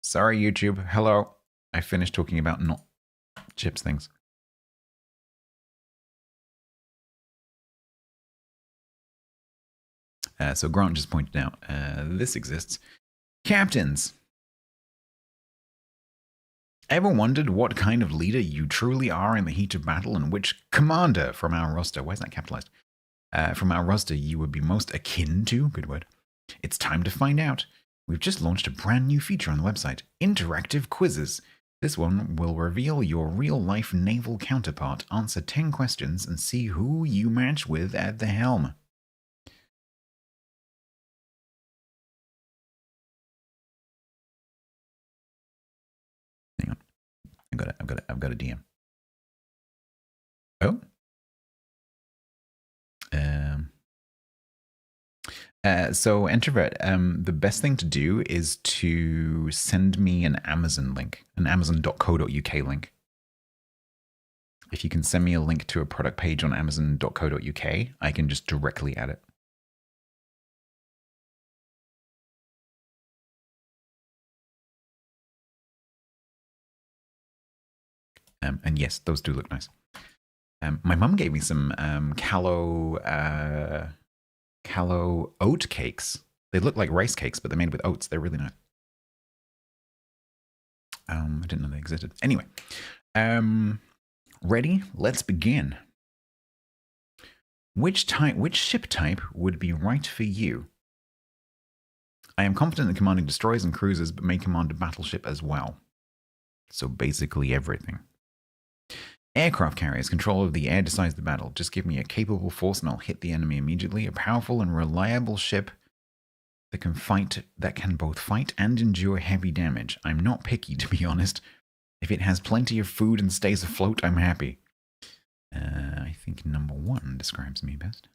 Sorry, YouTube. Hello. I finished talking about not chips things. So Grant just pointed out this exists. Captains. Ever wondered what kind of leader you truly are in the heat of battle and which commander from our roster, why is that capitalized? From our roster you would be most akin to? Good word. It's time to find out. We've just launched a brand new feature on the website, interactive quizzes. This one will reveal your real-life naval counterpart, answer 10 questions, and see who you match with at the helm. Hang on. I've got a DM. Oh? So introvert, the best thing to do is to send me an Amazon link, an amazon.co.uk link. If you can send me a link to a product page on amazon.co.uk, I can just directly add it. And yes, those do look nice. My mum gave me some callow oat cakes. They look like rice cakes, but they're made with oats. They're really nice. I didn't know they existed. Anyway, ready? Let's begin. Which ship type would be right for you? I am confident in commanding destroyers and cruisers, but may command a battleship as well. So basically everything. Aircraft carriers, control of the air decides the battle. Just give me a capable force and I'll hit the enemy immediately. A powerful and reliable ship that can both fight and endure heavy damage. I'm not picky, to be honest. If it has plenty of food and stays afloat, I'm happy. I think number 1 describes me best.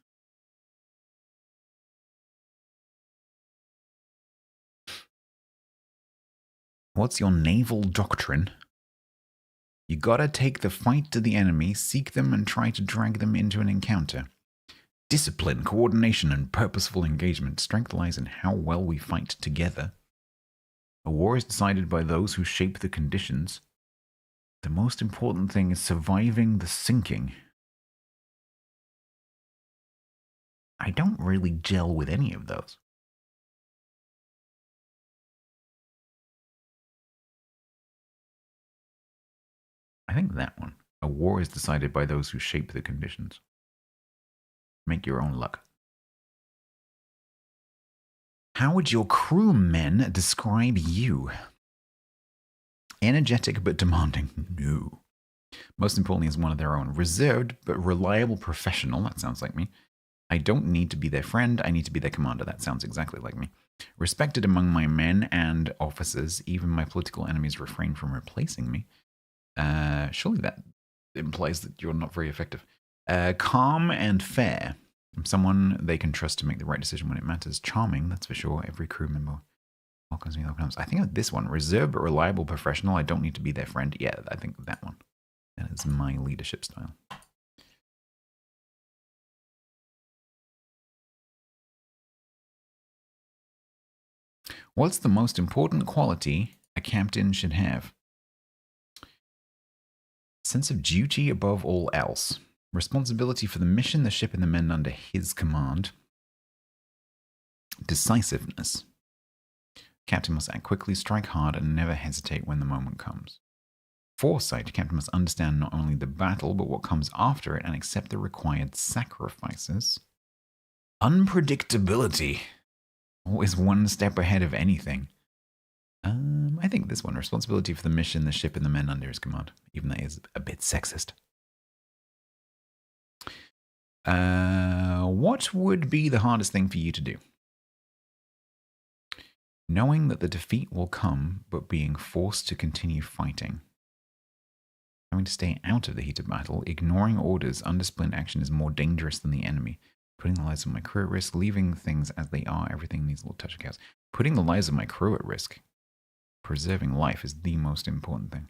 What's your naval doctrine? You gotta take the fight to the enemy, seek them, and try to drag them into an encounter. Discipline, coordination, and purposeful engagement. Strength lies in how well we fight together. A war is decided by those who shape the conditions. The most important thing is surviving the sinking. I don't really gel with any of those. I think that one. A war is decided by those who shape the conditions. Make your own luck. How would your crewmen describe you? Energetic but demanding. No. Most importantly is one of their own. Reserved but reliable professional. That sounds like me. I don't need to be their friend. I need to be their commander. That sounds exactly like me. Respected among my men and officers. Even my political enemies refrain from replacing me. Surely that implies that you're not very effective. Calm and fair. I'm someone they can trust to make the right decision when it matters. Charming, that's for sure. Every crew member welcomes me. I think this one. Reserved but reliable professional. I don't need to be their friend. Yeah, I think that one. That is my leadership style. What's the most important quality a captain should have? Sense of duty above all else. Responsibility for the mission, the ship, and the men under his command. Decisiveness. Captain must act quickly, strike hard, and never hesitate when the moment comes. Foresight. Captain must understand not only the battle, but what comes after it, and accept the required sacrifices. Unpredictability. Always one step ahead of anything. I think this one. Responsibility for the mission, the ship, and the men under his command. Even that is a bit sexist. What would be the hardest thing for you to do? Knowing that the defeat will come, but being forced to continue fighting. Having to stay out of the heat of battle. Ignoring orders. Undisciplined action is more dangerous than the enemy. Putting the lives of my crew at risk. Leaving things as they are. Everything needs a little touch of chaos. Putting the lives of my crew at risk. Preserving life is the most important thing.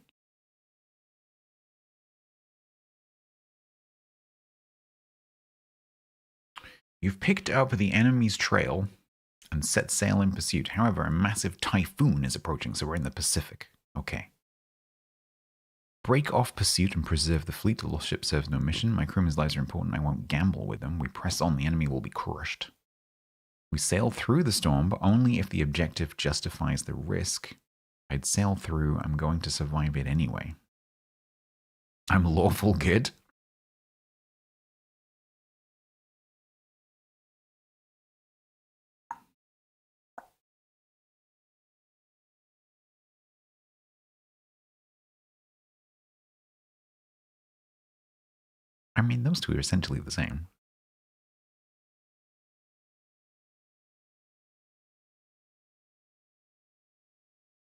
You've picked up the enemy's trail. and set sail in pursuit. However, a massive typhoon is approaching, so we're in the Pacific. Okay. Break off pursuit and preserve the fleet. The lost ship serves no mission. My crewmen's lives are important. I won't gamble with them. We press on. The enemy will be crushed. We sail through the storm, but only if the objective justifies the risk. I'd sail through. I'm going to survive it anyway. I'm lawful good. I mean, those two are essentially the same.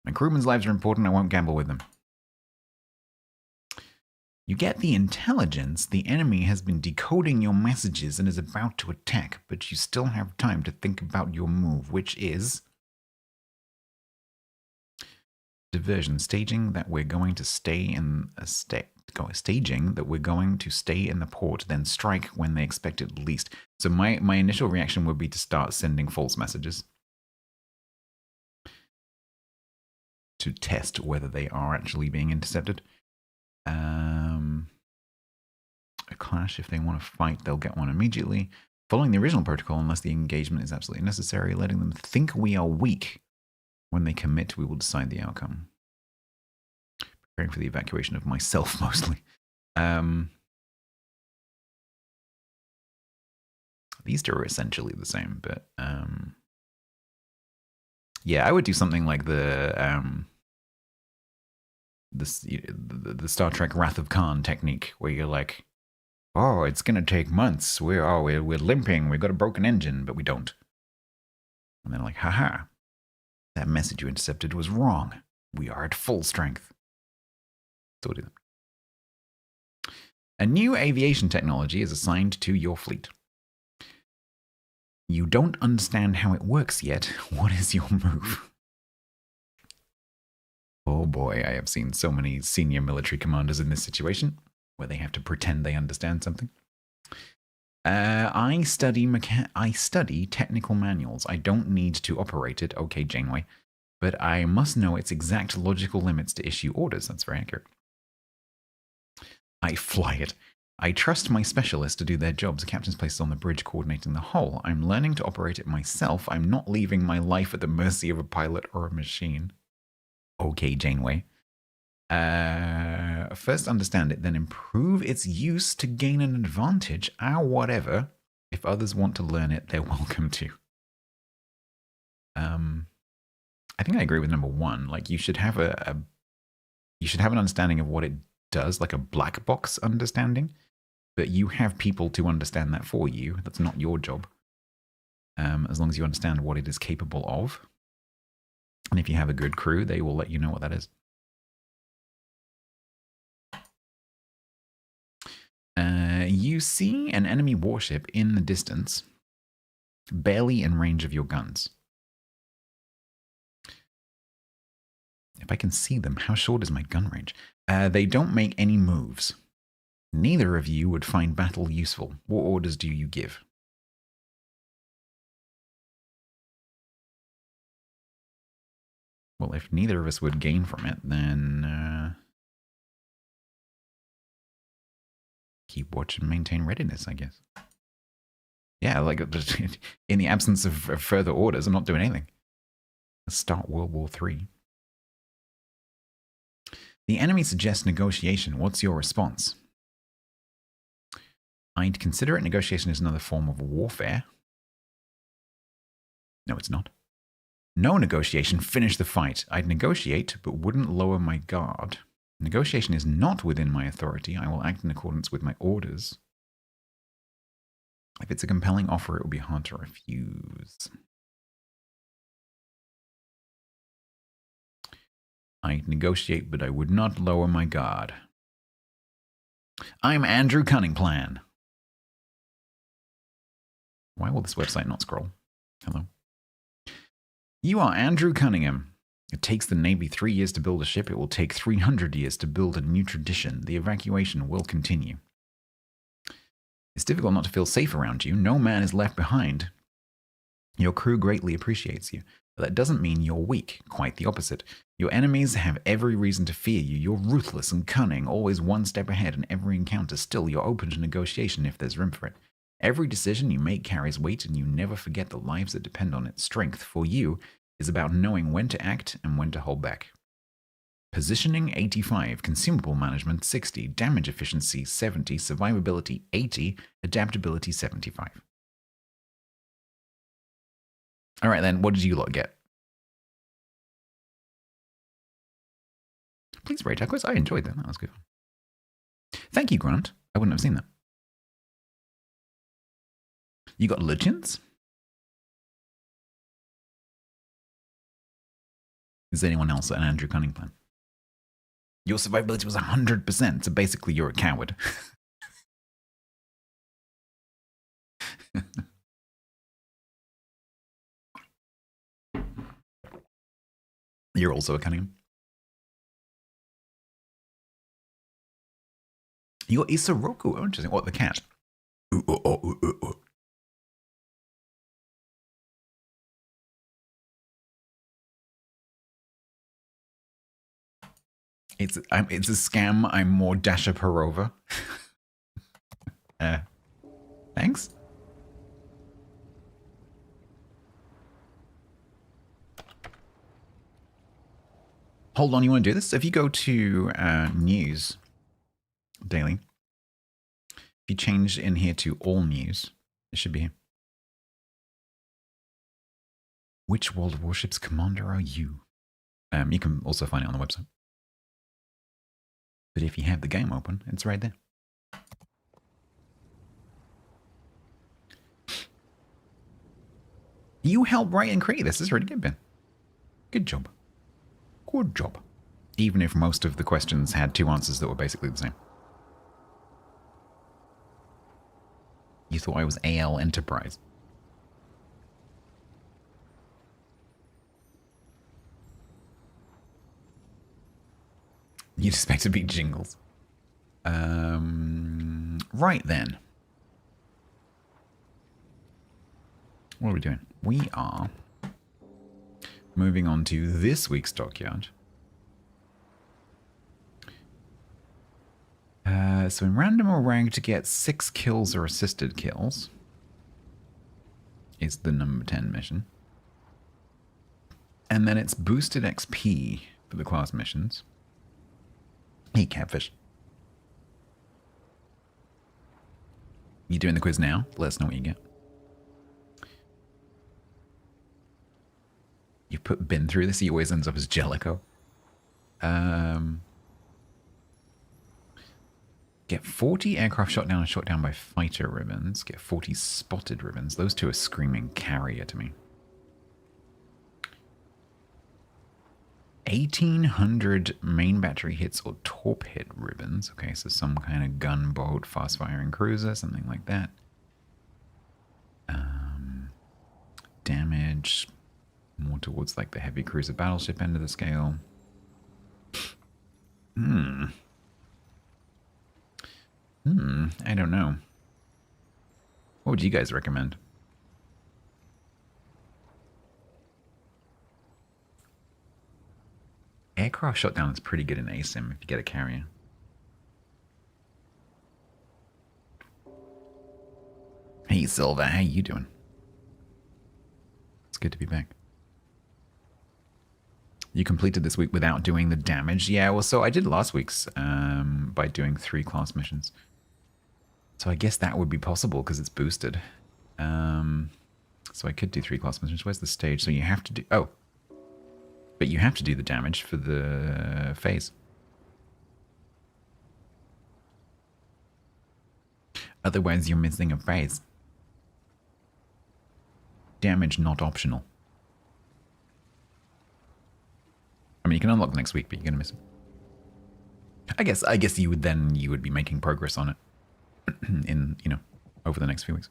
My crewmen's lives are important. I won't gamble with them. You get the intelligence. The enemy has been decoding your messages and is about to attack, but you still have time to think about your move, which is diversion. Staging that we're going to stay in a staging that we're going to stay in the port, then strike when they expect it least. So my initial reaction would be to start sending false messages to test whether they are actually being intercepted. A clash, if they want to fight, they'll get one immediately. Following the original protocol, unless the engagement is absolutely necessary, letting them think we are weak. When they commit, we will decide the outcome. Preparing for the evacuation of myself, mostly. These two are essentially the same, but yeah, I would do something like the Star Trek Wrath of Khan technique, where you're like, oh, it's gonna take months. We're limping. We've got a broken engine, but we don't. And they're like, haha, that message you intercepted was wrong. We are at full strength. So we'll do that. A new aviation technology is assigned to your fleet. You don't understand how it works yet. What is your move? Oh boy, I have seen so many senior military commanders in this situation where they have to pretend they understand something. I study technical manuals. I don't need to operate it. Okay, Janeway. But I must know its exact logical limits to issue orders. That's very accurate. I fly it. I trust my specialists to do their jobs. The captain's place is on the bridge coordinating the whole. I'm learning to operate it myself. I'm not leaving my life at the mercy of a pilot or a machine. Okay, Janeway. First understand it, then improve its use to gain an advantage. Whatever. If others want to learn it, they're welcome to. I think I agree with number one. Like, you should have you should have an understanding of what it does, like a black box understanding. But you have people to understand that for you. That's not your job. As long as you understand what it is capable of. And if you have a good crew, they will let you know what that is. You see an enemy warship in the distance, barely in range of your guns. If I can see them, how short is my gun range? They don't make any moves. Neither of you would find battle useful. What orders do you give? Well, if neither of us would gain from it, then keep watch and maintain readiness, I guess. Yeah, like in the absence of further orders, I'm not doing anything. Let's start World War III. The enemy suggests negotiation. What's your response? I'd consider it. Negotiation is another form of warfare. No, it's not. No negotiation. Finish the fight. I'd negotiate, but wouldn't lower my guard. Negotiation is not within my authority. I will act in accordance with my orders. If it's a compelling offer, it will be hard to refuse. I'd negotiate, but I would not lower my guard. I'm Andrew Cunningplan. Why will this website not scroll? Hello. You are Andrew Cunningham. It takes the Navy 3 years to build a ship. It will take 300 years to build a new tradition. The evacuation will continue. It's difficult not to feel safe around you. No man is left behind. Your crew greatly appreciates you, but that doesn't mean you're weak, quite the opposite. Your enemies have every reason to fear you. You're ruthless and cunning, always one step ahead in every encounter. Still, you're open to negotiation if there's room for it. Every decision you make carries weight, and you never forget the lives that depend on it. Strength, for you, is about knowing when to act and when to hold back. Positioning 85, consumable management 60, damage efficiency 70, survivability 80, adaptability 75. All right, then, what did you lot get? Please rate our quiz. I enjoyed that. That was good. Thank you, Grant. I wouldn't have seen that. You got legends? Is anyone else an Andrew Cunning plan? Your survivability was 100%, so basically you're a coward. You're also a Cunningham. You're Isoroku. Oh, interesting. What, the cat? Ooh, ooh, ooh, ooh, ooh. It's a scam. I'm more Dasha Perova. Thanks. Hold on, you want to do this? If you go to news daily, if you change in here to all news, it should be here. Which World of Warships commander are you? You can also find it on the website. But if you have the game open, it's right there. You helped write and create this. This is really good, Ben. Good job. Good job. Even if most of the questions had two answers that were basically the same. You thought I was AL Enterprise. You'd expect to be Jingles. Right then. What are we doing? We are moving on to this week's Dockyard. So in random or rank to get 6 kills or assisted kills is the number 10 mission. And then it's boosted XP for the class missions. Hey, Catfish. You doing the quiz now? Let us know what you get. You've been through this. He always ends up as Jellicoe. Get 40 aircraft shot down and shot down by fighter ribbons. Get 40 spotted ribbons. Those two are screaming carrier to me. 1,800 main battery hits or torp hit ribbons. Okay, so some kind of gunboat, fast-firing cruiser, something like that. Damage, more towards like the heavy cruiser battleship end of the scale. I don't know. What would you guys recommend? Aircraft shutdown is pretty good in ASIM if you get a carrier. Hey Silva, how you doing? It's good to be back. You completed this week without doing the damage? Yeah, well, so I did last week's by doing 3 class missions. So I guess that would be possible because it's boosted. So I could do 3 class missions. Where's the stage? So you have to do... Oh. But you have to do the damage for the phase. Otherwise, you're missing a phase. Damage not optional. I mean, you can unlock next week, but you're gonna miss it. I guess you would be making progress on it in, you know, over the next few weeks.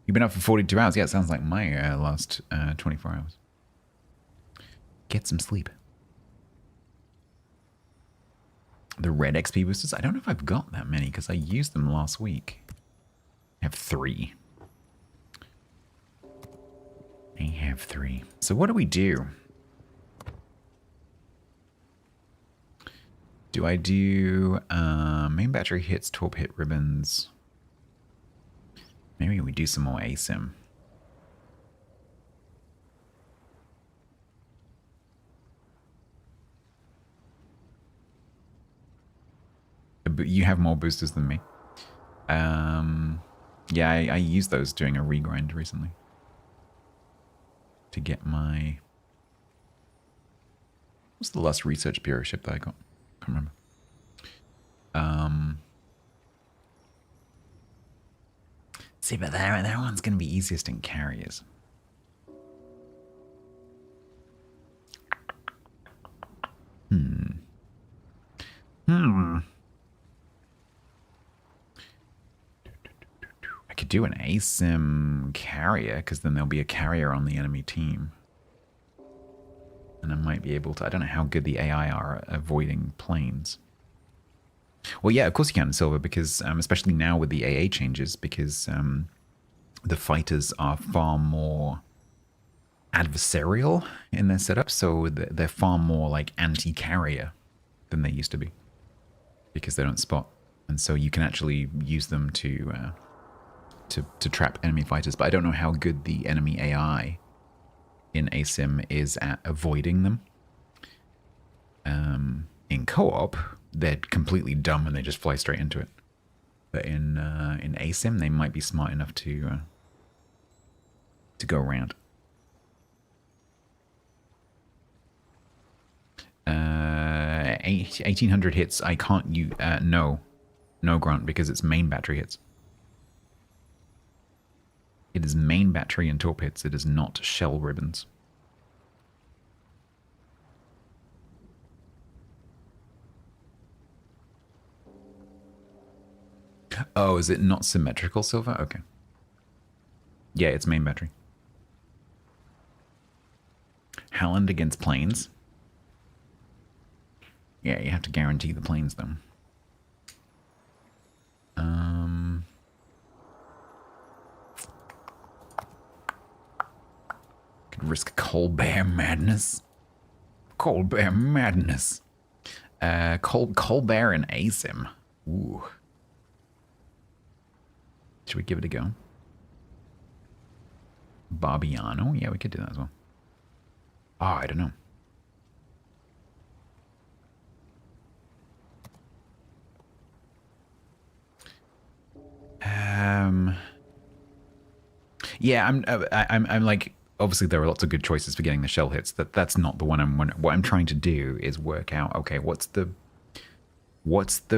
You've been up for 42 hours. Yeah, it sounds like my last 24 hours. Get some sleep. The red XP boosters. I don't know if I've got that many because I used them last week. I have 3. have 3. So what do we do? Do I do main battery hits, torp hit ribbons? Maybe we do some more ASIM. But you have more boosters than me. Yeah, I used those doing a regrind recently. To get my... What's the last research bureau ship that I got? Can't remember. See, but that one's going to be easiest in carriers. I could do an ASIM carrier, because then there'll be a carrier on the enemy team. And I might be able to... I don't know how good the AI are at avoiding planes. Well, yeah, of course you can in Silver, because especially now with the AA changes, because the fighters are far more adversarial in their setup, so they're far more like anti-carrier than they used to be, because they don't spot, and so you can actually use them to trap enemy fighters. But I don't know how good the enemy AI in ASIM is at avoiding them. In co-op, they're completely dumb and they just fly straight into it. But in ASIM, they might be smart enough to go around. 1800 hits. I can't use. No, Grant, because it's main battery hits. It is main battery and torp hits. It is not shell ribbons. Oh, is it not symmetrical, Silver? Okay. Yeah, it's main battery. Howland against planes. Yeah, you have to guarantee the planes, though. Could risk Colbert madness. Colbert madness. Colbert and ASIM. Ooh. Should we give it a go? Barbiano? Yeah, we could do that as well. Oh, I don't know. Yeah, I'm like, obviously there are lots of good choices for getting the shell hits. That's not the one what I'm trying to do is work out, okay, what's the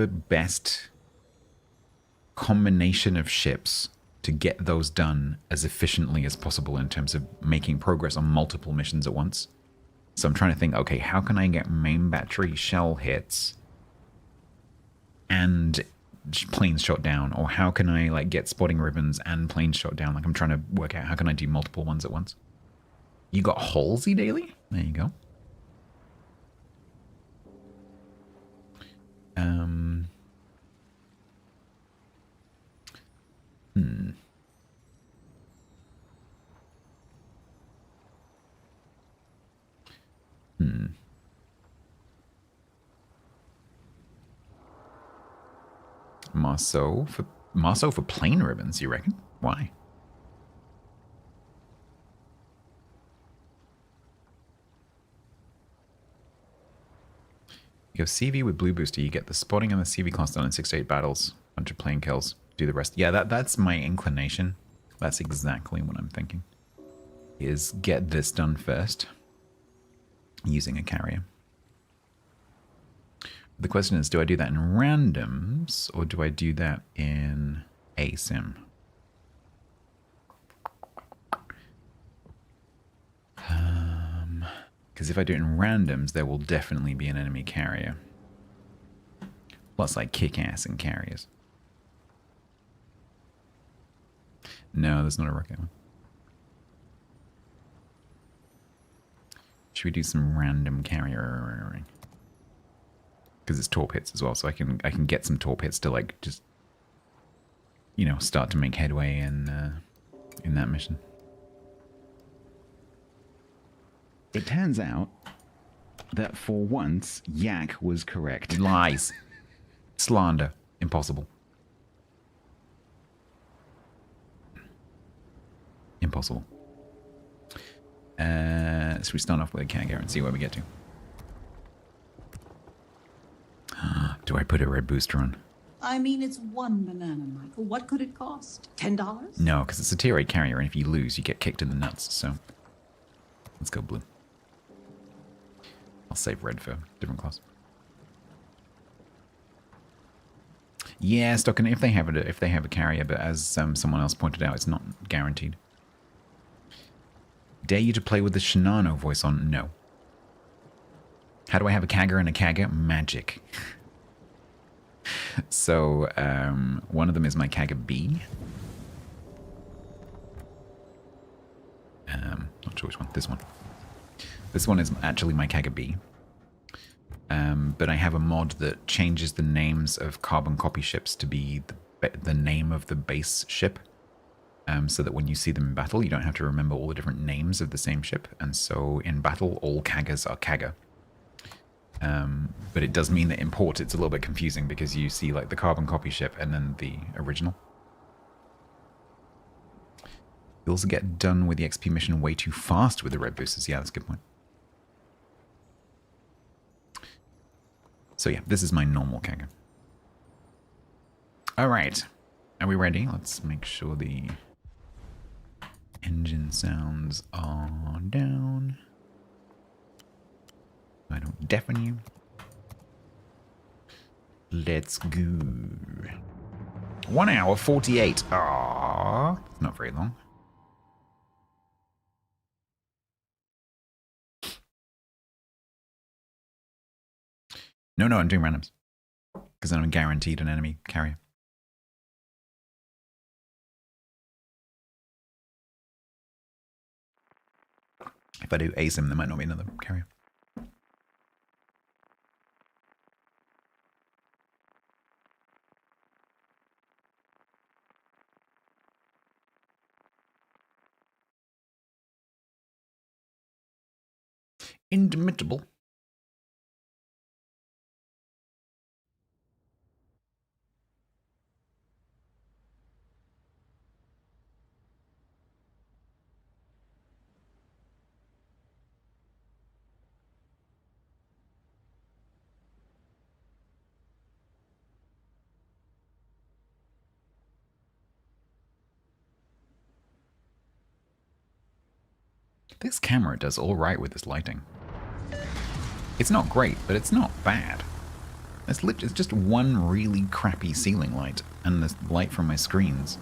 best combination of ships to get those done as efficiently as possible in terms of making progress on multiple missions at once. So I'm trying to think, okay, how can I get main battery shell hits and planes shot down? Or how can I like get spotting ribbons and planes shot down? Like I'm trying to work out how can I do multiple ones at once. You got Halsey daily? There you go. Marceau for plane ribbons, you reckon? Why? You go CV with blue booster, you get the spotting and the CV class done in 6 to 8 battles, bunch of plane kills, do the rest. Yeah, that's my inclination. That's exactly what I'm thinking. Is get this done first using a carrier. The question is, do I do that in randoms or do I do that in ASIM? Because if I do it in randoms, there will definitely be an enemy carrier. Plus, like, kick ass in carriers. No, there's not a rocket one. Should we do some random carrier? Because it's torp hits as well, so I can get some torp hits to like just, you know, start to make headway in that mission. It turns out that for once, Yak was correct. Lies. Slander. Impossible. Impossible. So we start off with a Kangaroo and see where we get to. Do I put a red booster on? I mean, it's one banana, Michael. What could it cost? $10? No, because it's a tier 8 carrier, and if you lose, you get kicked in the nuts. So let's go blue. I'll save red for different class. Yeah, Stocken, if they have a carrier, but as someone else pointed out, it's not guaranteed. Dare you to play with the Shinano voice on? No. How do I have a Kagger and a Kagger? Magic. So, one of them is my Kagger B. Not sure which one. This one. This one is actually my Kagger B. But I have a mod that changes the names of carbon copy ships to be the name of the base ship. So that when you see them in battle, you don't have to remember all the different names of the same ship. And so in battle, all Kaggers are Kagger. But it does mean that in port, it's a little bit confusing because you see like the carbon copy ship and then the original. You also get done with the XP mission way too fast with the red boosters. Yeah, that's a good point. So yeah, this is my normal Kagger. All right. Are we ready? Let's make sure the engine sounds are down. I don't deafen you. Let's go. 1 hour 48. Ah, not very long. No, I'm doing randoms. Because then I'm guaranteed an enemy carrier. If I do ace him, there might not be another carrier. Indomitable. This camera does all right with this lighting. It's not great, but it's not bad. It's just one really crappy ceiling light and the light from my screens.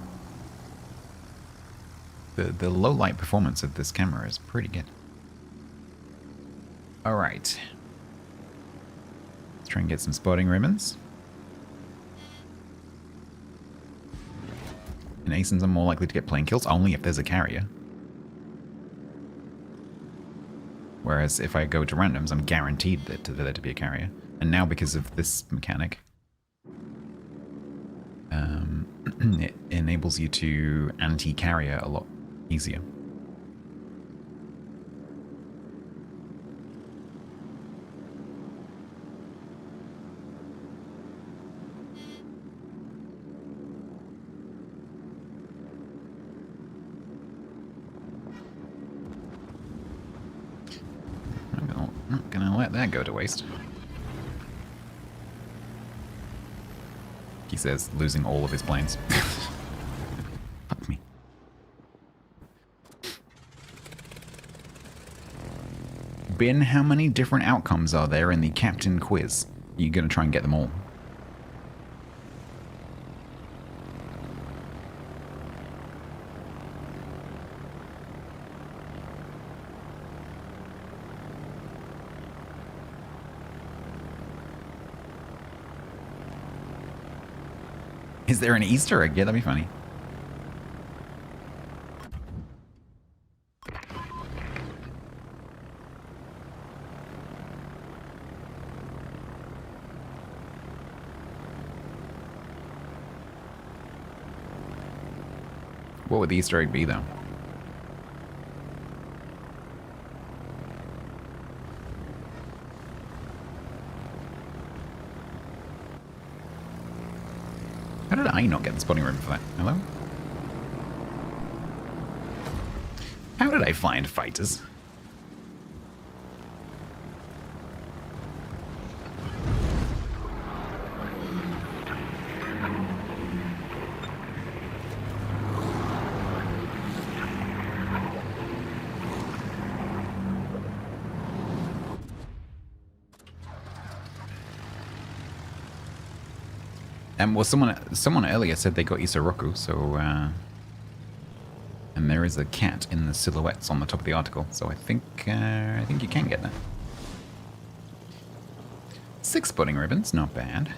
The low light performance of this camera is pretty good. All right. Let's try and get some spotting ribbons. In Asins, I'm more likely to get plane kills, only if there's a carrier. Whereas if I go to randoms, I'm guaranteed for there to be a carrier. And now because of this mechanic, it enables you to anti-carrier a lot easier. I'm not gonna let that go to waste. He says, losing all of his planes. Fuck me. Ben, how many different outcomes are there in the Captain quiz? Are you gonna try and get them all? Is there an Easter egg? Yeah, that'd be funny. What would the Easter egg be, though? How did I not get the spotting ribbon for that? Hello? How did I find fighters? Well, someone earlier said they got Isoroku, so and there is a cat in the silhouettes on the top of the article, so I think you can get that. 6 spotting ribbons, not bad.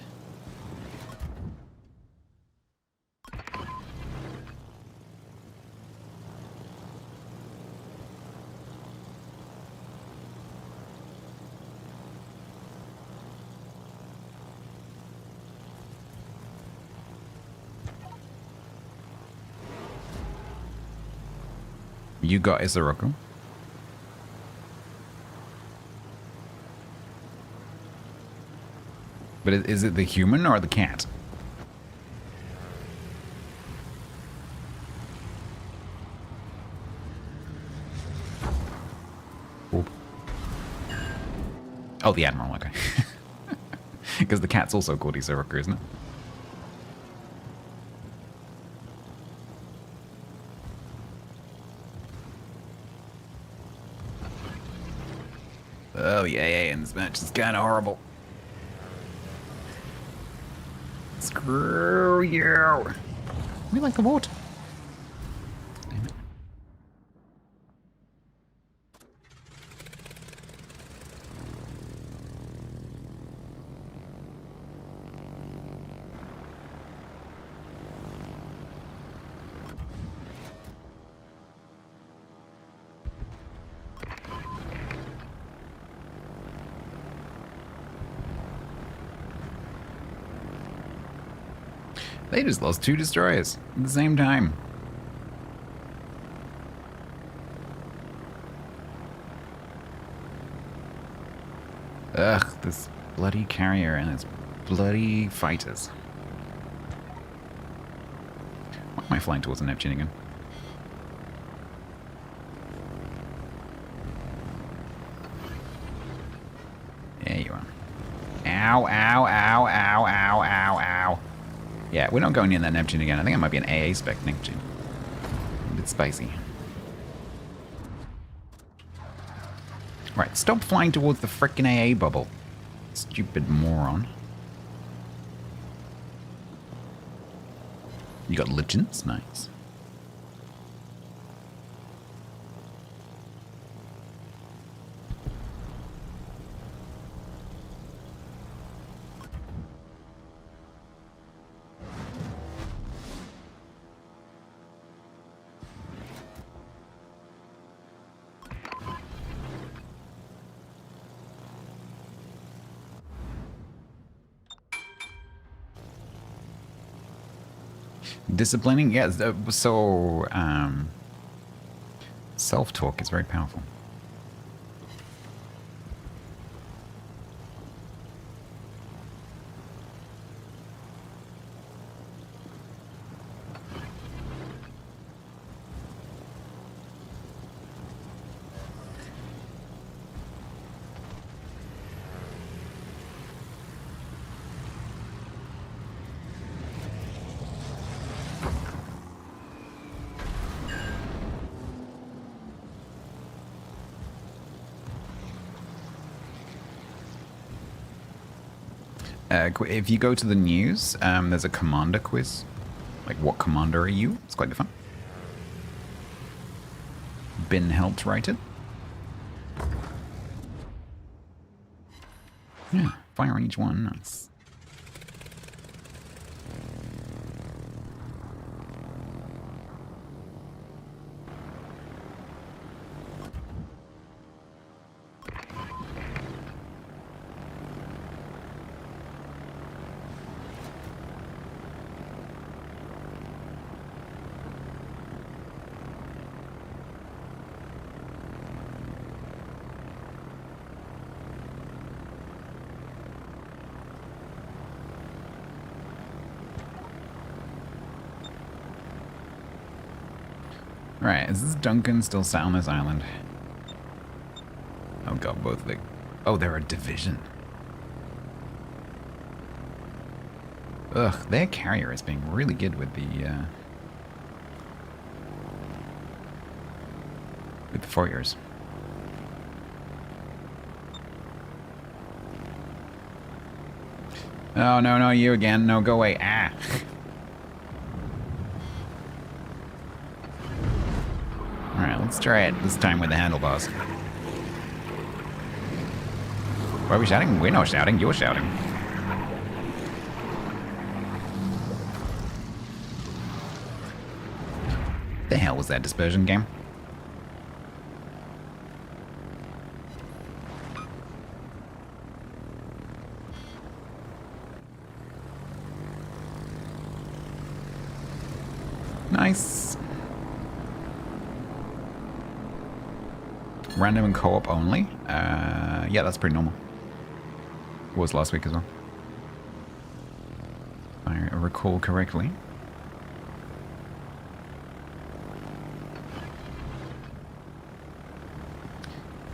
You got Isoroku. But is it the human or the cat? Oh, oh, the Admiral, okay. Because the cat's also called Isoroku, isn't it? Oh, yeah, and this match is kind of horrible. Screw you. We like the water. Damn it. They just lost 2 destroyers at the same time. Ugh, this bloody carrier and its bloody fighters. Why am I flying towards the Neptune again? There you are. Ow, ow, ow, ow, ow, ow, ow. Yeah, we're not going near that Neptune again. I think it might be an AA spec Neptune. A bit spicy. Right, stop flying towards the frickin' AA bubble. Stupid moron. You got legends? Nice. Disciplining? Yes. So, self-talk is very powerful. If you go to the news, there's a commander quiz. Like, what commander are you? It's quite fun. Bin helped write it. Yeah, fire on each one. Nice. Right, is this Duncan still sat on this island? Oh god, both of them. Oh, they're a division. Ugh, their carrier is being really good with the foyers. Oh, no, no, you again. No, go away. Ah. Alright, let's try it this time with the handlebars. Why are we shouting? We're not shouting. You're shouting. The hell was that dispersion game? Nice. Random and co-op only? Yeah, that's pretty normal. It was last week as well. If I recall correctly.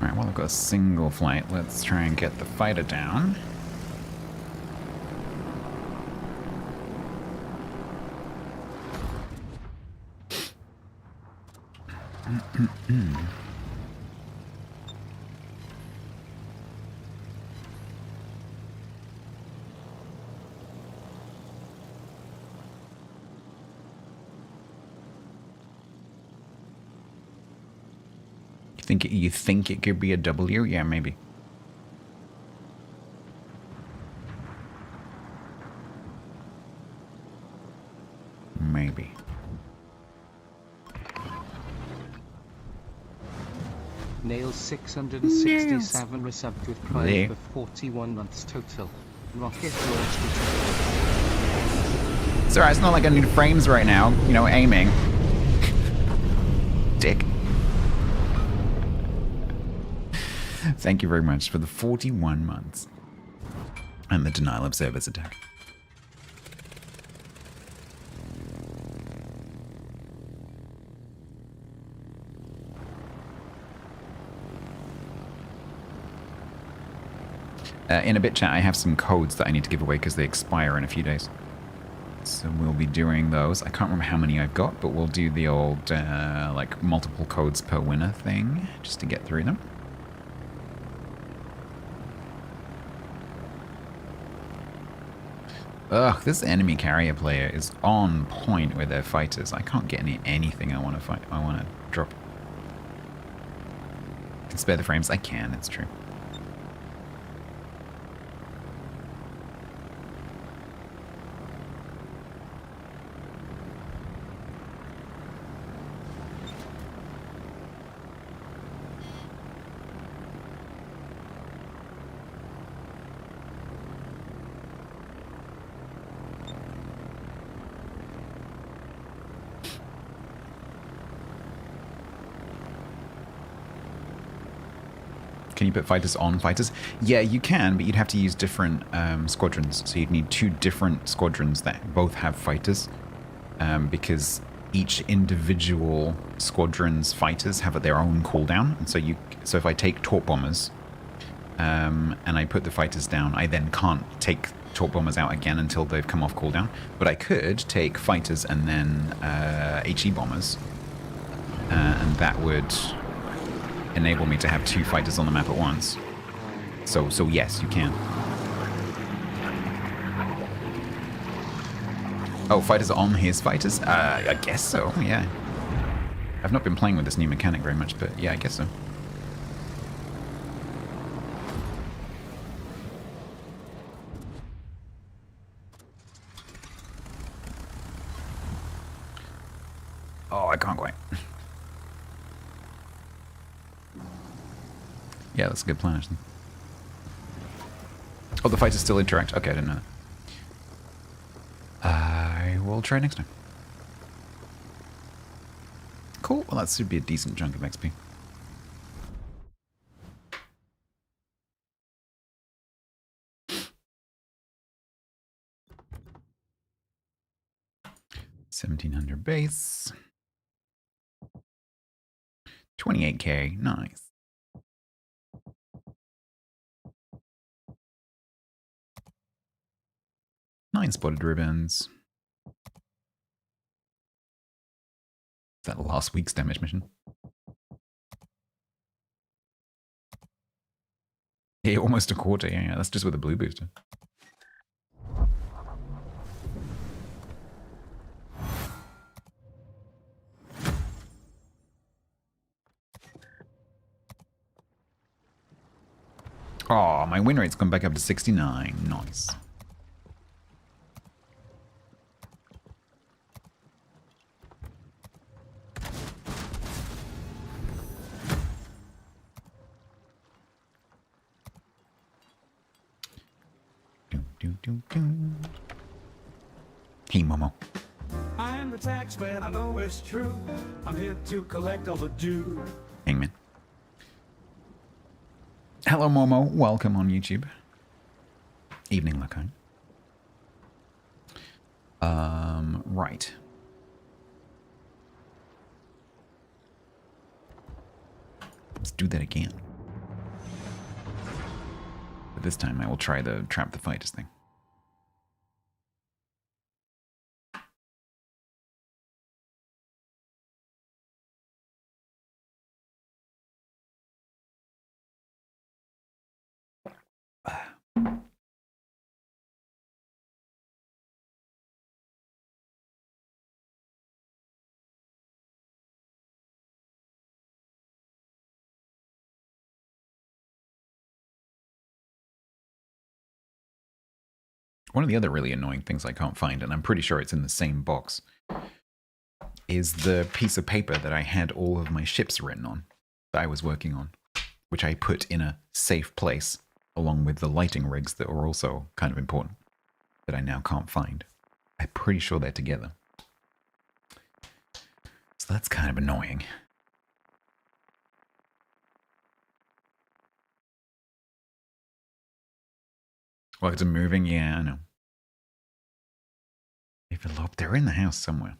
Alright, well I've got a single flight. Let's try and get the fighter down. You think it could be a W? Yeah, maybe. Maybe. Nails 667 received with Prime for 41 months total. Rocket launched. Sorry, it's not like I need frames right now. You know, aiming. Dick. Thank you very much for the 41 months. And the denial of service attack. In a bit, chat, I have some codes that I need to give away because they expire in a few days. So we'll be doing those. I can't remember how many I've got, but we'll do the old, like, multiple codes per winner thing, just to get through them. Ugh, this enemy carrier player is on point with their fighters. I can't get anything I want to fight. I want to drop. I can spare the frames. I can, it's true. Can you put fighters on fighters? Yeah, you can, but you'd have to use different squadrons. So you'd need two different squadrons that both have fighters, because each individual squadron's fighters have their own cooldown. And so if I take torp bombers and I put the fighters down, I then can't take torp bombers out again until they've come off cooldown. But I could take fighters and then HE bombers, and that would enable me to have two fighters on the map at once. So yes, you can. Oh, fighters on his fighters? I guess so, yeah. I've not been playing with this new mechanic very much, but yeah, I guess so. Oh, I can't quite. Yeah, that's a good plan, actually. Oh, the fighters still interact? Okay, I didn't know that. I will try next time. Cool. Well, that should be a decent chunk of XP. $1,700 base. 28k, nice. Nine spotted ribbons. Is that last week's damage mission? Yeah, almost a quarter. Yeah, that's just with a blue booster. Oh, my win rate's gone back up to 69. Nice. Hey, Momo. I'm the tax man, I know it's true. I'm here to collect all the due. Hangman. Hello, Momo. Welcome on YouTube. Evening, Lacone. Right. Let's do that again. But this time I will try the trap the fighters thing. One of the other really annoying things I can't find, and I'm pretty sure it's in the same box, is the piece of paper that I had all of my ships written on that I was working on, which I put in a safe place along with the lighting rigs that were also kind of important that I now can't find. I'm pretty sure they're together. So that's kind of annoying. Well, it's moving, yeah, I know. They've eloped. They're in the house somewhere.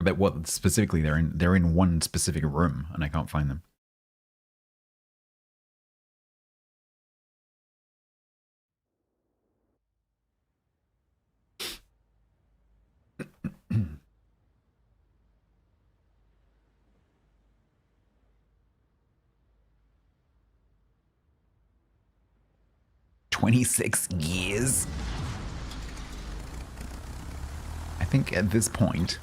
But what specifically they're in one specific room and I can't find them. "26 years?" I think at this point,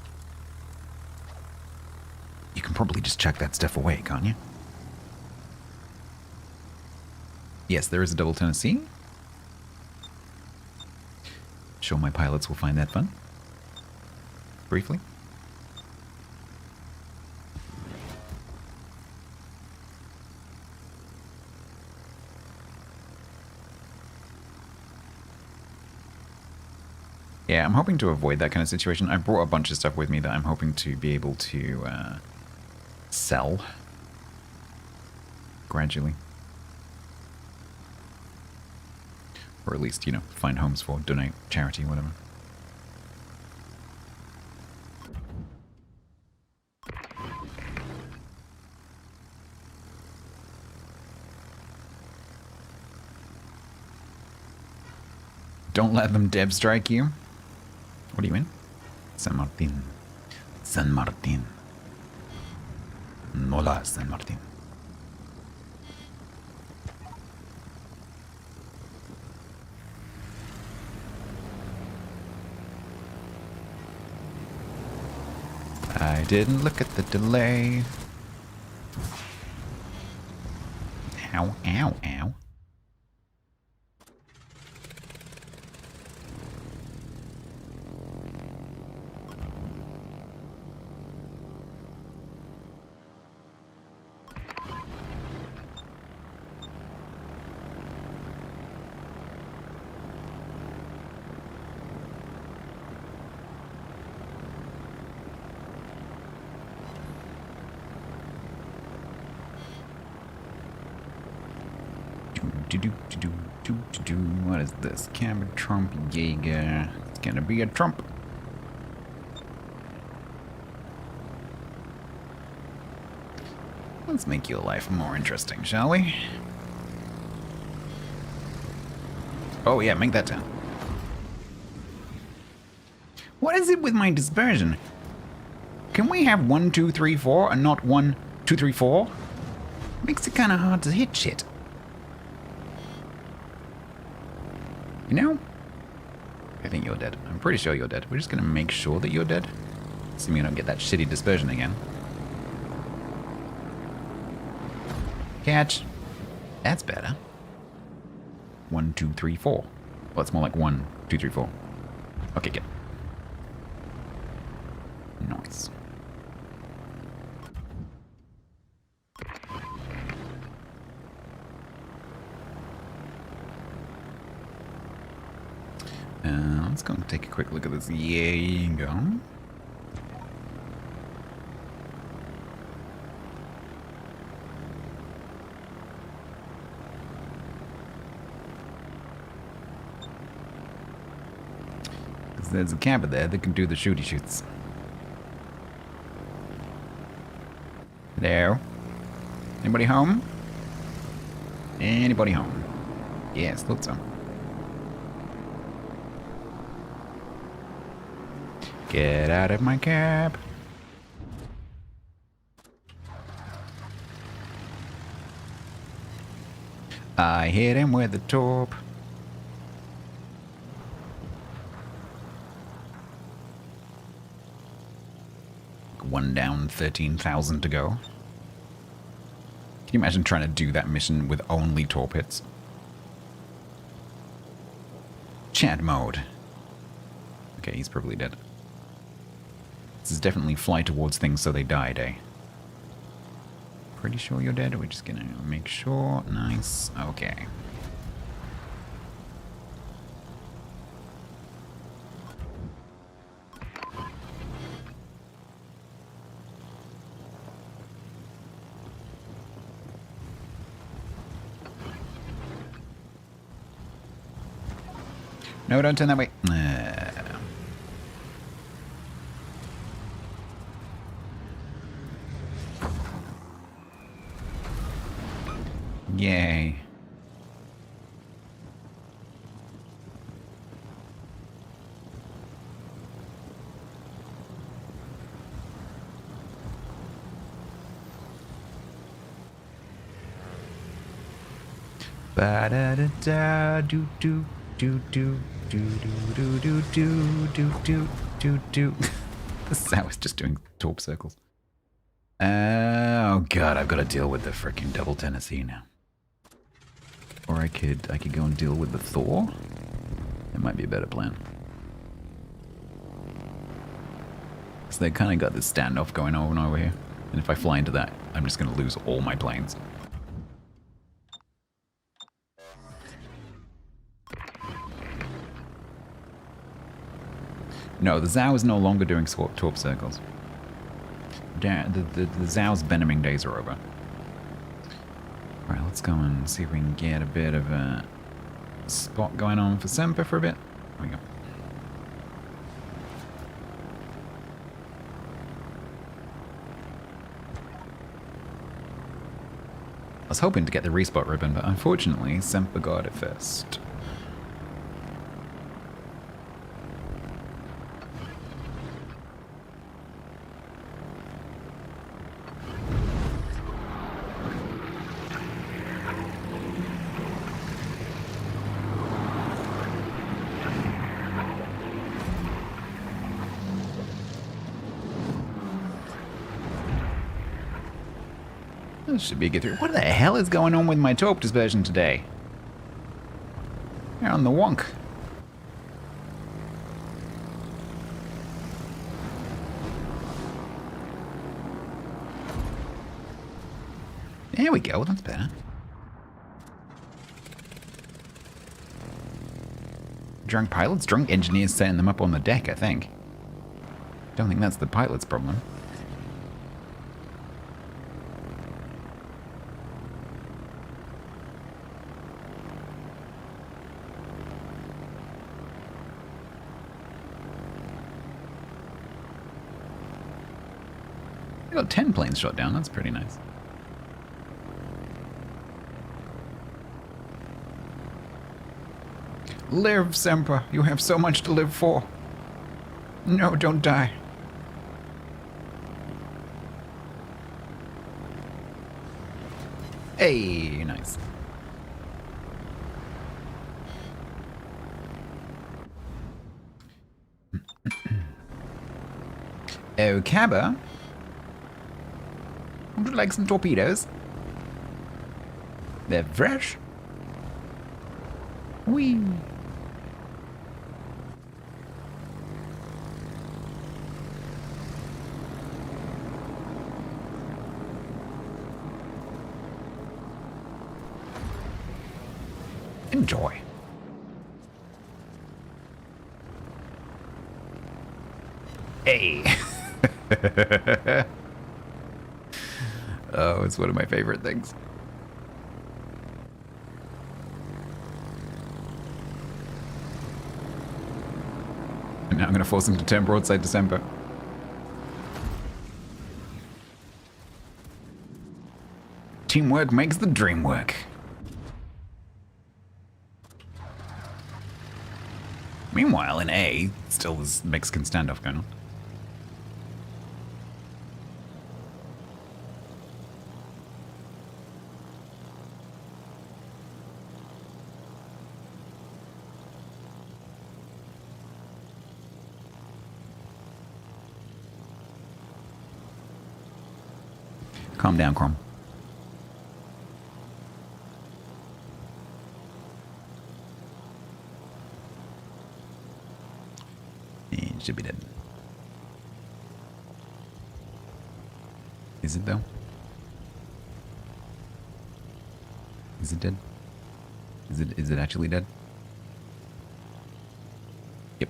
you can probably just chuck that stuff away, can't you? Yes, there is a double Tennessee. Sure, my pilots will find that fun. Briefly. Yeah, I'm hoping to avoid that kind of situation. I brought a bunch of stuff with me that I'm hoping to be able to sell gradually. Or at least, you know, find homes for, donate, charity, whatever. Don't let them Deb strike you. What do you mean? San Martin. San Martin. Hola, San Martin. I didn't look at the delay. Ow, ow, ow. What is this? Camera Trump Jaeger. It's gonna be a Trump. Let's make your life more interesting, shall we? Oh yeah, make that 10. What is it with my dispersion? Can we have 1, 2, 3, 4 and not 1, 2, 3, 4? Makes it kind of hard to hit shit. You know? I think you're dead. I'm pretty sure you're dead. We're just gonna make sure that you're dead. Assuming you don't get that shitty dispersion again. Catch. That's better. 1, 2, 3, 4. Well, it's more like 1, 2, 3, 4. Okay, good. Nice. Let's go and take a quick look at this. There you go. Because there's a camper there that can do the shooty shoots. Hello? Anybody home? Anybody home? Yes, thought so. Get out of my cab. I hit him with the torp. One down, 13,000 to go. Can you imagine trying to do that mission with only torp hits? Chat mode. Okay, he's probably dead. This is definitely fly towards things so they die day. Pretty sure you're dead. We're just gonna make sure. Nice. Okay. No, don't turn that way. Yay. Ba da da da do do do do do do do do do do do do. The sound is just doing torp circles. Oh god, I've got to deal with the freaking double Tennessee now. Or I could go and deal with the Thor. That might be a better plan. So they kind of got this standoff going on over here. And if I fly into that, I'm just going to lose all my planes. No, the Zao is no longer doing torp circles. The Zao's venoming days are over. Alright, let's go and see if we can get a bit of a spot going on for Semper for a bit. There we go. I was hoping to get the respot ribbon, but unfortunately, Semper got it first. This should be a get through. What the hell is going on with my torp dispersion today? They're on the wonk. There we go, that's better. Drunk pilots? Drunk engineers setting them up on the deck, I think. Don't think that's the pilot's problem. I got 10 planes shot down, that's pretty nice. Live, Semper. You have so much to live for. No, don't die. Hey, nice. Oh, Cabba. Would you like some torpedoes? They're fresh. Whee! Enjoy. Hey! Oh, it's one of my favorite things. And now I'm going to force him to turn broadside to Semper. Teamwork makes the dream work. Meanwhile, in A, still this Mexican standoff going on. Calm down, Crom. It should be dead. Is it though? Is it dead? Is it actually dead? Yep.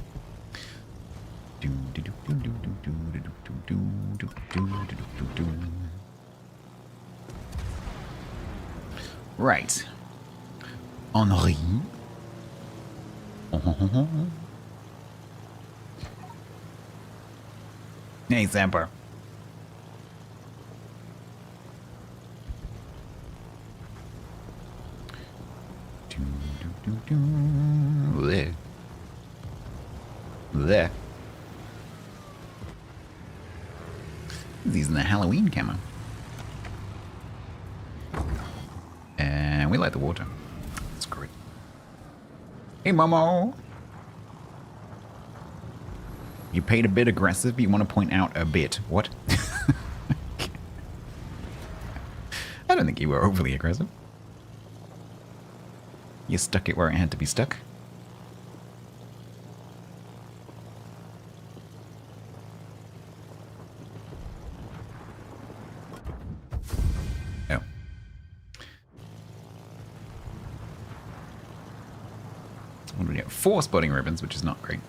Right. Henri. Hey, Semper. Bleh. Bleh. He's using the Halloween camo. And we like the water. That's great. Hey, Momo. You paid a bit aggressive, but you want to point out a bit. What? I don't think you were overly aggressive. You stuck it where it had to be stuck. Oh. What do we get? 4 spotting ribbons, which is not great.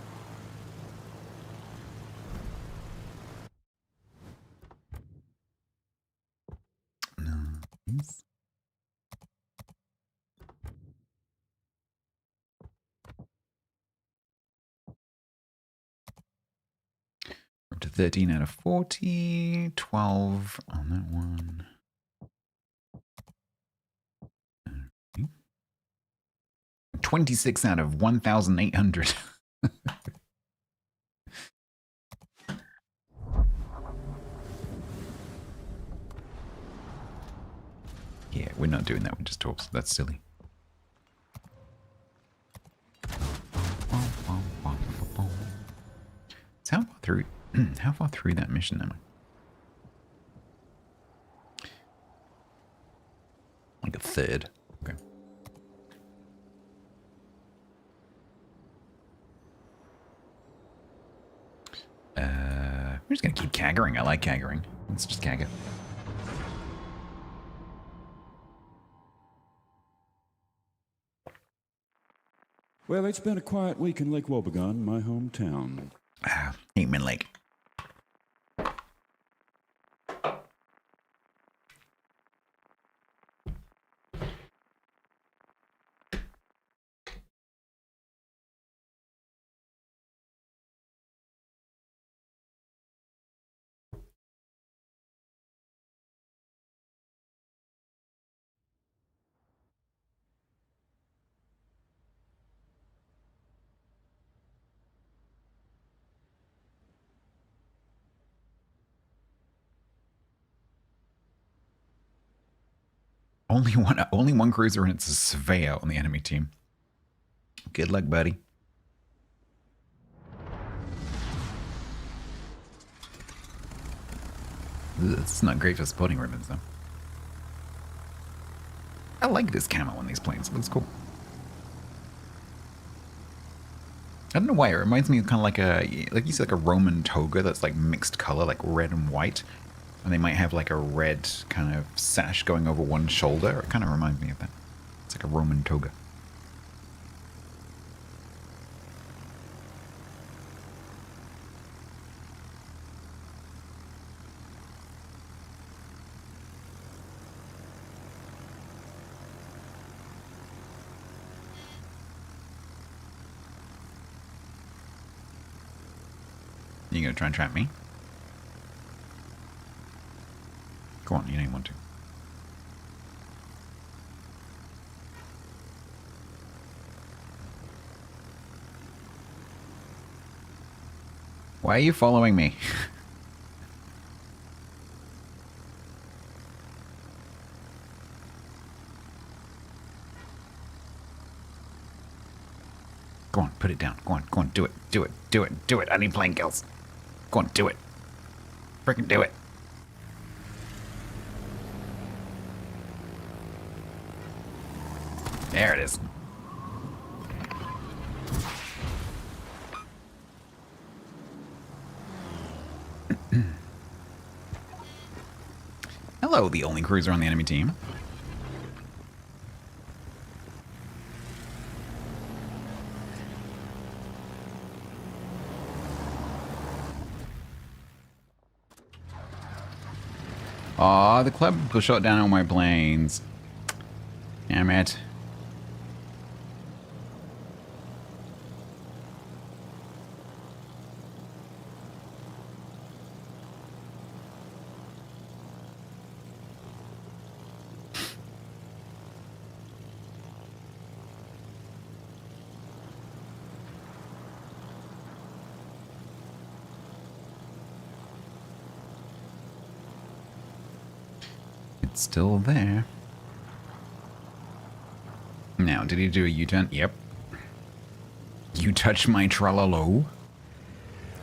Nice. Up to 13 out of 40, 12 on that one. 26 out of 1,800. Yeah, we're not doing that with just torps. That's silly. So how far through that mission am I? Like a third. Okay. We're just gonna keep caggering. I like caggering. Let's just cagger. Well, it's been a quiet week in Lake Wobegon, my hometown. Amen Lake. only one cruiser, and it's a surveyor on the enemy team. Good luck, buddy. Ugh, it's not great for spotting ribbons, though. I like this camo on these planes. It looks cool. I don't know why. It reminds me of kind of like you said, like a Roman toga that's like mixed color, like red and white. And they might have like a red kind of sash going over one shoulder. It kind of reminds me of that. It's like a Roman toga. You gonna try and trap me? Go on, you don't want to. Why are you following me? Go on, put it down. Go on, do it. Do it, do it, do it. I need playing kills. Go on, do it. Freaking do it. There it is. Hello, the only cruiser on the enemy team. Aw, the club shot down all my planes. Damn it. It's still there. Now, did he do a U-turn? Yep. You touch my tralalo.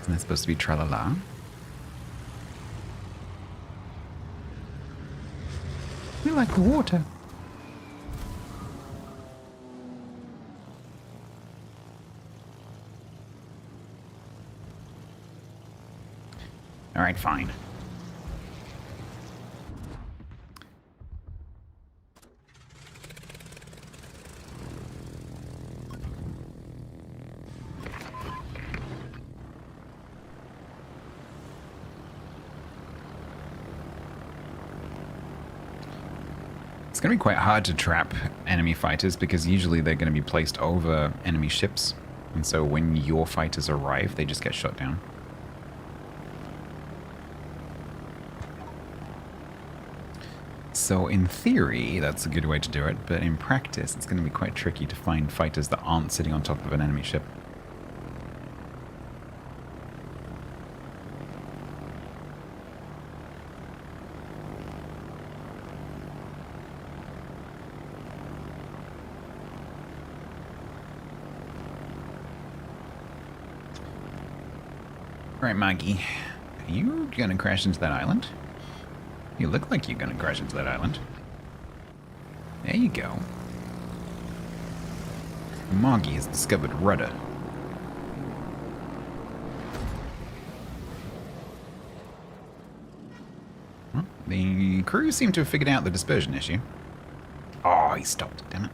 Isn't that supposed to be tralala? We like the water. Alright, fine. It's going to be quite hard to trap enemy fighters because usually they're going to be placed over enemy ships. And so when your fighters arrive, they just get shot down. So in theory, that's a good way to do it, but in practice, it's going to be quite tricky to find fighters that aren't sitting on top of an enemy ship. Alright, Maggie. Are you gonna crash into that island? You look like you're gonna crash into that island. There you go. Moggy has discovered rudder. Well, the crew seem to have figured out the dispersion issue. Oh, he stopped, damn it.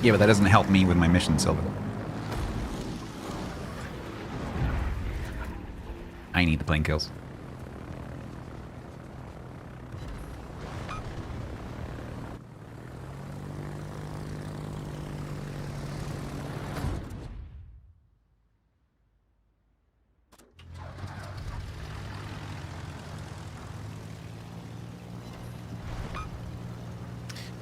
Yeah, but that doesn't help me with my mission, Silver. I need the plane kills.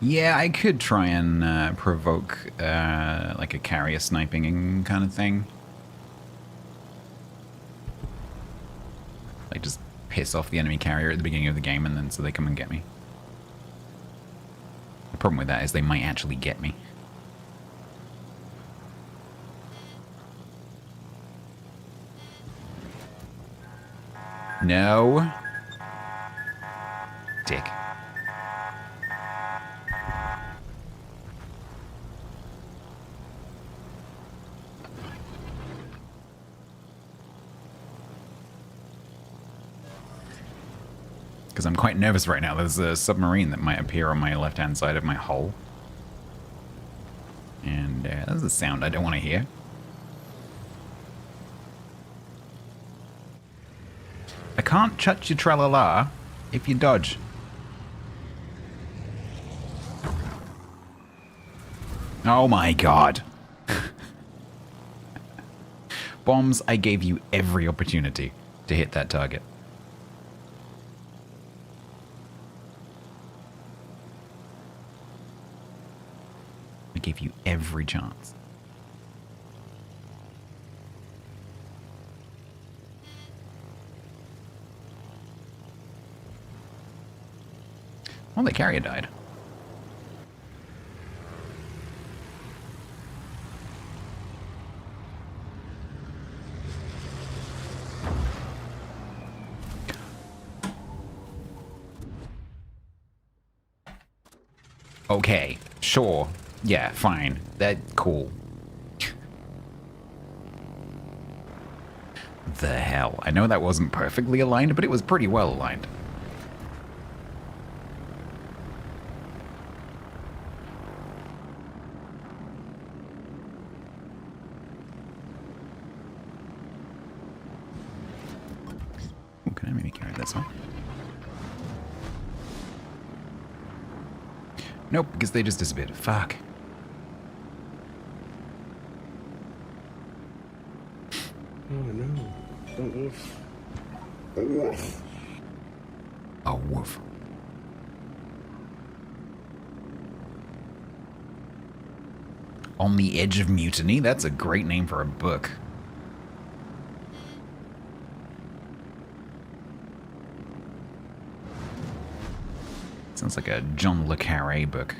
Yeah, I could try and provoke like a carrier sniping kind of thing. Like just piss off the enemy carrier at the beginning of the game and then so they come and get me. The problem with that is they might actually get me. No. Dick. Because I'm quite nervous right now. There's a submarine that might appear on my left-hand side of my hull. And that's a sound I don't want to hear. I can't touch your tralala if you dodge. Oh my god. Bombs, I gave you every opportunity to hit that target. I gave you every chance. Well, the carrier died. Okay, sure. Yeah, fine. That's cool. The hell? I know that wasn't perfectly aligned, but it was pretty well aligned. Ooh, can I maybe carry this one? Nope, because they just disappeared. Fuck. Oh no. A wolf. A wolf. A wolf. On the Edge of Mutiny? That's a great name for a book. Sounds like a John le Carré book.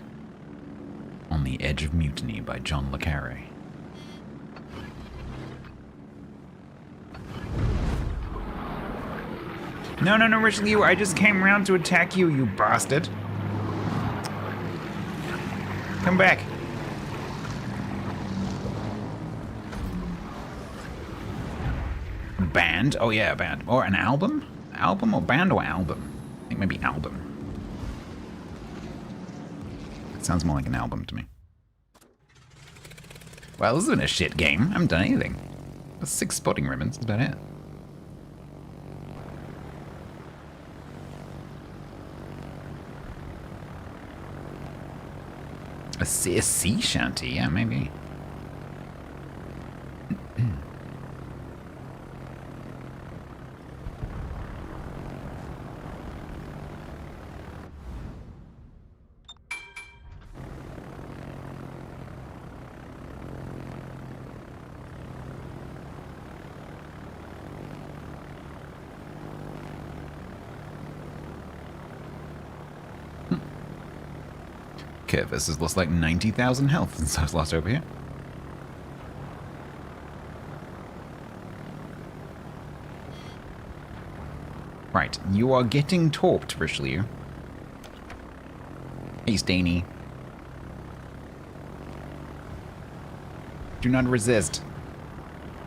On the Edge of Mutiny by John le Carré. No, no, no, Richelieu, I just came round to attack you, you bastard. Come back. Band? Oh yeah, a band. Or an album? Album or band or album? I think maybe album. It sounds more like an album to me. Well, this has been a shit game. I haven't done anything. That's 6 spotting ribbons, that's about it. A sea shanty, yeah, maybe. This has lost like 90,000 health since I was last over here. Right, you are getting torped, Richelieu. Hey, Stainy. Do not resist.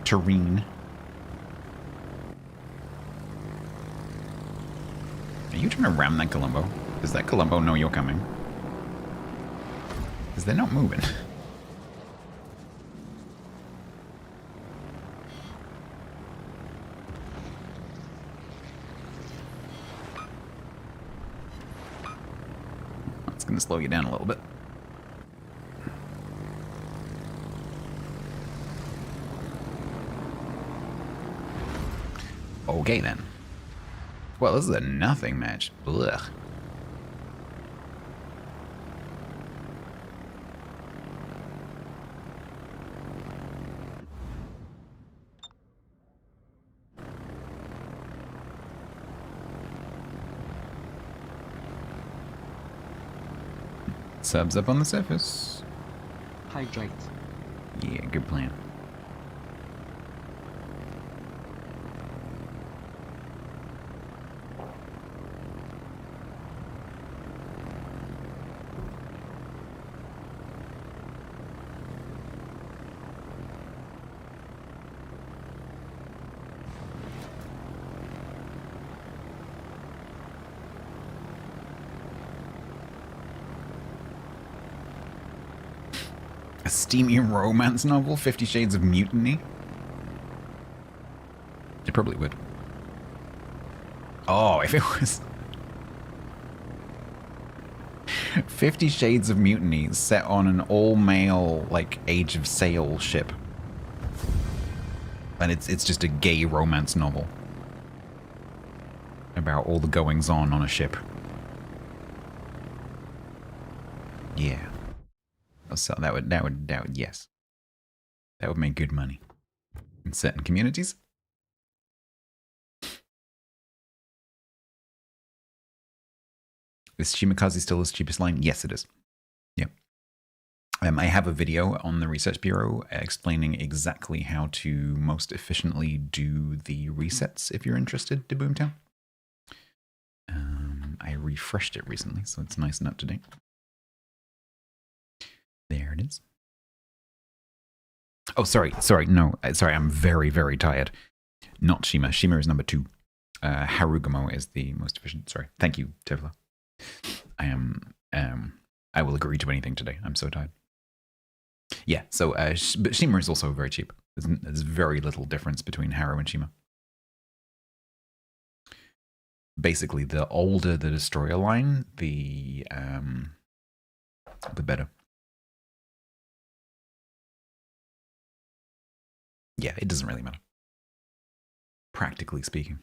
Terrain. Are you trying to ram that Columbo? Does that Columbo know you're coming? Because they're not moving. It's going to slow you down a little bit. Okay then. Well, this is a nothing match. Ugh. Subs up on the surface. Hydrate. Yeah, good plan. A steamy romance novel, 50 Shades of Mutiny? It probably would. Oh, if it was 50 Shades of Mutiny set on an all-male, like, Age of Sail ship. And it's just a gay romance novel. About all the goings-on a ship. Yeah. So that would, yes. That would make good money. In certain communities. Is Shimakaze still his cheapest line? Yes, it is. Yep. I have a video on the Research Bureau explaining exactly how to most efficiently do the resets if you're interested to Boomtown. I refreshed it recently, so it's nice and up to date. There it is. Oh, sorry, no, sorry, I'm very, very tired. Not Shima. Shima is number 2. Harugamo is the most efficient. Sorry. Thank you, Tevla. I will agree to anything today. I'm so tired. Yeah, so but Shima is also very cheap. There's very little difference between Haru and Shima. Basically, the older the destroyer line, the better. Yeah, it doesn't really matter. Practically speaking.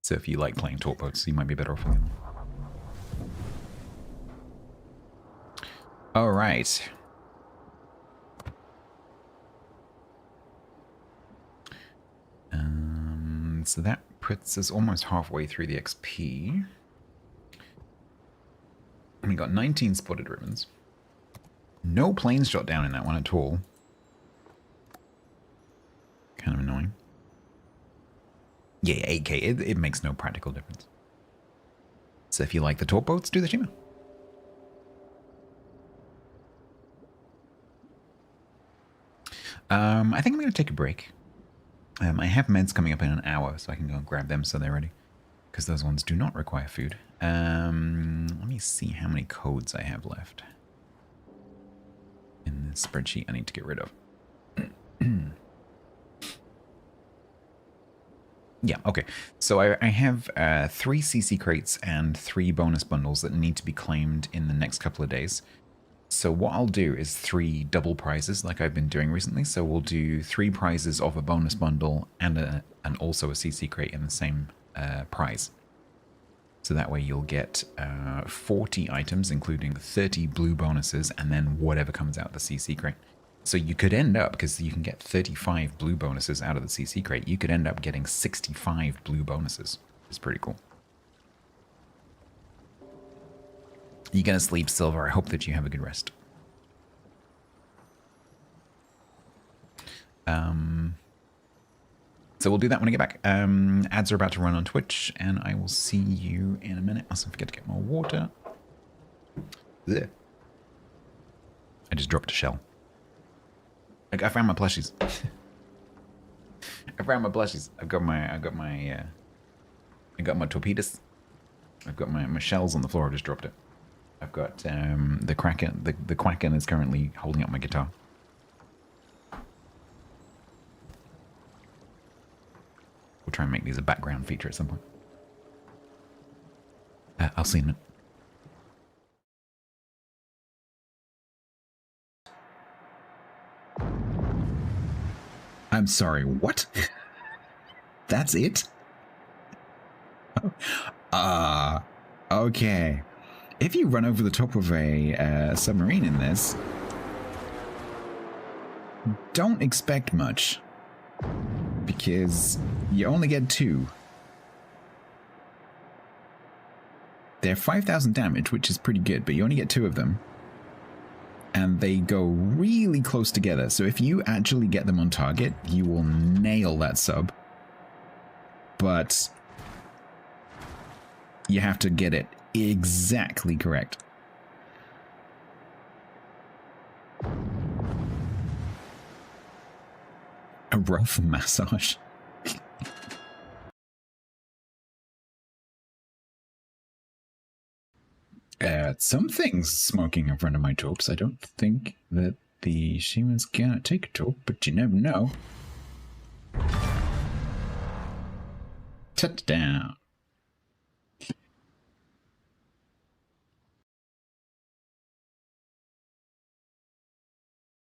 So if you like playing torp boats, you might be better off with them. All right. So that puts us almost halfway through the XP. And we got 19 spotted ribbons. No planes shot down in that one at all. Kind of annoying. Yeah, 8K. It makes no practical difference. So if you like the torp boats, do the Shima. I think I'm going to take a break. I have meds coming up in an hour, so I can go and grab them so they're ready. Because those ones do not require food. Let me see how many codes I have left. In this spreadsheet I need to get rid of. Yeah, okay. So I have 3 CC crates and 3 bonus bundles that need to be claimed in the next couple of days. So what I'll do is 3 double prizes like I've been doing recently. So we'll do 3 prizes of a bonus bundle and also a CC crate in the same prize. So that way you'll get 40 items, including 30 blue bonuses, and then whatever comes out of the CC crate. So you could end up, because you can get 35 blue bonuses out of the CC crate, you could end up getting 65 blue bonuses. It's pretty cool. You're going to sleep, Silver. I hope that you have a good rest. So we'll do that when I get back. Ads are about to run on Twitch, and I will see you in a minute. Mustn't forget to get more water. There. I just dropped a shell. I found my plushies. I found my plushies. I got my torpedoes. I've got my shells on the floor. I just dropped it. I've got the Kraken. The Quacken is currently holding up my guitar. We'll try and make these a background feature at some point. I'll see you in a minute. I'm sorry, what? That's it? Okay. If you run over the top of a submarine in this, don't expect much. Because you only get 2. They're 5,000 damage, which is pretty good, but you only get 2 of them. And they go really close together. So if you actually get them on target, you will nail that sub. But you have to get it exactly correct. A rough massage. Something's smoking in front of my topes. I don't think that the Siemens gonna take a tope, but you never know. Touchdown.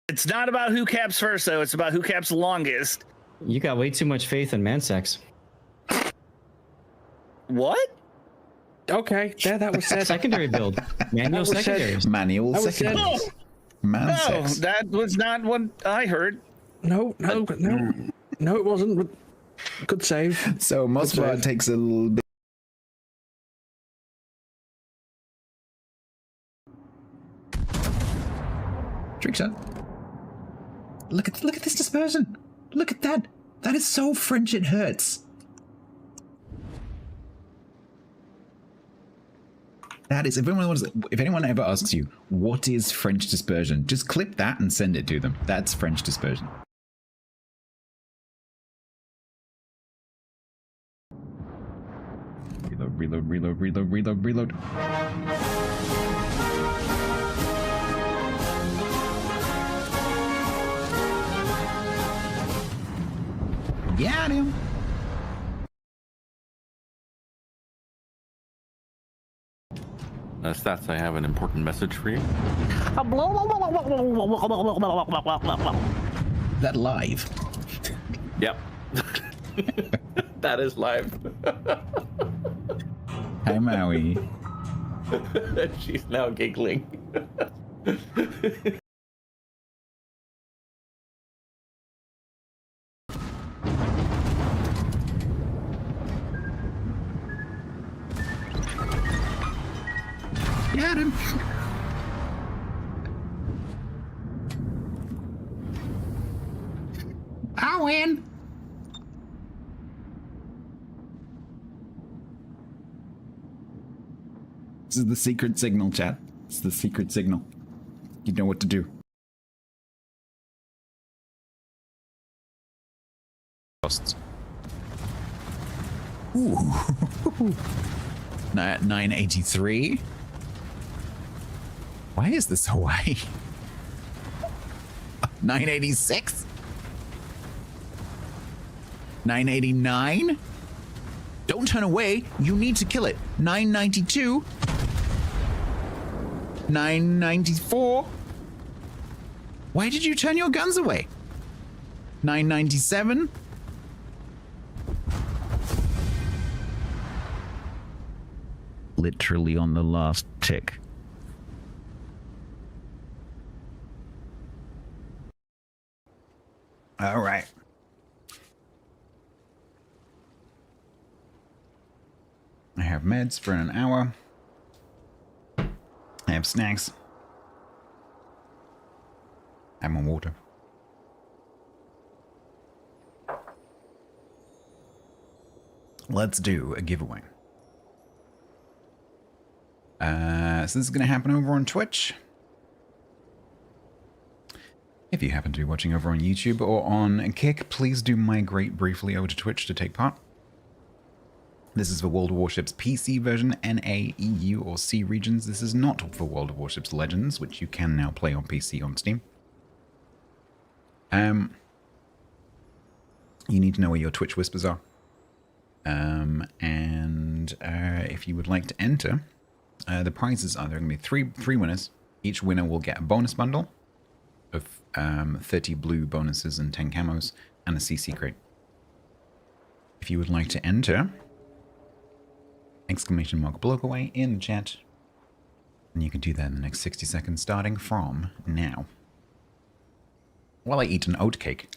It's not about who caps first, though. It's about who caps longest. You got way too much faith in man-sex. What? Okay, yeah, that was said. Secondary build. Manual That was said. secondaries. Manual That was secondaries. said. Man No, sex. that was not what I heard. No, it wasn't. But good save. So Mossbard save. takes a little bit. Trick shot. Look at this dispersion. Look at that. That is so French it hurts. That is, if anyone ever asks you, what is French dispersion? Just clip that and send it to them. That's French dispersion. Reload. Got him. Stats, I have an important message for you. That live. Yep. That is live. Hi, Maui. She's now giggling. Got him. I win. This is the secret signal, chat. It's the secret signal. You know what to do. Costs. Ooh. 983. Why is this so high? 986? 989? Don't turn away. You need to kill it. 992? 994? Why did you turn your guns away? 997? Literally on the last tick. All right. I have meds for an hour. I have snacks. I have more water. Let's do a giveaway. So this is going to happen over on Twitch. If you happen to be watching over on YouTube or on Kick, please do migrate briefly over to Twitch to take part. This is for World of Warships PC version, NA, EU, or C regions. This is not for World of Warships Legends, which you can now play on PC on Steam. You need to know where your Twitch whispers are. If you would like to enter, the prizes are, there are going to be three winners. Each winner will get a bonus bundle of 30 blue bonuses and 10 camos, and a CC crate. If you would like to enter, !bloke away in the chat, and you can do that in the next 60 seconds starting from now. While I eat an oat cake.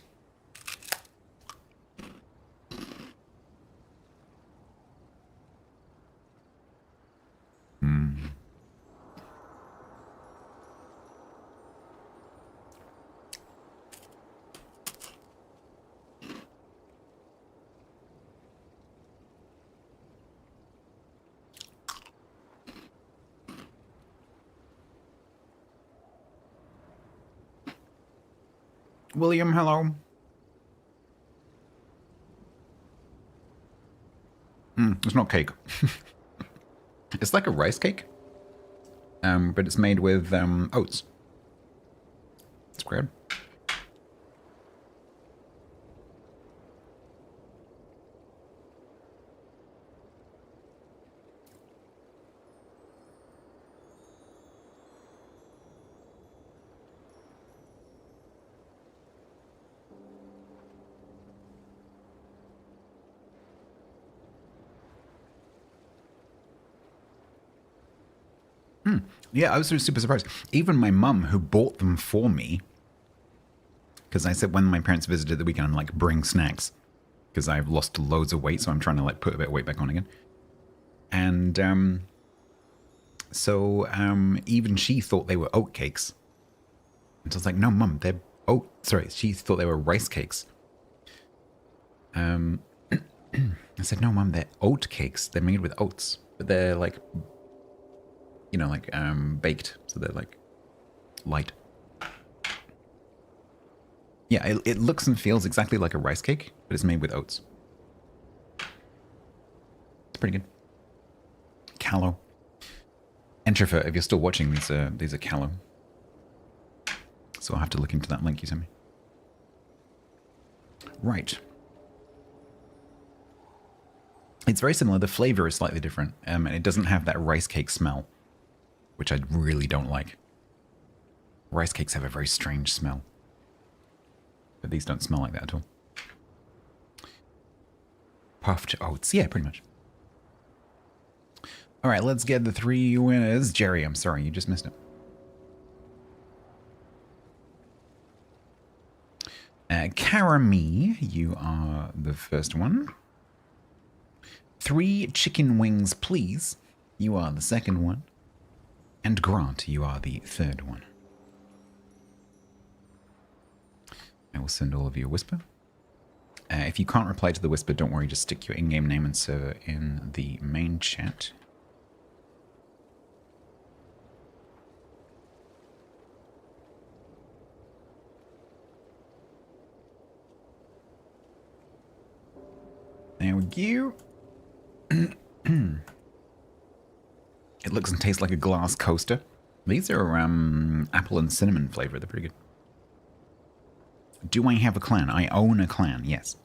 William, hello. It's not cake. It's like a rice cake, but it's made with oats. It's great. Yeah, I was super surprised. Even my mum, who bought them for me, because I said when my parents visited the weekend, I'm like, bring snacks, because I've lost loads of weight, so I'm trying to like put a bit of weight back on again. And so even she thought they were oat cakes. And so I was like, no, mum, they're oat. Sorry, she thought they were rice cakes. I said, no, mum, they're oat cakes. They're made with oats, but they're like, you know, like baked, so they're like light. Yeah, it looks and feels exactly like a rice cake, but it's made with oats. It's pretty good. Callow. Entrofer, if you're still watching, these are callow. So I'll have to look into that link you sent me. Right. It's very similar. The flavor is slightly different, and it doesn't have that rice cake smell, which I really don't like. Rice cakes have a very strange smell. But these don't smell like that at all. Puffed oats. Yeah, pretty much. All right, let's get the 3 winners. Jerry, I'm sorry, you just missed it. Karami, you are the first one. 3 chicken wings, please. You are the second one. And Grant, you are the third one. I will send all of you a whisper. If you can't reply to the whisper, don't worry, just stick your in-game name and server in the main chat. There we go. It looks and tastes like a glass coaster. These are apple and cinnamon flavor. They're pretty good. Do I have a clan? I own a clan, yes.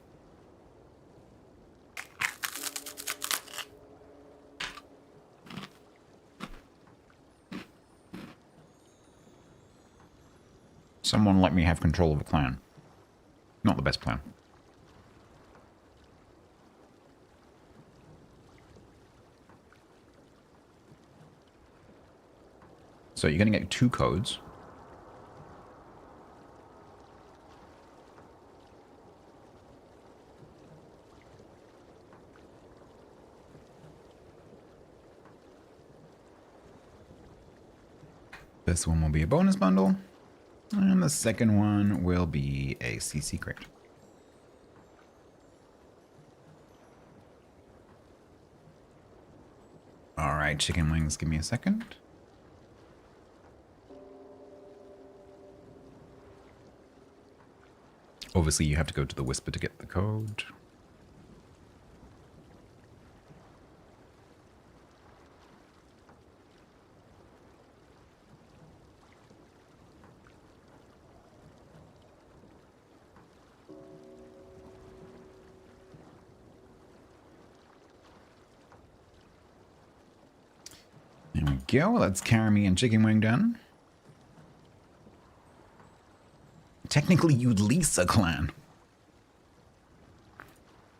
Someone let me have control of a clan. Not the best plan. So you're going to get 2 codes. This one will be a bonus bundle, and the second one will be a CC crate. All right, chicken wings, give me a second. Obviously, you have to go to the whisper to get the code. There we go. That's Karami and Chicken Wing done. Technically, you'd lease a clan.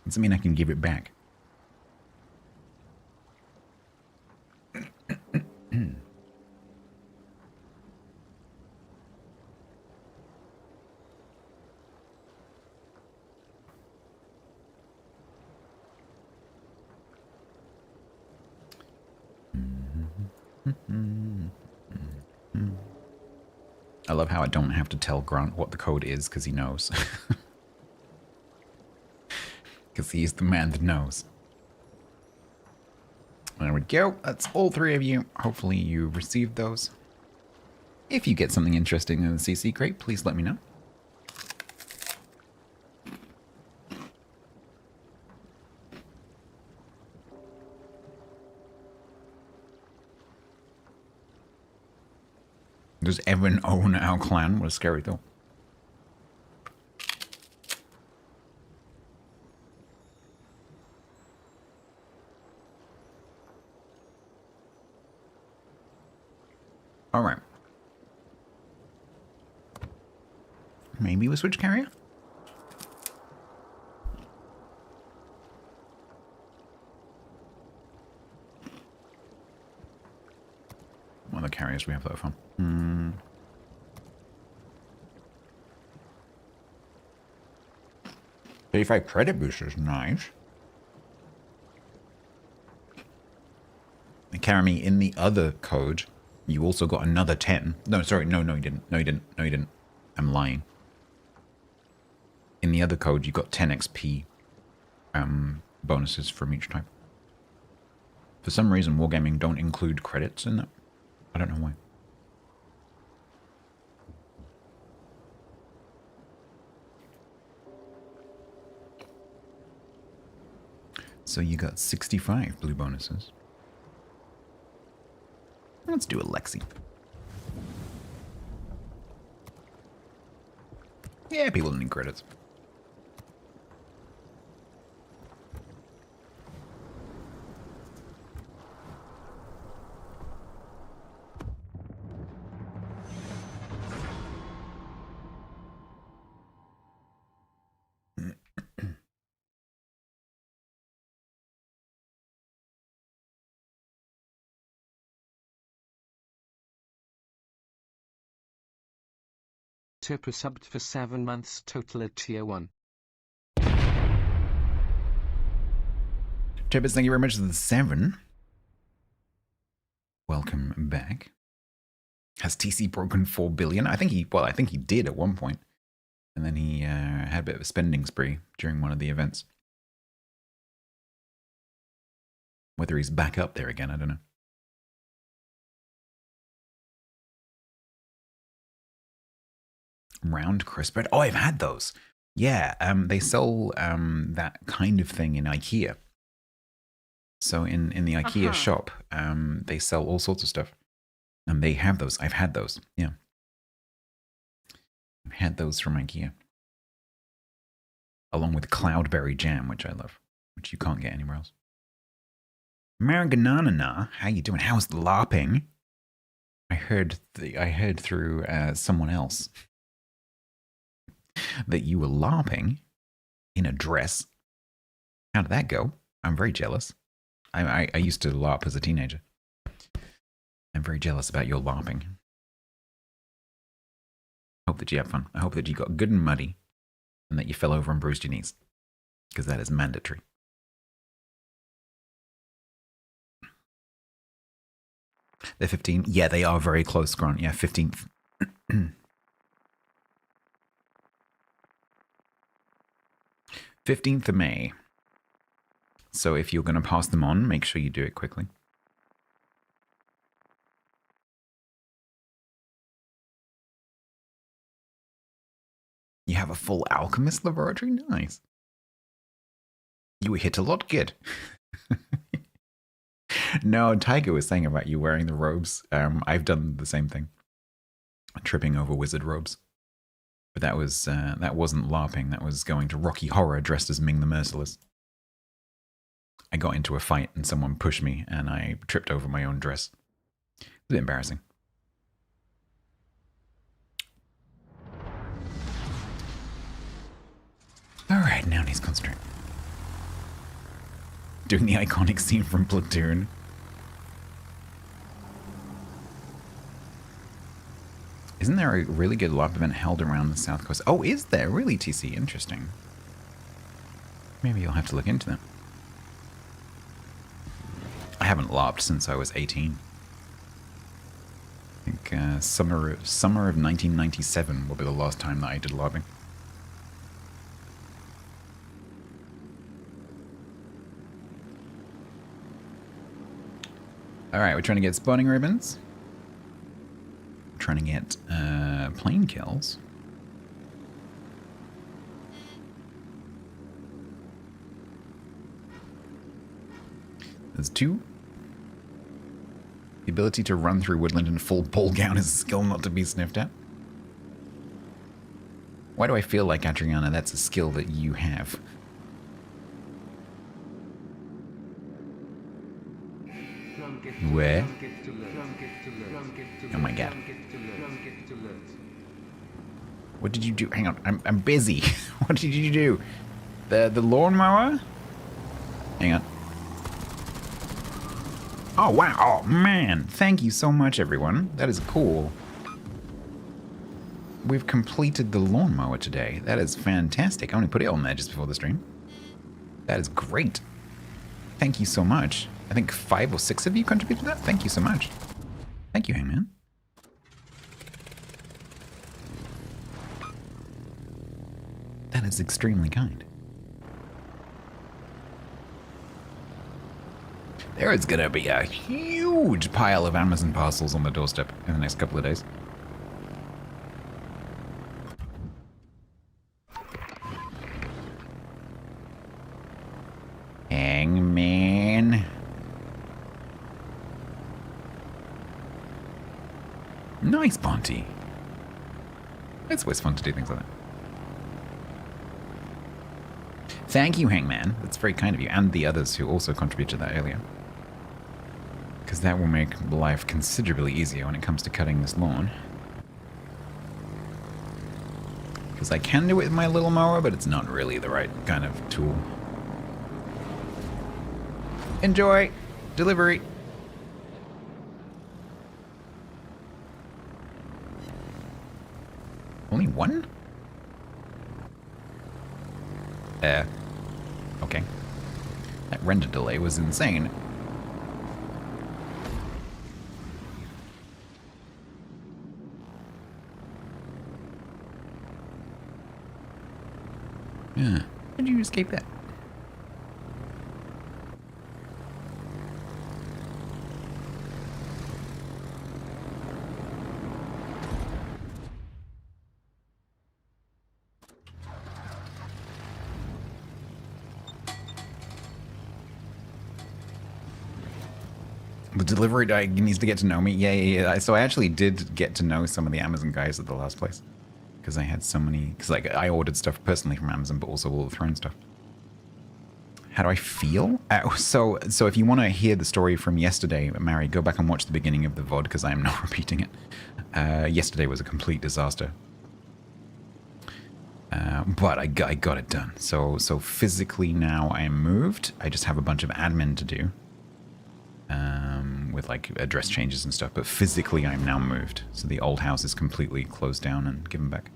Doesn't mean I can give it back. I love how I don't have to tell Grant what the code is because he knows. Because he's the man that knows. There we go. That's all 3 of you. Hopefully you received those. If you get something interesting in the CC crate, please let me know. Does Evan own our clan? What a scary thought. All right. Maybe we switch carrier? What other carriers we have that from? 35 credit boosters, nice. And carry me in the other code. You also got another 10. No, sorry, no, you didn't. No, you didn't. I'm lying. In the other code, you got 10 XP bonuses from each type. For some reason, Wargaming don't include credits in that. I don't know why. So you got 65 blue bonuses. Let's do a Lexi. Yeah, people don't need credits. Super subbed for 7 months total at tier 1. Tippers, thank you very much for the 7. Welcome back. Has TC broken 4 billion? I think he did at one point. And then he had a bit of a spending spree during one of the events. Whether he's back up there again, I don't know. Round crisp bread. Oh, I've had those. Yeah, they sell that kind of thing in IKEA. So in the IKEA shop, they sell all sorts of stuff. And they have those. I've had those. Yeah. I've had those from IKEA. Along with cloudberry jam, which I love, which you can't get anywhere else. Mariganana, how you doing? How's the LARPing? I heard through someone else that you were LARPing in a dress. How did that go? I'm very jealous. I used to LARP as a teenager. I'm very jealous about your LARPing. Hope that you have fun. I hope that you got good and muddy and that you fell over and bruised your knees, because that is mandatory. They're 15. Yeah, they are very close, Grant. Yeah, 15th. 15th of May. So if you're going to pass them on, make sure you do it quickly. You have a full alchemist laboratory? Nice. You hit a lot, good. No, Tiger was saying about you wearing the robes. I've done the same thing. Tripping over wizard robes. But that wasn't LARPing. That was going to Rocky Horror dressed as Ming the Merciless. I got into a fight and someone pushed me and I tripped over my own dress. It was a bit embarrassing. Alright, now needs concentrate. Doing the iconic scene from Platoon. Isn't there a really good LARP event held around the South Coast? Oh, is there? Really, TC? Interesting. Maybe you'll have to look into that. I haven't LARPed since I was 18. I think summer of 1997 will be the last time that I did LARPing. Alright, we're trying to get spawning ribbons. We're trying to get plane kills. There's 2. ability to run through woodland in full ball gown is a skill not to be sniffed at. Why do I feel like, Adriana, that's a skill that you have? Where? Oh my god. What did you do? Hang on, I'm busy. What did you do? The lawnmower? Hang on. Oh wow, oh man. Thank you so much, everyone. That is cool. We've completed the lawnmower today. That is fantastic. I only put it on there just before the stream. That is great. Thank you so much. I think 5 or 6 of you contributed to that. Thank you so much. Thank you, Hangman. That is extremely kind. There is gonna be a huge pile of Amazon parcels on the doorstep in the next couple of days. Hangman. Nice, Bonty. It's always fun to do things like that. Thank you, Hangman. That's very kind of you. And the others who also contributed to that earlier. Because that will make life considerably easier when it comes to cutting this lawn. Because I can do it with my little mower, but it's not really the right kind of tool. Enjoy! Delivery! Only one? Okay. That render delay was insane. Yeah. How did you escape that? The delivery guy needs to get to know me. Yeah. So I actually did get to know some of the Amazon guys at the last place. Because I had so many... Because like, I ordered stuff personally from Amazon, but also all the Throne stuff. How do I feel? So if you want to hear the story from yesterday, Mary, go back and watch the beginning of the VOD, because I am not repeating it. Yesterday was a complete disaster. But I got it done. So physically now I am moved. I just have a bunch of admin to do. With like address changes and stuff, but physically I'm now moved. So the old house is completely closed down and given back.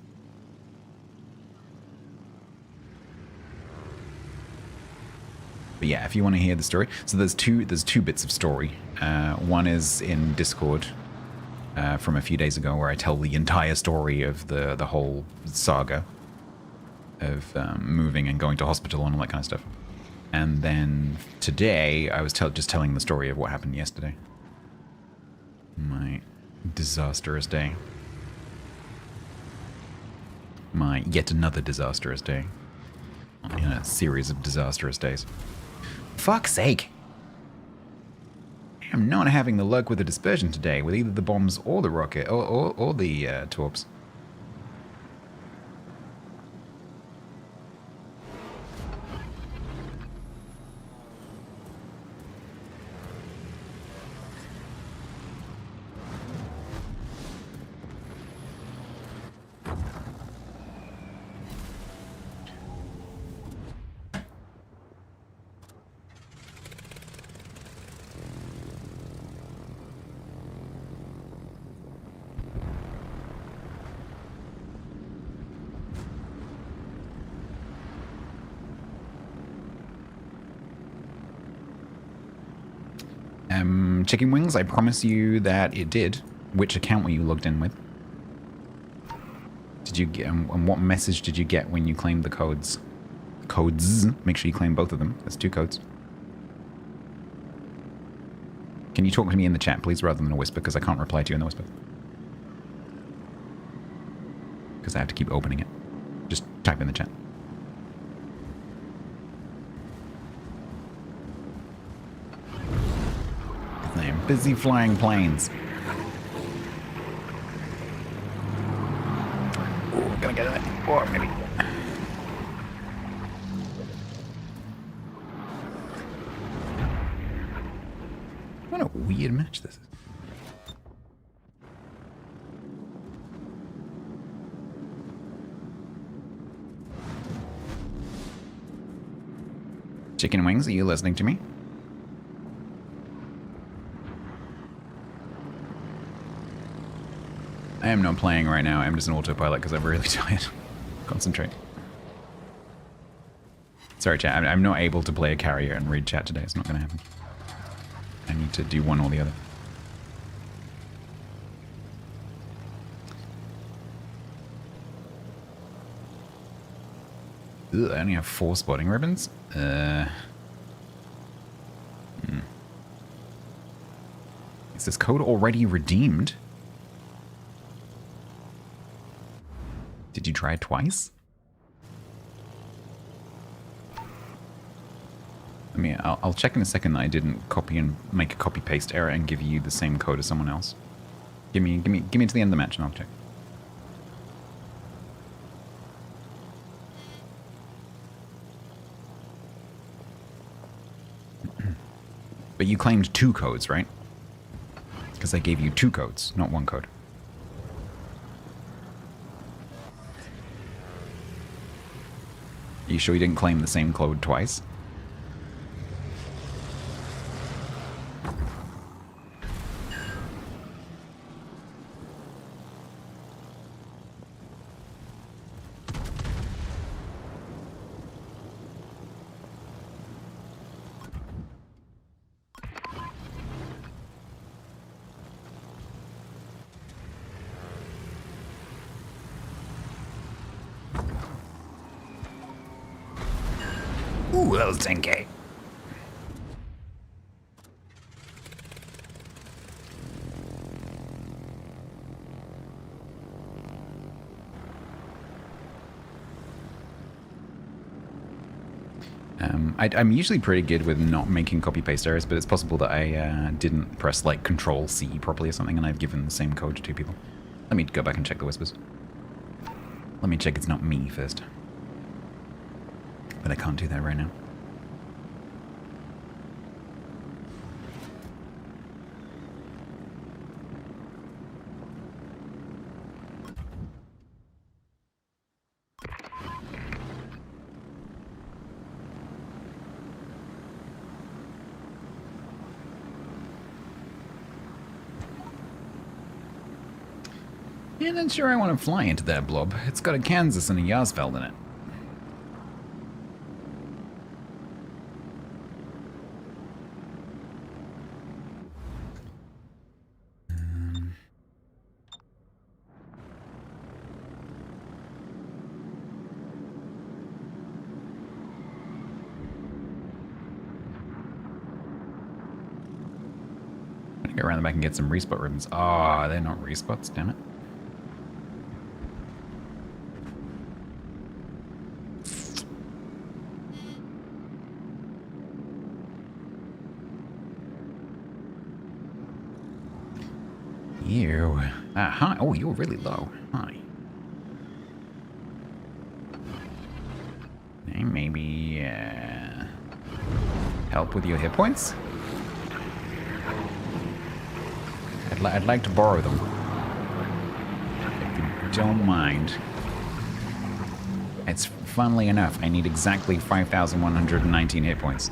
But yeah, if you want to hear the story, so there's two bits of story. One is in Discord from a few days ago, where I tell the entire story of the whole saga of moving and going to hospital and all that kind of stuff. And then today, I was just telling the story of what happened yesterday. My disastrous day. My yet another disastrous day. In a series of disastrous days. Fuck's sake! I'm not having the luck with the dispersion today, with either the bombs or the rocket, or the torps. Chicken wings, I promise you that it did. Which account were you logged in with? Did you get, and what message did you get when you claimed the codes? Codes, make sure you claim both of them. That's 2 codes. Can you talk to me in the chat, please, rather than a whisper, because I can't reply to you in the whisper. Because I have to keep opening it. Just type in the chat. Name. busy flying planes. Oh, we're gonna get it. Or maybe. What a weird match this is. Chicken Wings, are you listening to me? I am not playing right now. I'm just an autopilot because I'm really tired. Concentrate. Sorry, chat. I'm not able to play a carrier and read chat today. It's not going to happen. I need to do one or the other. Ugh, I only have 4 spotting ribbons. Is this code already redeemed? Did you try it twice? I mean, I'll check in a second that I didn't copy and make a copy paste error and give you the same code as someone else. Give me to the end of the match and I'll check. But you claimed 2 codes, right? Because I gave you 2 codes, not 1 code. Are you sure you didn't claim the same code twice? Ooh, that was 10k. I'm usually pretty good with not making copy-paste errors, but it's possible that I didn't press like Control-C properly or something, and I've given the same code to 2 people. Let me go back and check the whispers. Let me check it's not me first. But I can't do that right now. Yeah, not sure I want to fly into that blob. It's got a Kansas and a Yarsfeld in it. Go around the back and get some respot ribbons. Ah, they're not respots, damn it. You. Hi. Oh, you're really low. Hi. Hey, maybe help with your hit points? I'd like to borrow them. If you don't mind. It's funnily enough, I need exactly 5,119 hit points.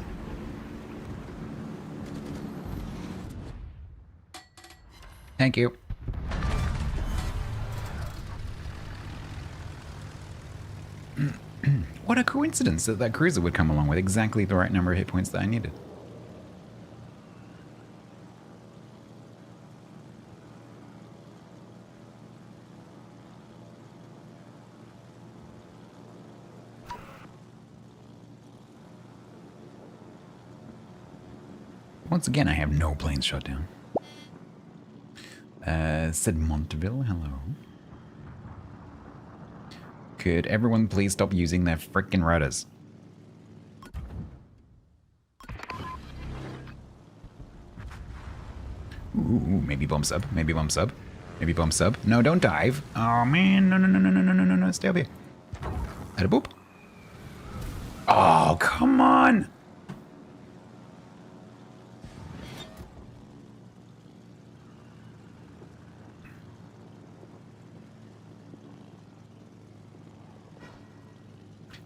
Thank you. What a coincidence that that cruiser would come along with exactly the right number of hit points that I needed. Once again, I have no planes shot down. Said Monteville, hello. Could everyone please stop using their frickin' rudders? Ooh, maybe bomb sub. Maybe bomb sub. Maybe bomb sub. No, don't dive. Oh man, no, no, no, no, no, no, no, no, no. Stay up here. At a boop. Oh, come on.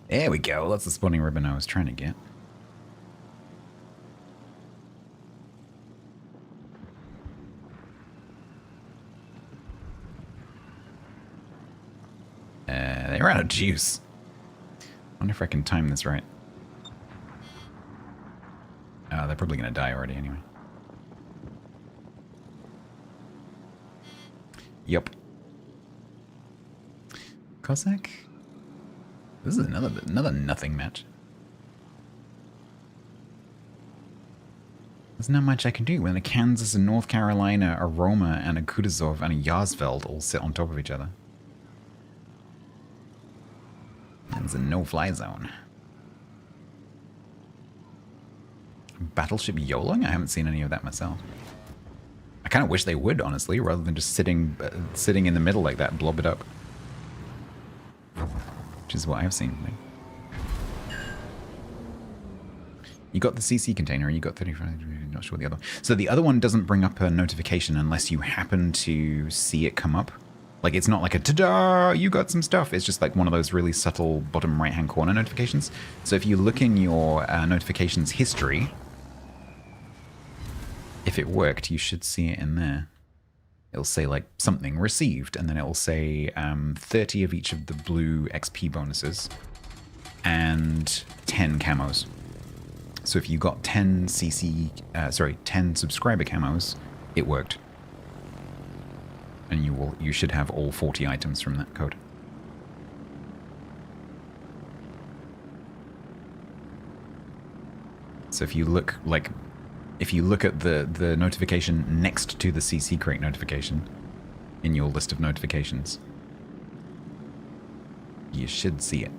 There we go. That's the spawning ribbon I was trying to get. They ran out of juice. Wonder if I can time this right. Oh, they're probably gonna die already anyway. Yep. Cossack? This is another nothing match. There's not much I can do when a Kansas, a North Carolina, a Roma, and a Kutuzov, and a Yarsfeld all sit on top of each other. It's a no-fly zone. Battleship YOLOing? I haven't seen any of that myself. I kind of wish they would, honestly, rather than just sitting in the middle like that and blob it up. Which is what I've seen. You got the CC container and you got 35, not sure the other one. So the other one doesn't bring up a notification unless you happen to see it come up. Like, it's not like a ta-da, you got some stuff. It's just like one of those really subtle bottom right-hand corner notifications. So if you look in your notifications history, if it worked, you should see it in there. It'll say like something received, and then it'll say 30 of each of the blue XP bonuses and 10 camos. So if you got 10 10 subscriber camos, it worked. And you should have all 40 items from that code. So if you look at the notification next to the CC crate notification in your list of notifications, you should see it.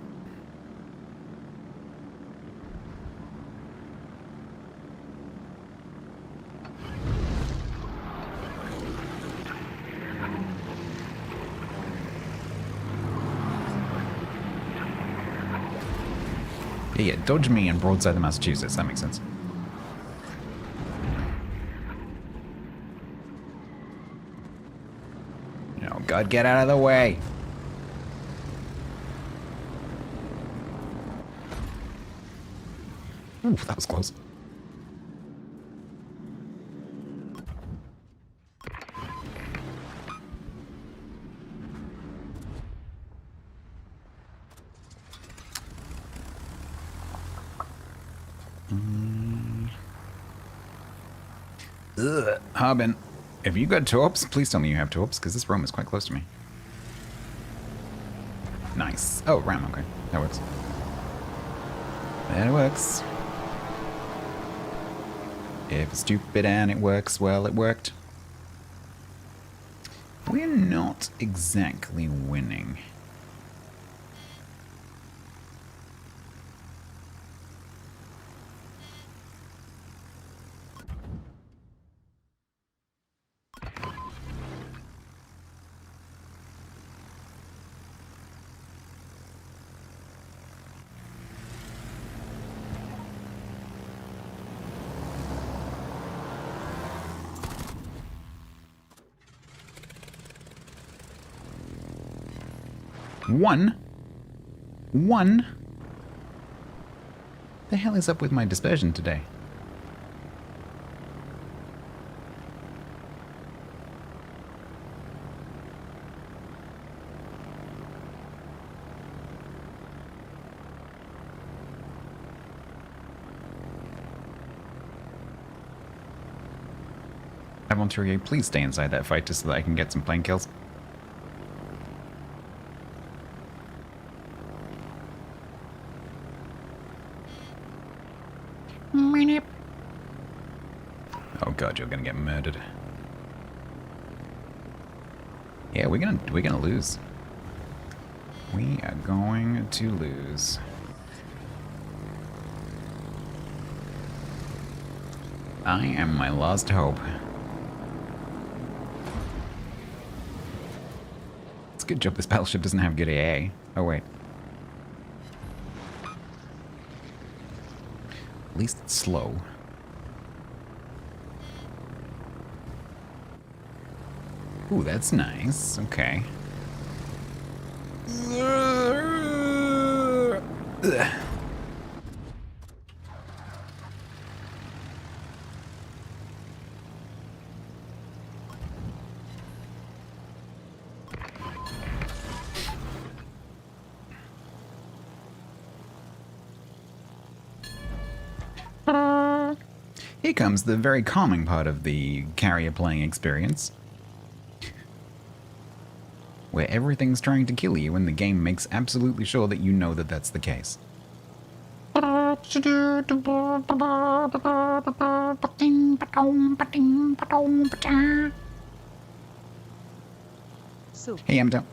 Yeah, dodge me and broadside the Massachusetts. That makes sense. Oh, God, get out of the way. Ooh, that was close. Ugh, Harbin, if you got torps, please tell me you have torps, because this room is quite close to me. Nice. Oh, ram, okay. That works. That works. If it's stupid and it works, well, it worked. We're not exactly winning. One? The hell is up with my dispersion today? Aventurier, please stay inside that fighter so that I can get some plane kills. Oh God, you're gonna get murdered. Yeah, we're gonna lose. We are going to lose. I am my last hope. It's a good job this battleship doesn't have good AA. Oh, wait. At least it's slow. Ooh, that's nice. Okay. Ugh. Here comes the very calming part of the carrier playing experience, where everything's trying to kill you and the game makes absolutely sure that you know that that's the case. Hey, Amdo.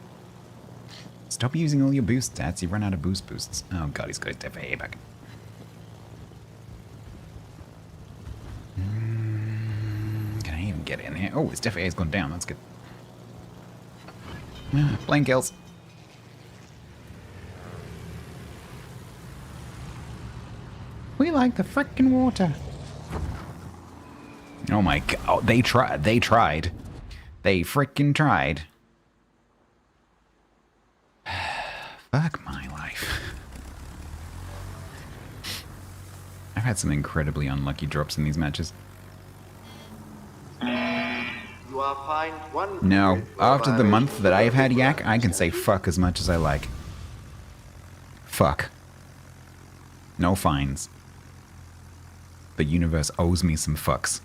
Stop using all your boost stats. You run out of boosts. Oh god, he's got his FAA back. Can I even get in here? Oh, his FAA's gone down. That's good. Plane kills. We like the frickin' water. Oh my god. Oh, they tried. They frickin' tried. Fuck my life. I've had some incredibly unlucky drops in these matches. You are fined 1 No, after the month that I've had Yak, I can say fuck as much as I like. Fuck. No fines. The universe owes me some fucks.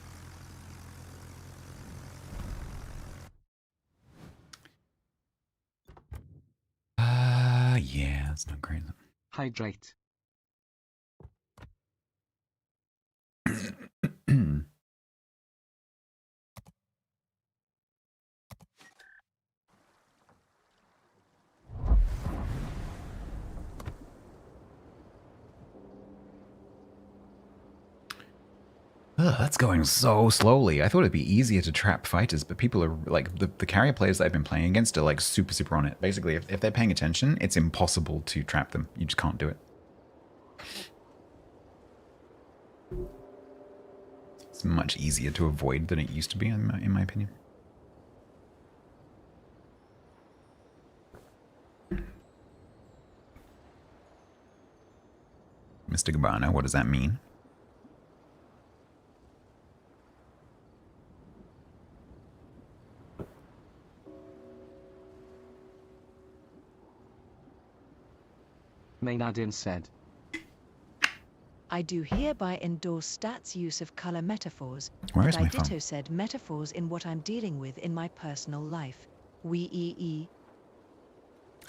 Yeah, that's not great. Hydrate. Ugh, that's going so slowly. I thought it'd be easier to trap fighters, but people are like, the carrier players that I've been playing against are like super on it. Basically, if they're paying attention, it's impossible to trap them. You just can't do it. It's much easier to avoid than it used to be, in my opinion. Mr. Gabbana, what does that mean? Maynardin said. I do hereby endorse Stats' use of color metaphors. Where is and my I ditto phone? said metaphors in what I'm dealing with in my personal life. Wee.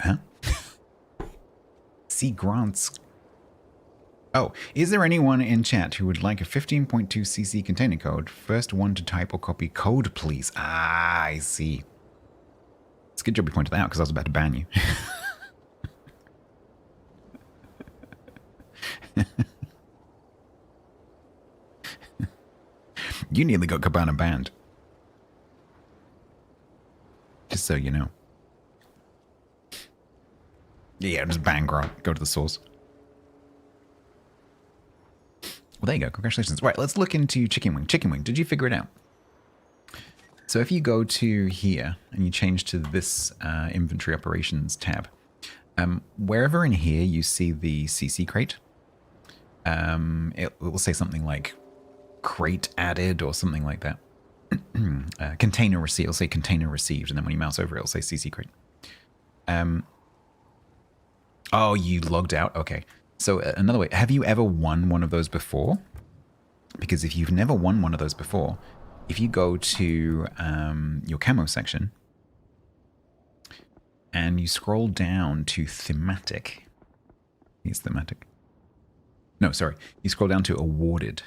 Huh? See Grant's. Oh, is there anyone in chat who would like a 15.2 CC container code? First one to type or copy code, please. Ah, I see. It's a good job you pointed that out because I was about to ban you. You nearly got Cabana banned. Just so you know. Yeah, just ban Grant. Go to the source. Well, there you go. Congratulations. Right, let's look into Chicken Wing. Chicken Wing, did you figure it out? So if you go to here and you change to this inventory operations tab, wherever in here you see the CC crate, it will say something like crate added or something like that. Container received. It'll say container received, and then when you mouse over it, it'll say CC crate. Oh, you logged out? Okay. So another way, have you ever won one of those before? Because if you've never won one of those before, if you go to your camo section and you scroll down to thematic, here's thematic. No, sorry. You scroll down to awarded.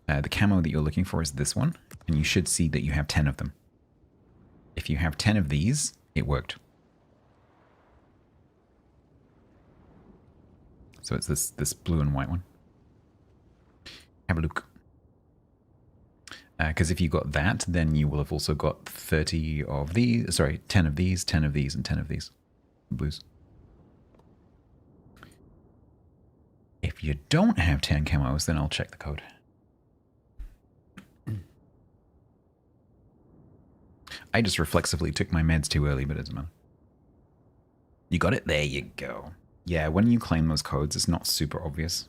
The camo that you're looking for is this one, and you should see that you have 10 of them. If you have 10 of these, it worked. So it's this blue and white one. Have a look. Because if you got that, then you will have also got 30 of these. Sorry, 10 of these, 10 of these, and 10 of these. Blues. If you don't have 10 camos, then I'll check the code. I just reflexively took my meds too early, but it doesn't matter. You got it? There you go. Yeah, when you claim those codes, it's not super obvious.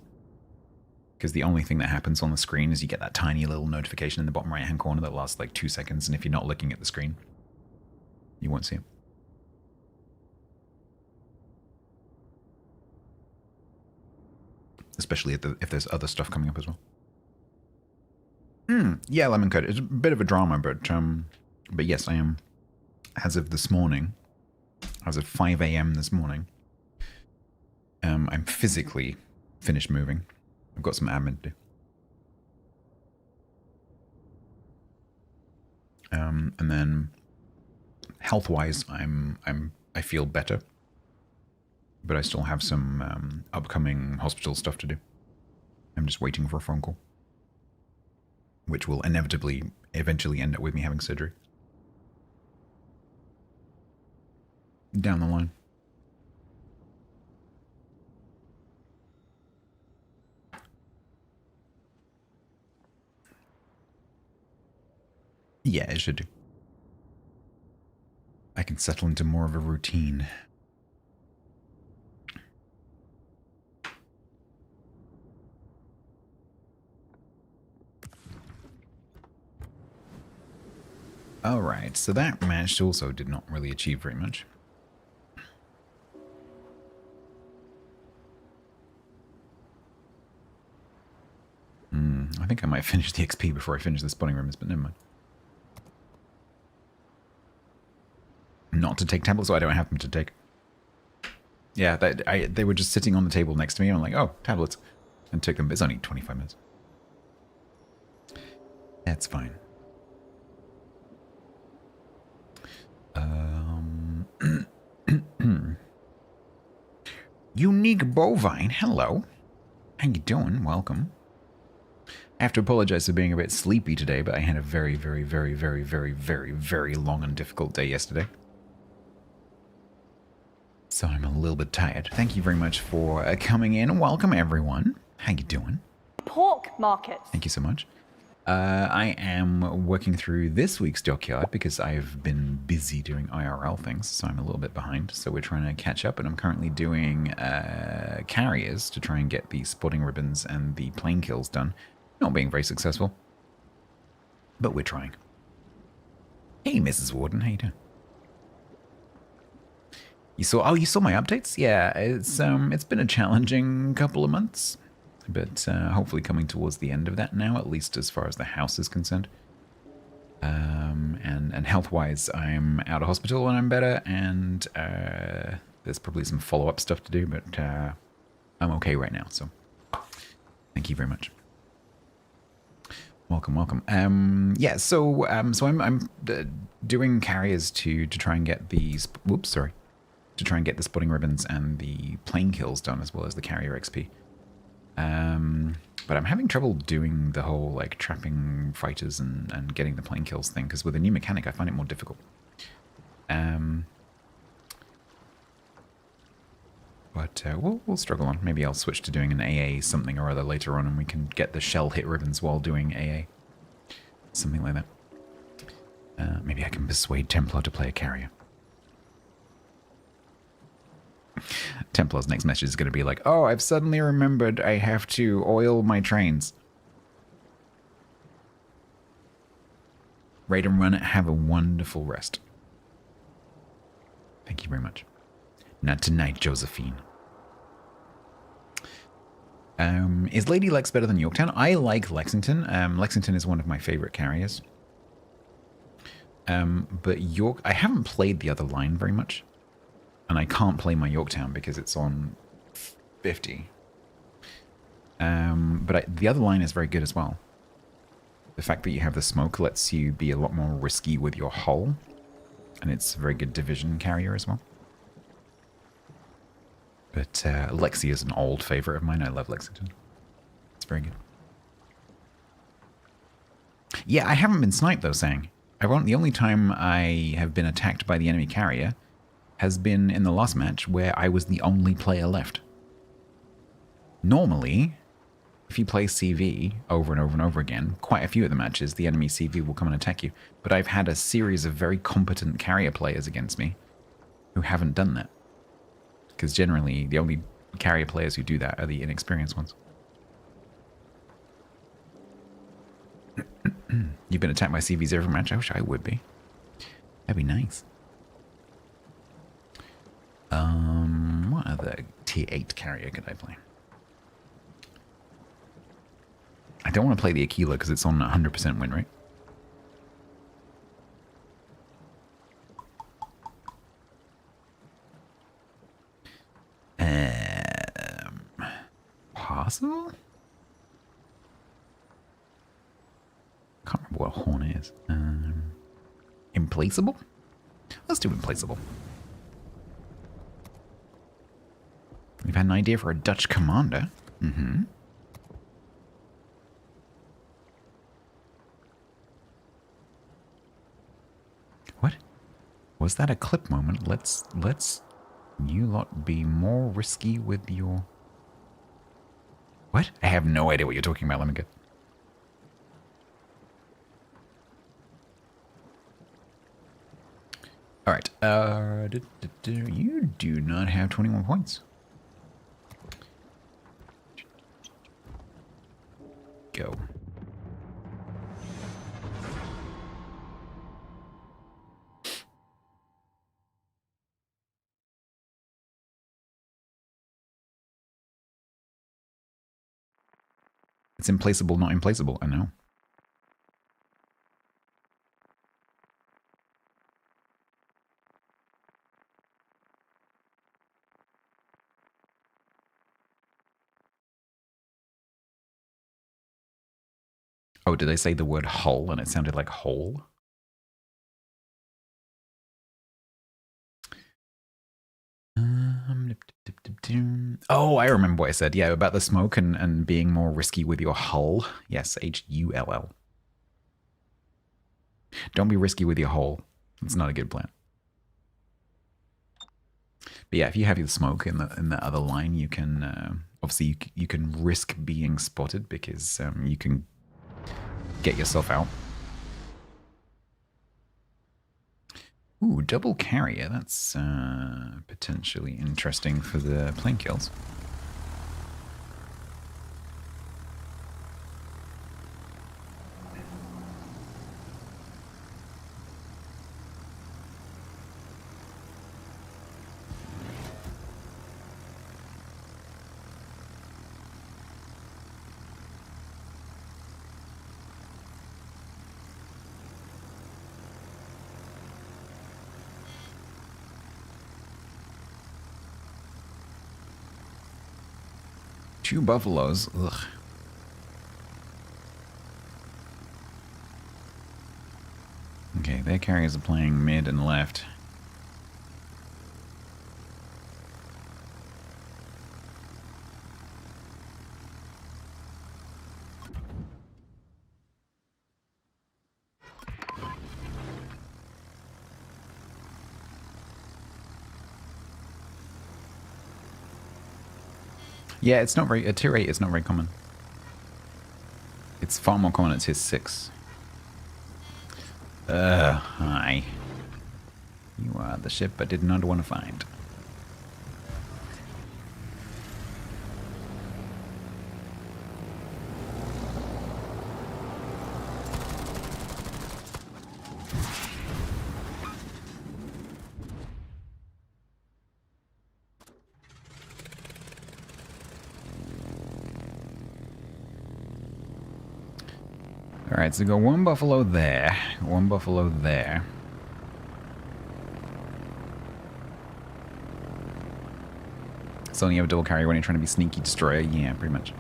Because the only thing that happens on the screen is you get that tiny little notification in the bottom right-hand corner that lasts like 2 seconds, and if you're not looking at the screen, you won't see it. Especially if there's other stuff coming up as well. Yeah, lemon curd. It's a bit of a drama, but yes, I am. As of this morning, as of 5 a.m. this morning, I'm physically finished moving. I've got some admin to do. And then health-wise, I feel better, but I still have some upcoming hospital stuff to do. I'm just waiting for a phone call, which will inevitably eventually end up with me having surgery down the line. Yeah, it should do. I can settle into more of a routine. Alright, so that match also did not really achieve very much. I think I might finish the XP before I finish the spawning rooms, but never mind. Not to take tablets, so I don't have them to take. Yeah, they were just sitting on the table next to me, and I'm like, oh, tablets. And took them, but it's only 25 minutes. That's fine. Unique Bovine, hello. How you doing? Welcome. I have to apologize for being a bit sleepy today, but I had a very, very, very, very, very, very, very long and difficult day yesterday. So I'm a little bit tired. Thank you very much for coming in. Welcome, everyone. How you doing? Pork market. Thank you so much. I am working through this week's dockyard because I've been busy doing IRL things, so I'm a little bit behind. So we're trying to catch up, and I'm currently doing carriers to try and get the spotting ribbons and the plane kills done. Not being very successful, but we're trying. Hey, Mrs. Warden, how you doing? You saw my updates? Yeah, it's been a challenging couple of months. But hopefully coming towards the end of that now, at least as far as the house is concerned. And health-wise, I'm out of hospital when I'm better, and there's probably some follow-up stuff to do, but I'm okay right now, so thank you very much. Welcome, welcome. Yeah, so I'm doing carriers to try and get these. Whoops, sorry. To try and get the spotting ribbons and the plane kills done, as well as the carrier XP. But I'm having trouble doing the whole like trapping fighters and getting the plane kills thing, because with a new mechanic I find it more difficult. But we'll struggle on. Maybe I'll switch to doing an AA something or other later on, and we can get the shell hit ribbons while doing AA. Something like that. Maybe I can persuade Templar to play a carrier. Templar's next message is going to be like, oh, I've suddenly remembered I have to oil my trains. Raid and run it. Have a wonderful rest. Thank you very much. Not tonight, Josephine. Is Lady Lex better than Yorktown? I like Lexington. Lexington is one of my favorite carriers. But I haven't played the other line very much. And I can't play my Yorktown because it's on 50. But the other line is very good as well. The fact that you have the smoke lets you be a lot more risky with your hull. And it's a very good division carrier as well. But Lexi is an old favorite of mine. I love Lexington. It's very good. Yeah, I haven't been sniped though, Sang. The only time I have been attacked by the enemy carrier has been in the last match where I was the only player left. Normally, if you play CV over and over and over again, quite a few of the matches, the enemy CV will come and attack you. But I've had a series of very competent carrier players against me who haven't done that. Because generally, the only carrier players who do that are the inexperienced ones. You've been attacked by CVs every match? I wish I would be. That'd be nice. What other tier 8 carrier could I play? I don't want to play the Aquila because it's on 100% win rate. Possible? Can't remember what a horn is. Implaceable? Let's do implaceable. We've had an idea for a Dutch commander. Mm-hmm. What? Was that a clip moment? Let's you lot be more risky with your... What? I have no idea what you're talking about. Let me go. All right. You do not have 21 points. Go. It's implaceable, not implaceable. I know. Oh, did they say the word hull and it sounded like hole? Oh, I remember what I said. Yeah, about the smoke and being more risky with your hull. Yes, H-U-L-L. Don't be risky with your hull. It's not a good plan. But yeah, if you have your smoke in the other line, you can obviously you can risk being spotted because you can get yourself out. Ooh, double carrier. That's potentially interesting for the plane kills. Two buffaloes. Ugh. Okay, their carriers are playing mid and left. Yeah, it's not very... A tier 8 is not very common. It's far more common at tier 6. Hi. You are the ship I did not want to find. Alright, so go one buffalo there, one buffalo there. So you have a double carrier when you're trying to be sneaky destroyer? Yeah, pretty much.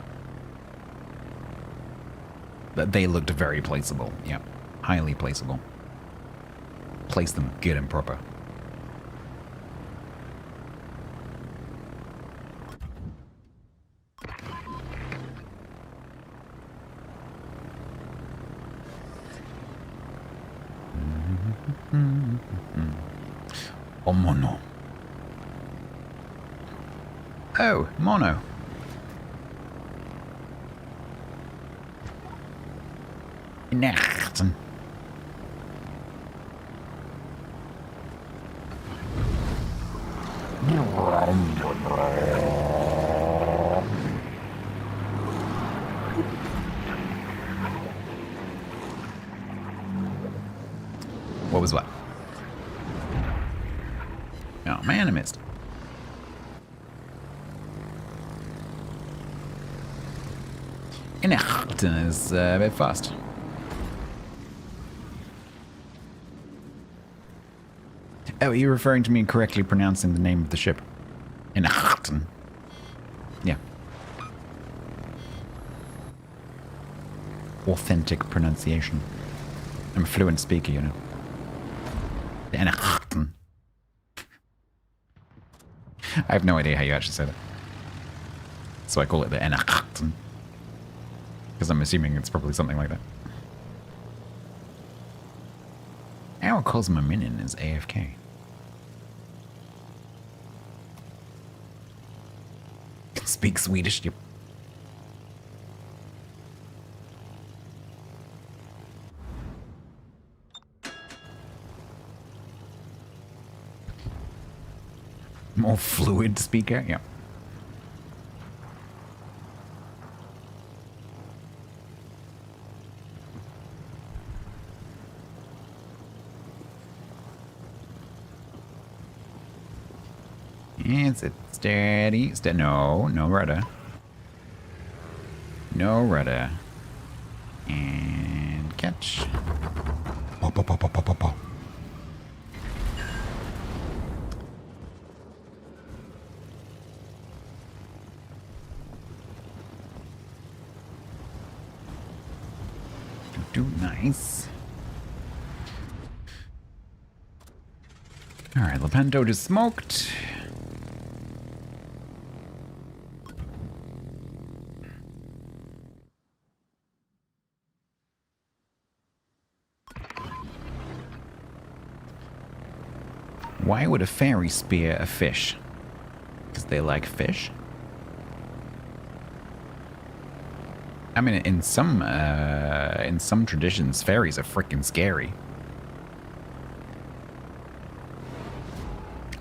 But they looked very placeable, yeah. Highly placeable. Place them good and proper. Oh, mono. Oh, mono. Nachten. What was what? Oh man, I missed. Nachten is a bit fast. Oh, are you referring to me correctly pronouncing the name of the ship? Nachten. Yeah. Authentic pronunciation. I'm a fluent speaker, you know. Nachten. I have no idea how you actually say that. So I call it the Nachten. Because I'm assuming it's probably something like that. Our Cosmominin is AFK. Can speak Swedish. Yep. More fluid speaker. Yeah. Is it steady? No, no rudder. No rudder. And catch. Pop, pop, pop, pop, pop, pop. Nice. Alright, Lepanto just smoked. Why would a fairy spear a fish? Because they like fish? I mean, in some traditions, fairies are freaking scary.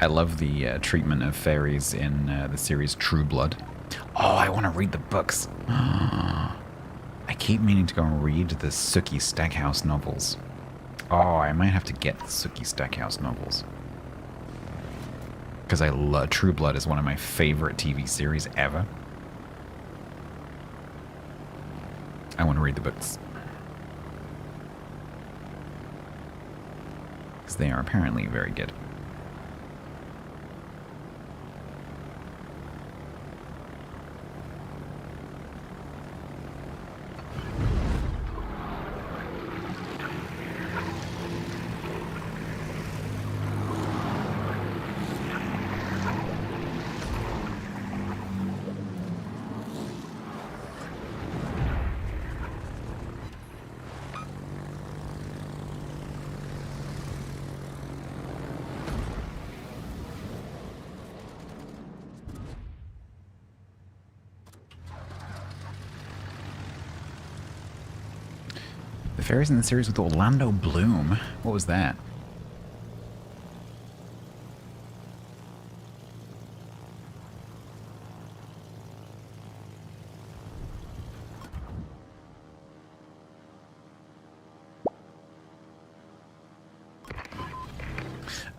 I love the treatment of fairies in the series True Blood. Oh, I want to read the books. I keep meaning to go and read the Sookie Stackhouse novels. Oh, I might have to get the Sookie Stackhouse novels. Because I love True Blood is one of my favorite TV series ever. I want to read the books. Because they are apparently very good. The fairies in the series with Orlando Bloom. What was that?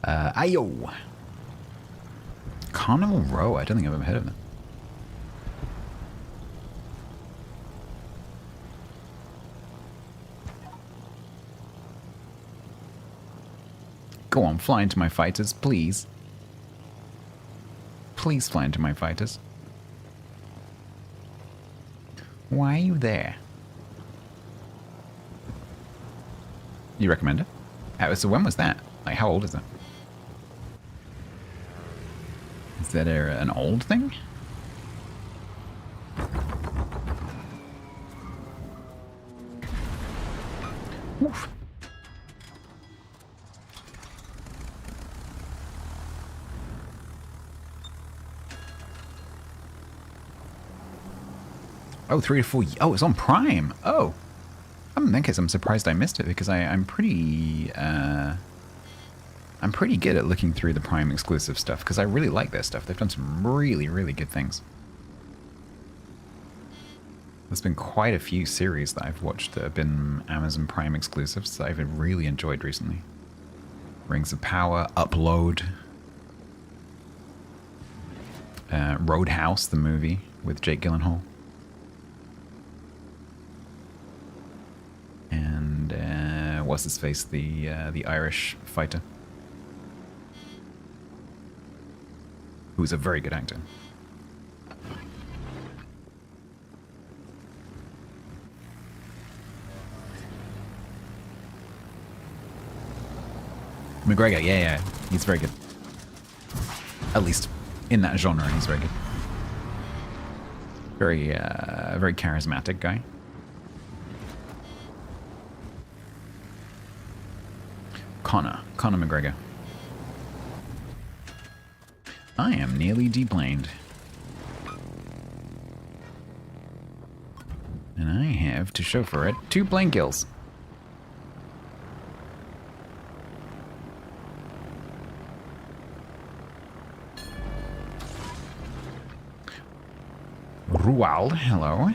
Ayo! Carnival Row. I don't think I've ever heard of them. Go on, fly into my fighters, please. Please fly into my fighters. Why are you there? You recommend it? So when was that? Like, how old is it? Is that an old thing? Oof. Oh, 3 to 4. Oh, it's on Prime. Oh. In that case, I'm surprised I missed it because I'm pretty good at looking through the Prime exclusive stuff because I really like their stuff. They've done some really, really good things. There's been quite a few series that I've watched that have been Amazon Prime exclusives that I've really enjoyed recently. Rings of Power, Upload, Roadhouse, the movie with Jake Gyllenhaal. And what's his face? The Irish fighter, who's a very good actor. McGregor, yeah, he's very good. At least in that genre, he's very good. Very charismatic guy. Conor McGregor. I am nearly deplaned. And I have to chauffeur it 2 plane kills. Rual, hello.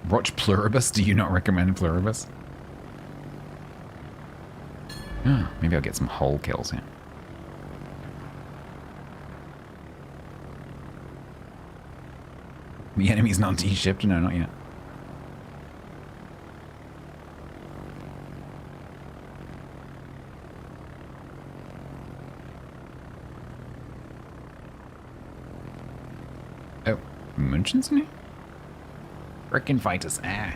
Watch Pluribus? Do you not recommend Pluribus? Oh, maybe I'll get some hull kills here. The enemy's not D-shipped? No, not yet. Oh, Munchen's in here? Frickin' fighters, ah.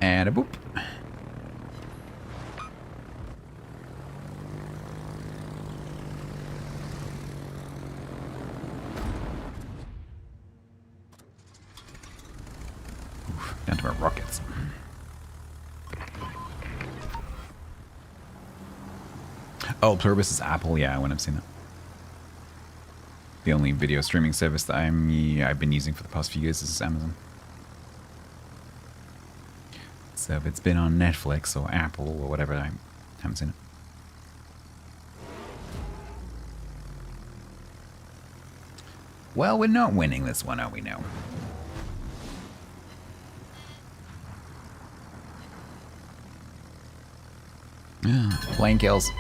And a boop. Oof, down to our rockets. Oh, Pluribus is Apple. Yeah, when I've seen that. The only video streaming service that I've been using for the past few years is Amazon. So if it's been on Netflix or Apple or whatever, I haven't seen it. Well, we're not winning this one, are we now? Plane kills.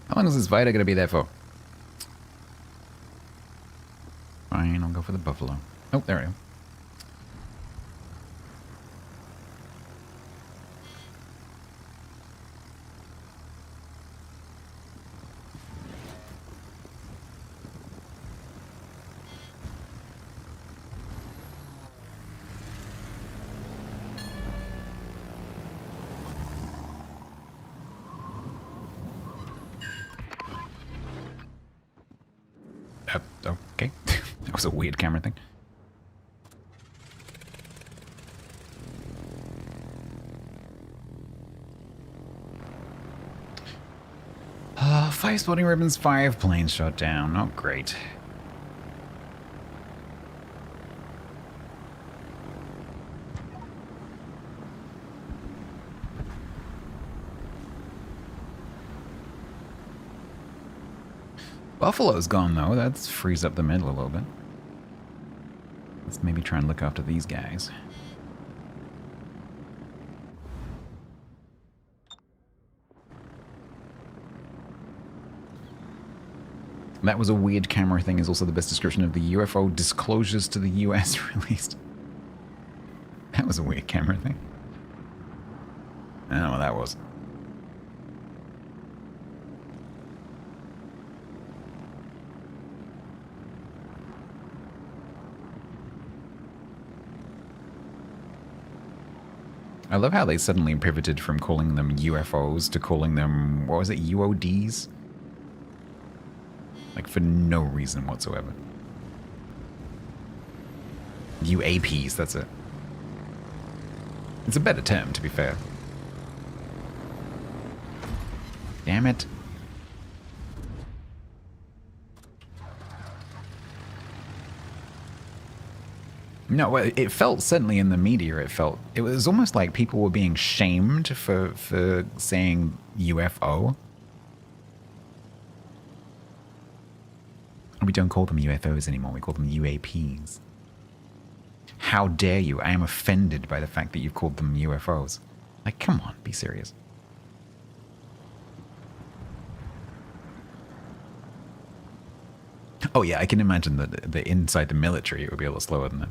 How long is this fighter going to be there for? Fine, I'll go for the buffalo. Oh, there we go. Okay. That was a weird camera thing. Five spotting ribbons, 5 planes shot down. Oh, great. Buffalo's gone, though. That frees up the middle a little bit. Let's maybe try and look after these guys. That was a weird camera thing is also the best description of the UFO disclosures to the US released. That was a weird camera thing. I don't know what that was. I love how they suddenly pivoted from calling them UFOs to calling them, what was it, UODs? Like, for no reason whatsoever. UAPs, that's it. It's a better term, to be fair. Damn it. No, well, it felt, certainly in the media, it was almost like people were being shamed for saying UFO. We don't call them UFOs anymore, we call them UAPs. How dare you? I am offended by the fact that you've called them UFOs. Like, come on, be serious. Oh yeah, I can imagine that the inside the military it would be a little slower than that.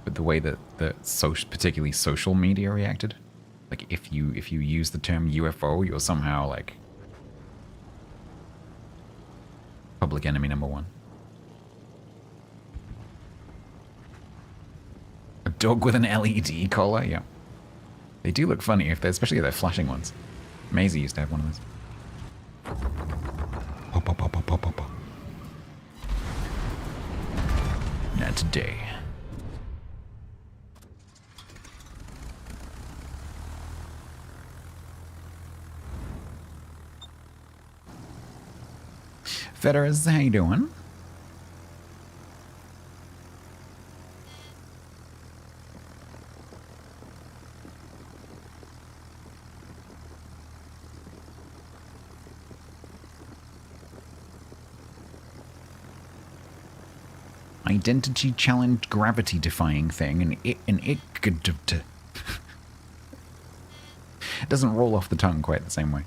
But the way that particularly social media reacted, like if you use the term UFO, you're somehow like public enemy number one. A dog with an LED collar, yeah. They do look funny especially if they're flashing ones. Maisie used to have one of those. Pop, pop, pop, pop, pop, pop. Not today. Federers, how you doing? Identity challenge gravity defying thing and it doesn't roll off the tongue quite the same way.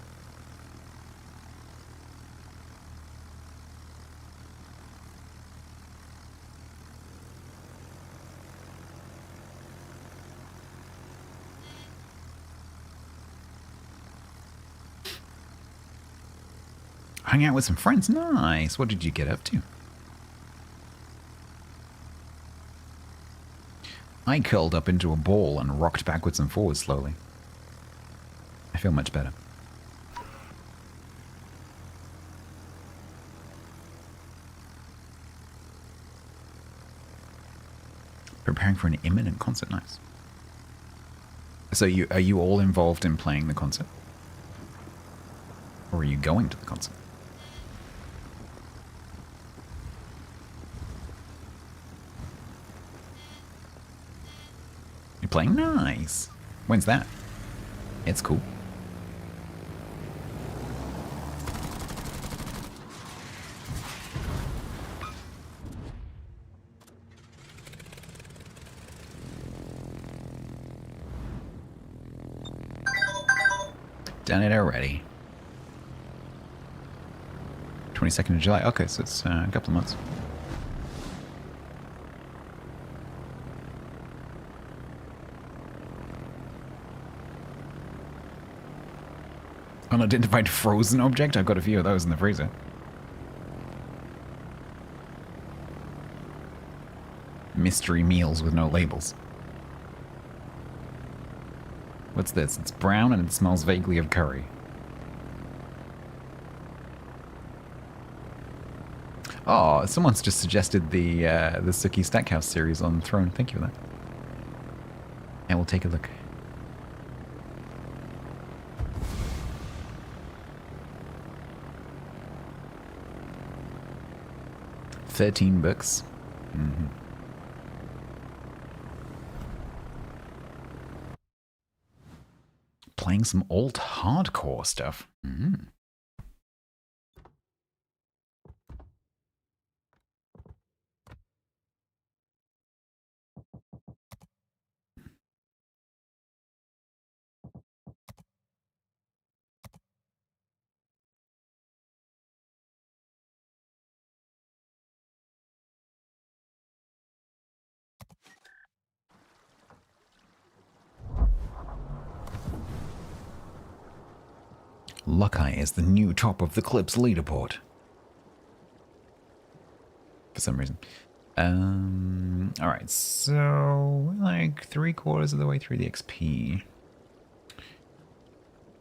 Hung out with some friends. Nice. What did you get up to? I curled up into a ball and rocked backwards and forwards slowly. I feel much better. Preparing for an imminent concert. Nice. So are you all involved in playing the concert? Or are you going to the concert? You're playing? Nice. When's that? It's cool. Done it already. 22nd of July. Okay, so it's a couple of months. Unidentified frozen object? I've got a few of those in the freezer. Mystery meals with no labels. What's this? It's brown and it smells vaguely of curry. Oh, someone's just suggested the Suki Stackhouse series on Throne. Thank you for that. And we'll take a look. $13. Mm-hmm. Playing some alt hardcore stuff. Mm. Luckeye is the new top of the Clips leaderboard. For some reason. Alright, so we're like 3/4 of the way through the XP.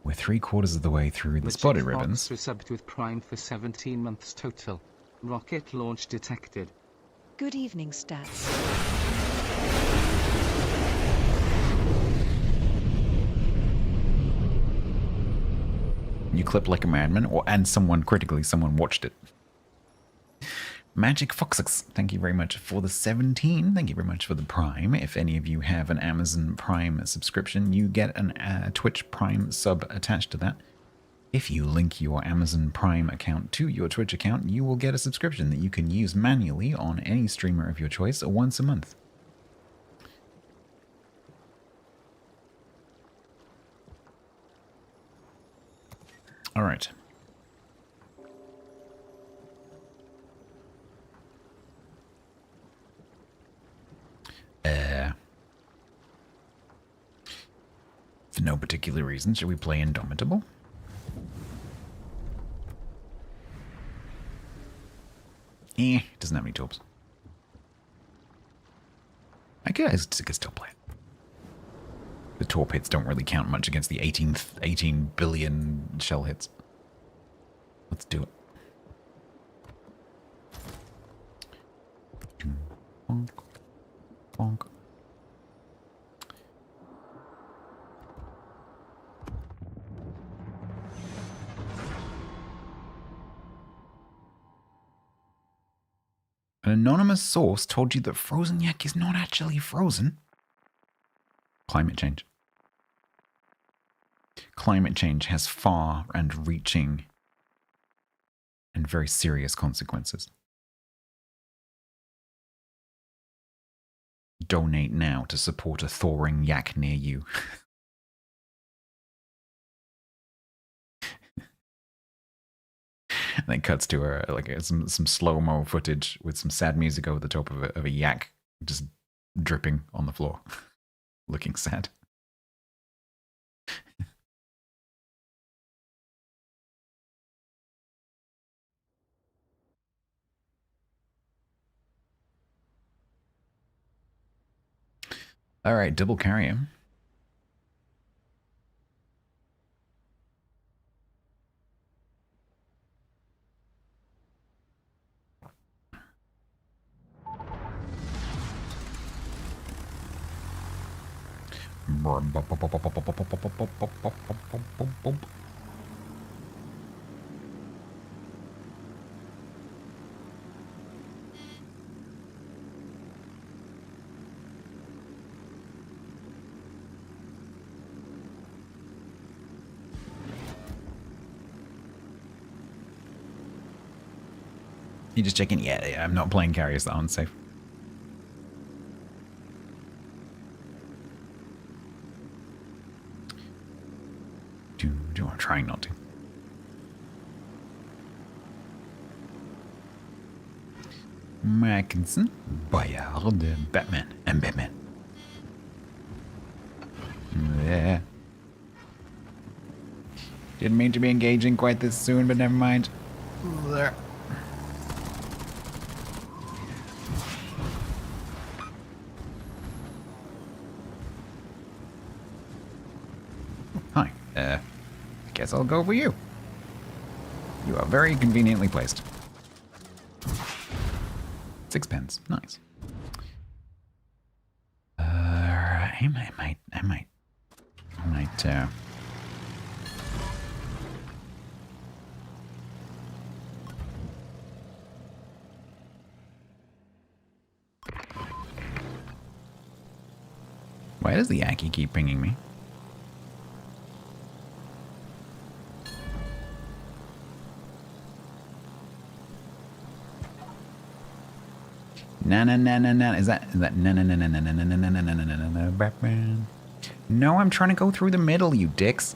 We're 3/4 of the way through the spotted ribbons. Resubbed with Prime for 17 months total. Rocket launch detected. Good evening, Stats. You clip like a madman, and someone watched it. Magic Foxx, thank you very much for the 17. Thank you very much for the Prime. If any of you have an Amazon Prime subscription, you get a Twitch Prime sub attached to that. If you link your Amazon Prime account to your Twitch account, you will get a subscription that you can use manually on any streamer of your choice once a month. All right. For no particular reason, should we play Indomitable? Doesn't have any torps. I guess I could still play it. The torp hits don't really count much against the 18 billion shell hits. Let's do it. Bonk. Bonk. An anonymous source told you that frozen yak is not actually frozen. Climate change. Climate change has far and reaching and very serious consequences. Donate now to support a thawing yak near you. And then cuts to some slow-mo footage with some sad music over the top of a yak just dripping on the floor, looking sad. All right, double carrier. You just checking? Yeah, I'm not playing carriers. That one's safe. I'm trying not to. Mackinson, Bayard, Batman, and Batman. Yeah. Didn't mean to be engaging quite this soon, but never mind. There. Hi. Guess I'll go for you. You are very conveniently placed. 6 pence. Nice. I might. Why does the Yaki keep pinging me? Na. Is that na Batman? No, I'm trying to go through the middle, you dicks.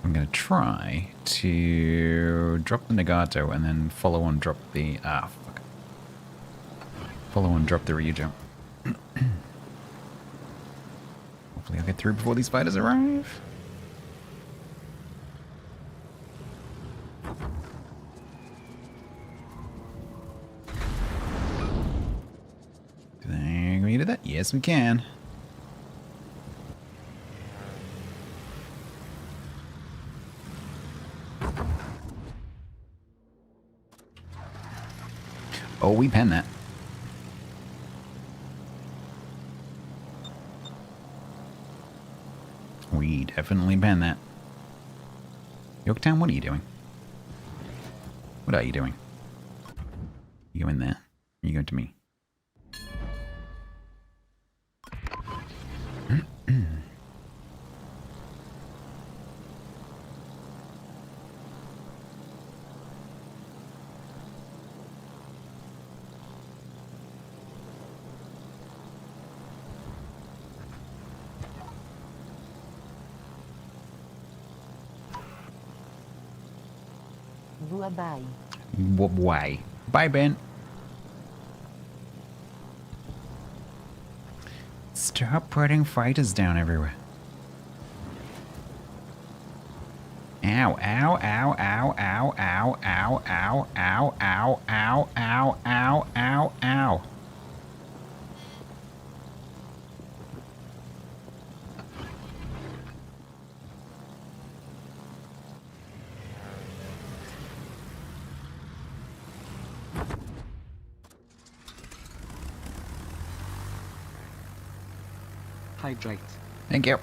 I'm gonna try to drop the Nagato and then follow on drop the fuck. Follow and drop the Ryujo. Hopefully I'll get through before these fighters arrive. Can we do that? Yes, we can. Oh, we pen that. We definitely pen that. Yorktown, what are you doing? What are you doing? You go in there. You go to me. Bye. Why? Bye, Ben. Stop putting fighters down everywhere. Ow, ow, ow, ow, ow, ow, ow, ow, ow, ow, ow, ow, ow, ow, ow. Hydrate. Thank you.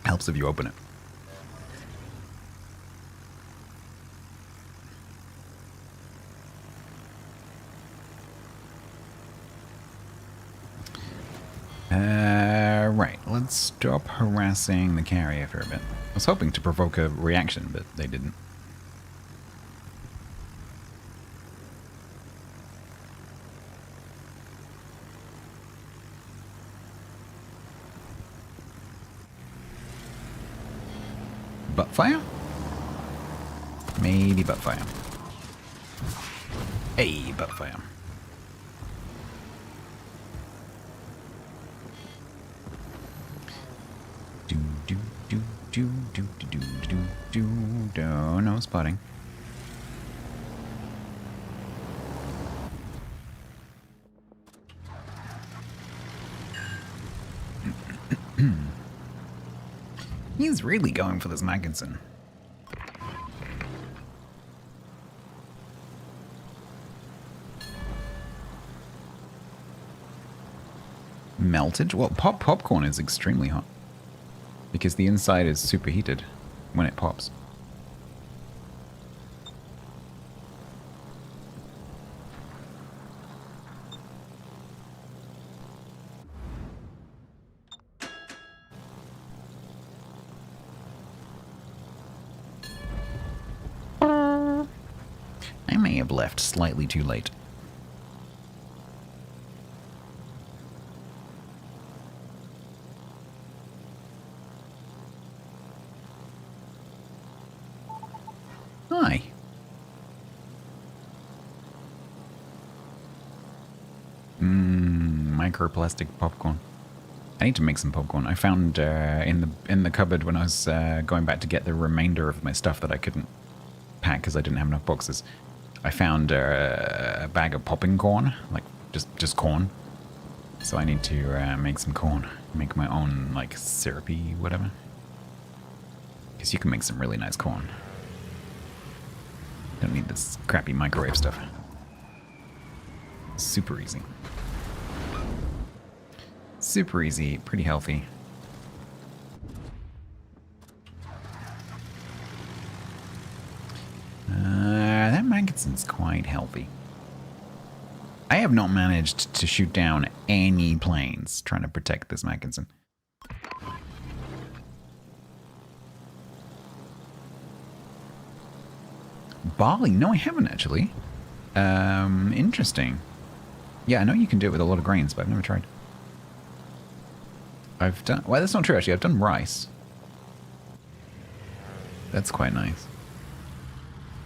Helps if you open it. Right. Let's stop harassing the carrier for a bit. I was hoping to provoke a reaction, but they didn't. Butt fire? Maybe butt fire. Hey, butt fire. Do do do do do do do do do. No spotting. He's really going for this Magginson. Melted? Well, popcorn is extremely hot. Because the inside is superheated when it pops. I may have left slightly too late. Hi. Microplastic popcorn. I need to make some popcorn. I found in the cupboard when I was going back to get the remainder of my stuff that I couldn't pack because I didn't have enough boxes. I found a bag of popping corn, like just corn. So I need to make some corn, make my own like syrupy whatever. Because you can make some really nice corn. Don't need this crappy microwave stuff. Super easy. Super easy, pretty healthy. That Magginson's quite healthy. I have not managed to shoot down any planes trying to protect this Magginson. Barley? No, I haven't actually. Interesting. Yeah, I know you can do it with a lot of grains, but I've never tried. I've done... Well, that's not true, actually. I've done rice. That's quite nice.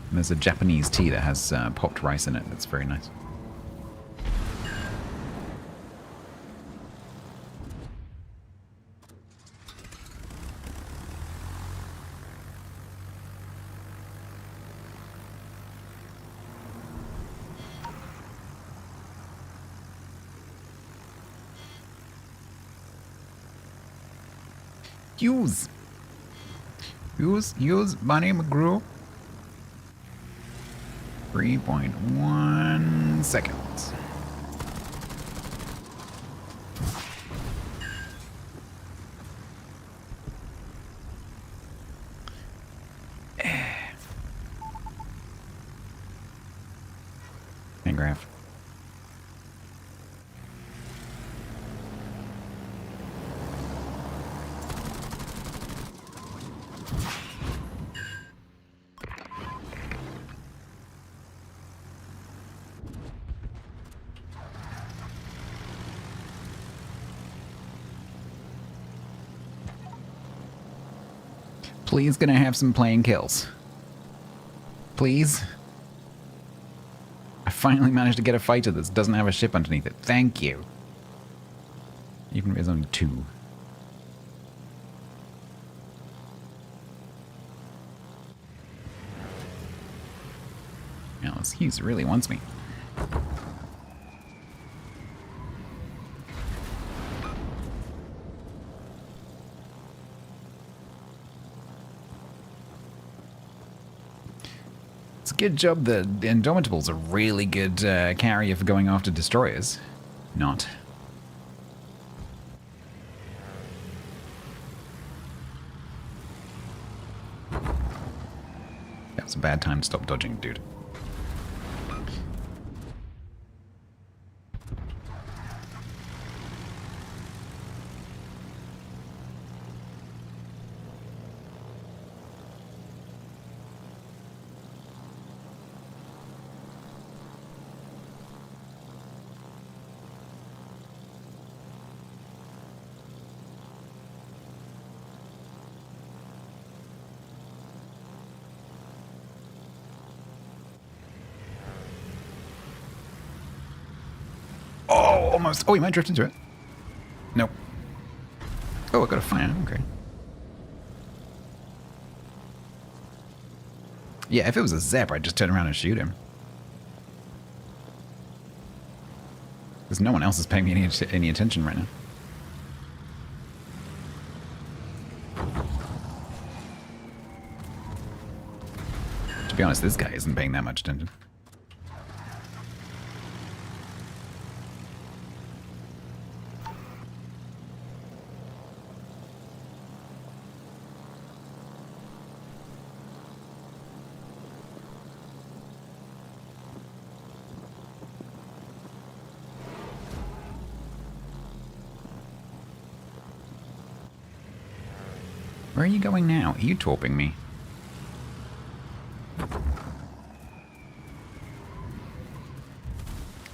And there's a Japanese tea that has popped rice in it. That's very nice. Use Bunny McGrew. 3.1 seconds. Graph. Please, gonna have some plane kills. Please. I finally managed to get a fighter that doesn't have a ship underneath it. Thank you. Even if there's only 2. Now, this Hughes really wants me. It's a good job that the Indomitable's a really good carrier for going after destroyers. Not. That was a bad time to stop dodging, dude. Oh, almost. Oh, he might drift into it. Nope. Oh, I got a fire. Okay. Yeah, if it was a Zep, I'd just turn around and shoot him. Because no one else is paying me any attention right now. To be honest, this guy isn't paying that much attention. Where are you going now? Are you torping me?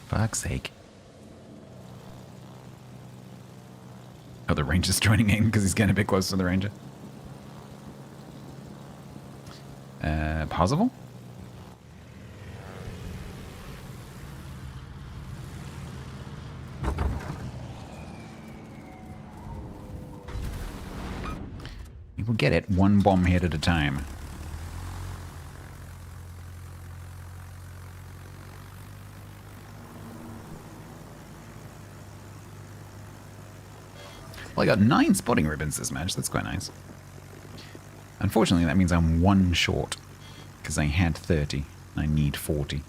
Fuck's sake. Oh, the ranger's joining in because he's getting a bit close to the ranger. Possible? You will get it one bomb hit at a time. Well, I got 9 spotting ribbons this match. That's quite nice. Unfortunately, that means I'm 1 short. Because I had 30. I need 40.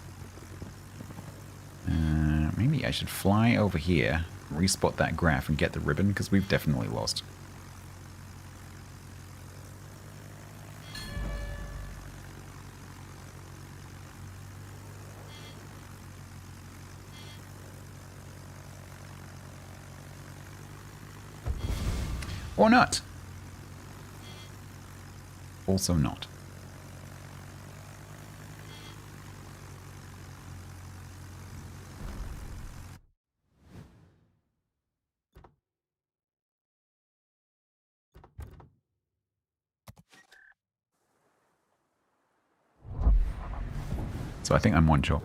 Maybe I should fly over here, respot that graph, and get the ribbon, because we've definitely lost. Or not. Also not. So I think I'm one short.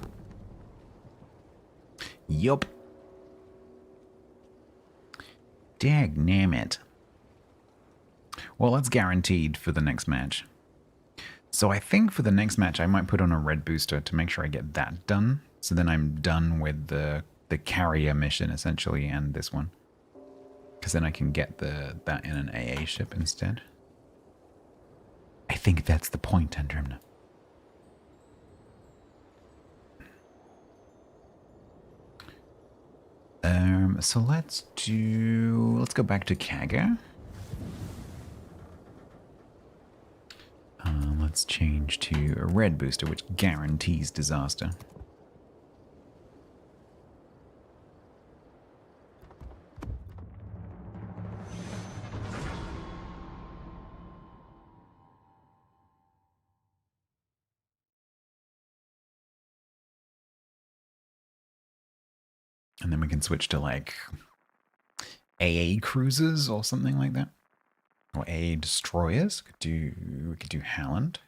Yup. Dagnammit. Well, that's guaranteed for the next match. So I think for the next match, I might put on a red booster to make sure I get that done. So then I'm done with the carrier mission, essentially, and this one. Because then I can get that in an AA ship instead. I think that's the point, Andromeda. So let's go back to Kaga. Let's change to a red booster, which guarantees disaster. And then we can switch to like AA cruisers or something like that. Or AA destroyers. We could do Howland.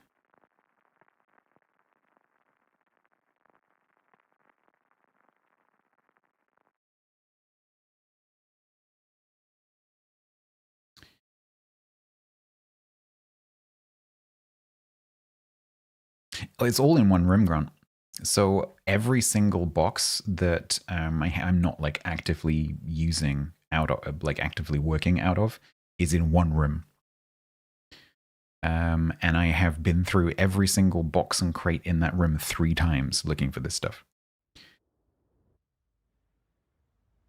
Oh, it's all in one room, Grant. So every single box that I'm not like actively using out of, like actively working out of, is in one room. And I have been through every single box and crate in that room 3 times looking for this stuff.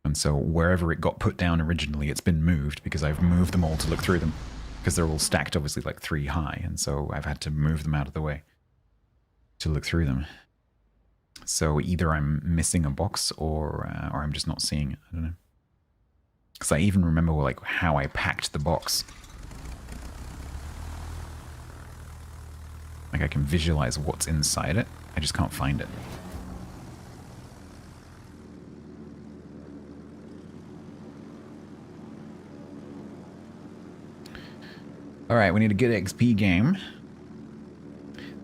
And so wherever it got put down originally, it's been moved because I've moved them all to look through them. Because they're all stacked obviously like 3 high, and so I've had to move them out of the way to look through them. So either I'm missing a box or I'm just not seeing it. I don't know. Because I even remember like how I packed the box. Like I can visualize what's inside it. I just can't find it. All right, we need a good XP game.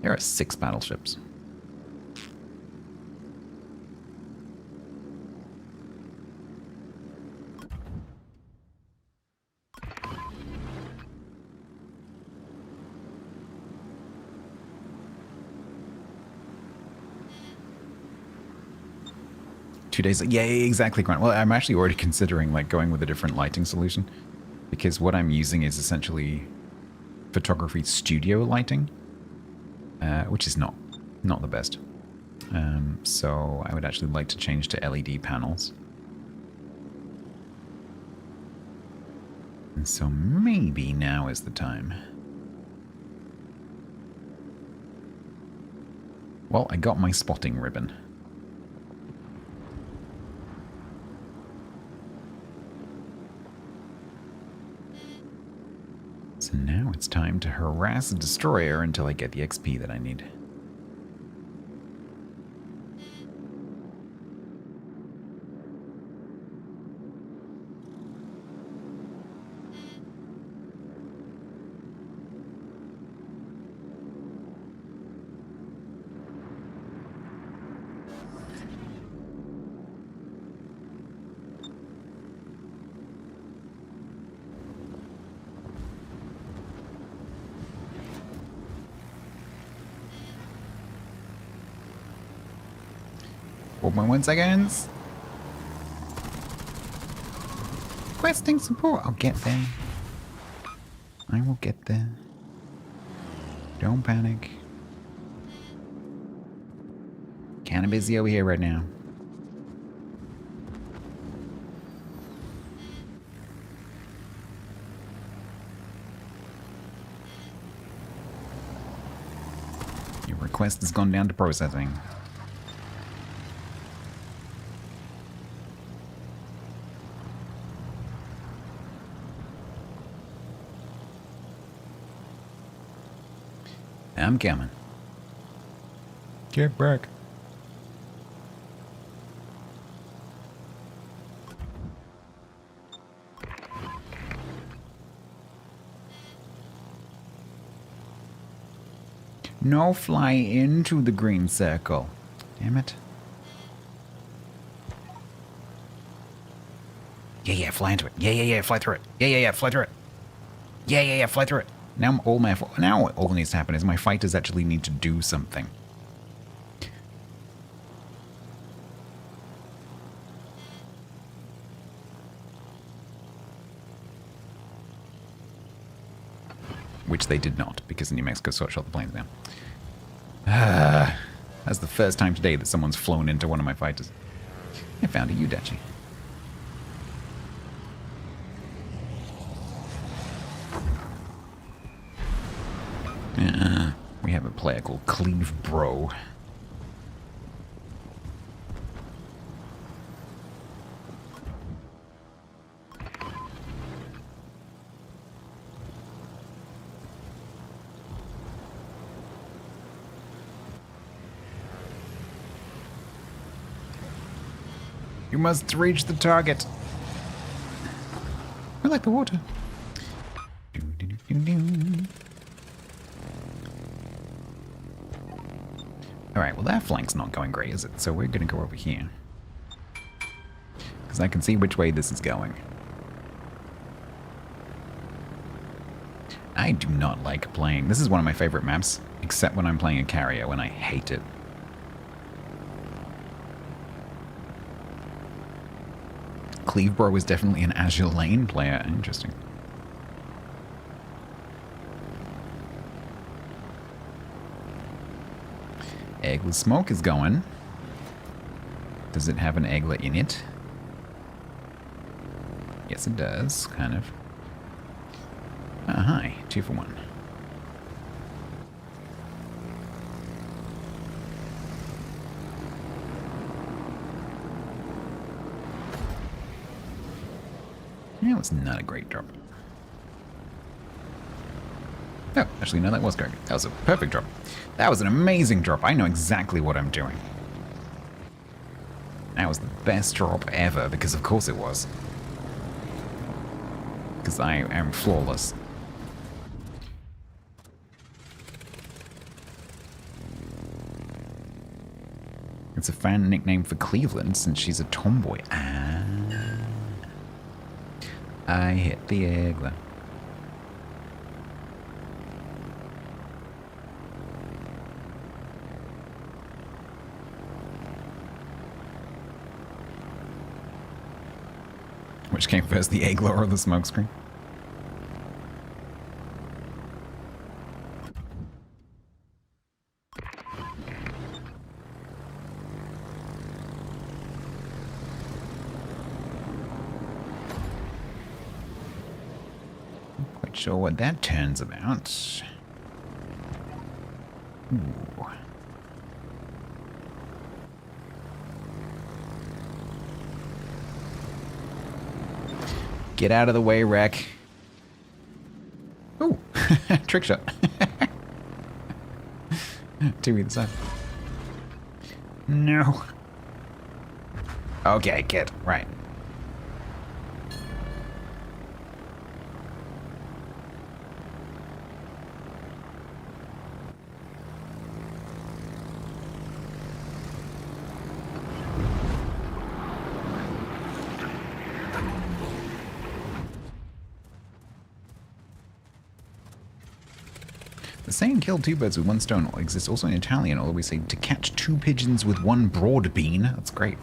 There are 6 battleships. Two days. Yeah, exactly, Grant. Well, I'm actually already considering like going with a different lighting solution, because what I'm using is essentially photography studio lighting, which is not the best. So I would actually like to change to LED panels. And so maybe now is the time. Well, I got my spotting ribbon. So now it's time to harass a destroyer until I get the XP that I need. One seconds. Requesting support. I'll get there. I will get there. Don't panic. Kinda busy over here right now. Your request has gone down to processing. I'm coming. Get back. No, fly into the green circle. Damn it. Yeah, fly into it. Yeah, fly through it. Yeah, fly through it. Yeah, fly through it. Now all that needs to happen is my fighters actually need to do something. Which they did not, because New Mexico shot the planes down. That's the first time today that someone's flown into one of my fighters. I found a Udachi. We have a player called Cleave Bro. You must reach the target. I like the water. Alright, well that flank's not going great, is it? So we're gonna go over here. Because I can see which way this is going. I do not like playing. This is one of my favorite maps, except when I'm playing a carrier, when I hate it. Cleavebro is definitely an Azure Lane player. Interesting. Egglet smoke is going. Does it have an egglet in it? Yes, it does, kind of. Hi, 2 for 1. That was not a great drop. Oh, actually, no, that was great. That was a perfect drop. That was an amazing drop. I know exactly what I'm doing. That was the best drop ever, because of course it was. Because I am flawless. It's a fan nickname for Cleveland since she's a tomboy. Ah. I hit the egglet. Which came first, the egglet or the smokescreen? Quite sure what that turns about. Ooh. Get out of the way, wreck. Ooh, trick shot. To either side. No. Okay, kid. Right. The saying "kill 2 birds with 1 stone" exists also in Italian, although we say to catch 2 pigeons with 1 broad bean. That's great.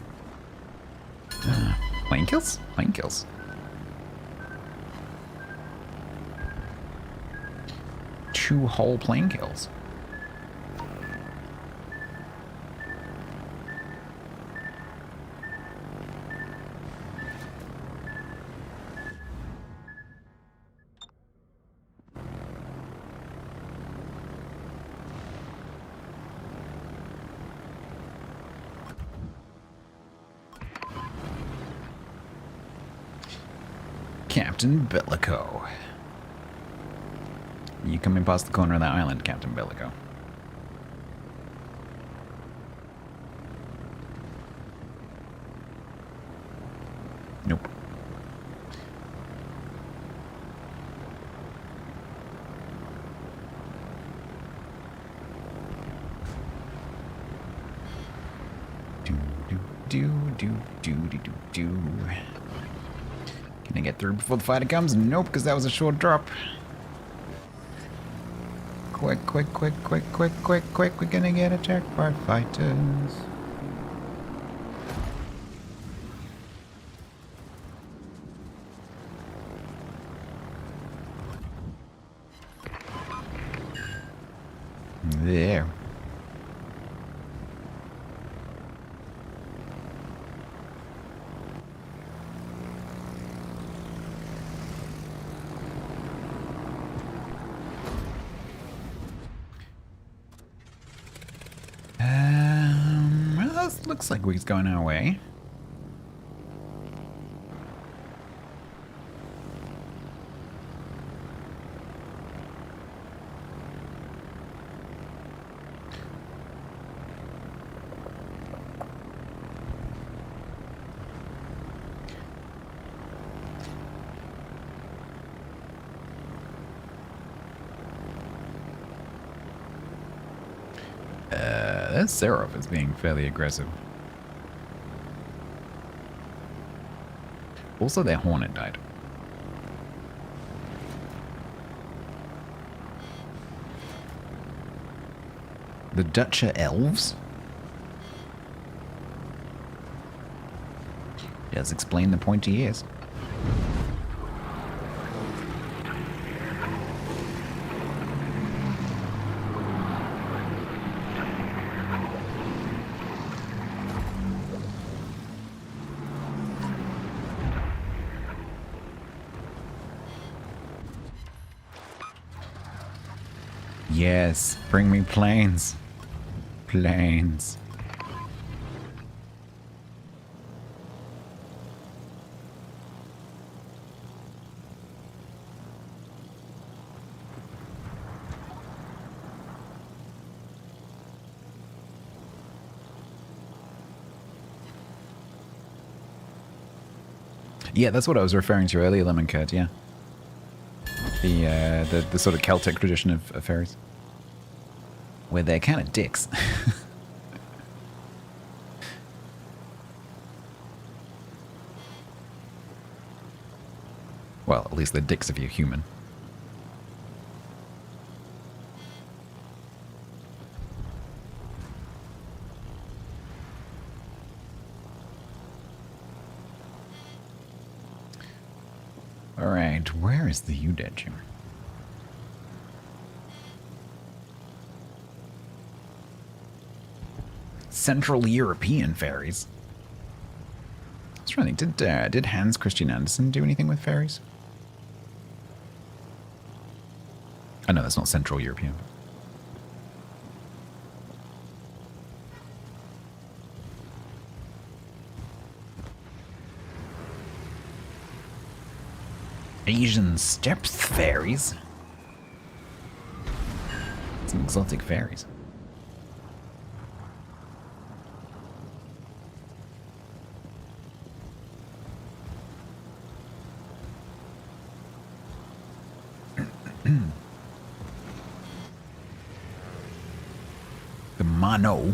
Plane kills? Plane kills. Two whole plane kills. Captain Bellico. You coming past the corner of that island, Captain Bellico? Nope. Can I get through before the fighter comes? Nope, because that was a short drop. Quick. We're gonna get attacked by fighters. There. Well, this looks like we're going our way. That Seraph is being fairly aggressive. Also, their Hornet died. The Dutch are elves? Does explain the pointy ears. Yes, bring me planes. Planes. Yeah, that's what I was referring to earlier, Lemon Curd, yeah. The sort of Celtic tradition of fairies. Where they're kind of dicks. Well, at least they're dicks if you're human. Alright, where is the Udetcher? Central European fairies. I was trying to think, did Hans Christian Andersen do anything with fairies? I know that's not Central European. Asian steppe fairies? Some exotic fairies. The Mano.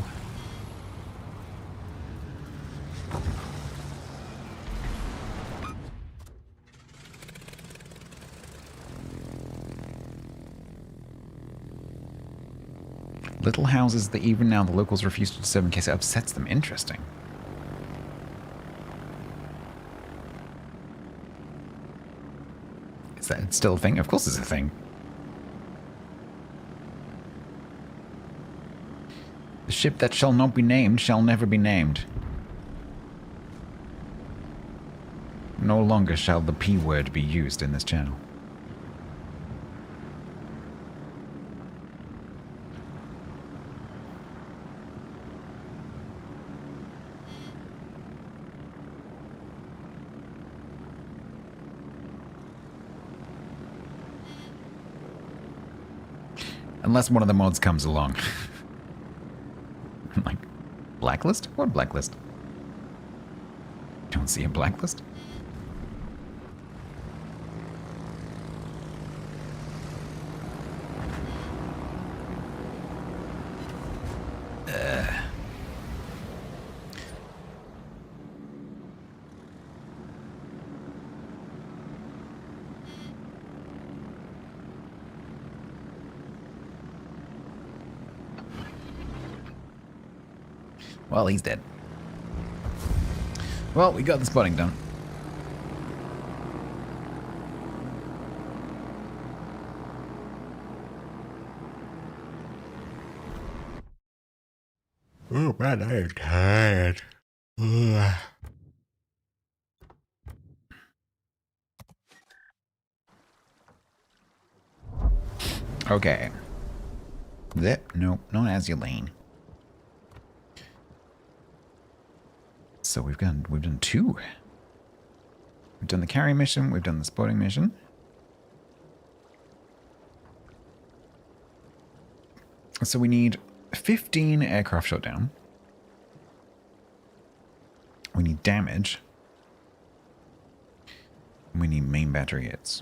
Little houses that even now the locals refuse to disturb in case it upsets them. Interesting. Is that still a thing? Of course it's a thing. The ship that shall not be named shall never be named. No longer shall the P word be used in this channel. Unless one of the mods comes along. Like, blacklist? What blacklist? Don't see a blacklist? Well, he's dead. Well, we got the spotting done. Oh man, I am tired. Ugh. Okay. Zip? Nope, not as your lane. So we've done 2. We've done the carry mission, we've done the spotting mission. So we need 15 aircraft shot down. We need damage. We need main battery hits.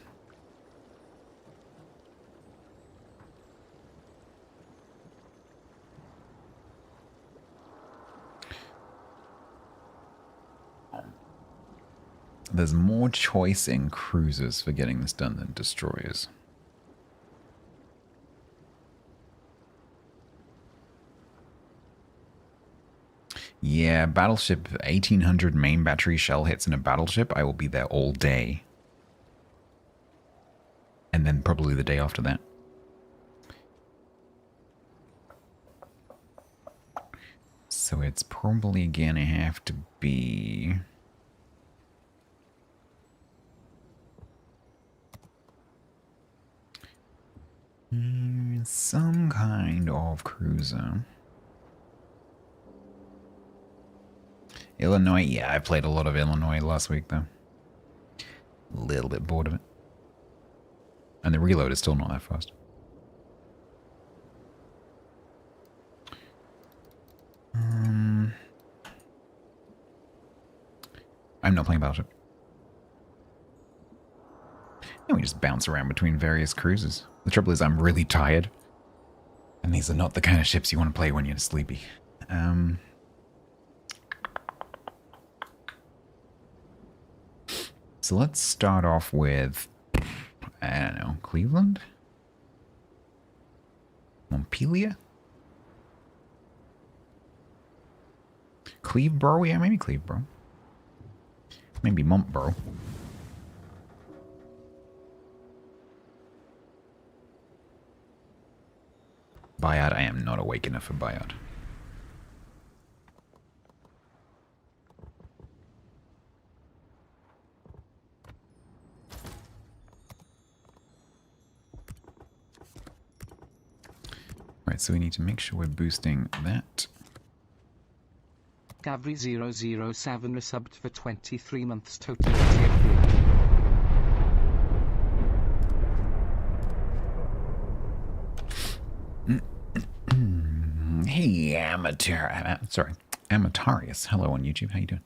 There's more choice in cruisers for getting this done than destroyers. Yeah, battleship, 1800 main battery shell hits in a battleship. I will be there all day. And then probably the day after that. So it's probably gonna have to be... some kind of cruiser. Illinois, yeah, I played a lot of Illinois last week though. A little bit bored of it. And the reload is still not that fast. I'm not playing Battleship. And we just bounce around between various cruises. The trouble is I'm really tired. And these are not the kind of ships you want to play when you're sleepy. So let's start off with, I don't know, Cleveland? Montpelier? Cleveboro? Yeah, maybe Cleveboro. Maybe Montboro. Bayard, I am not awake enough for Bayard. Right, so we need to make sure we're boosting that. Gavri 007 resubbed for 23 months total. Tier 3. Hey, Amatarius. Hello on YouTube. How you doing?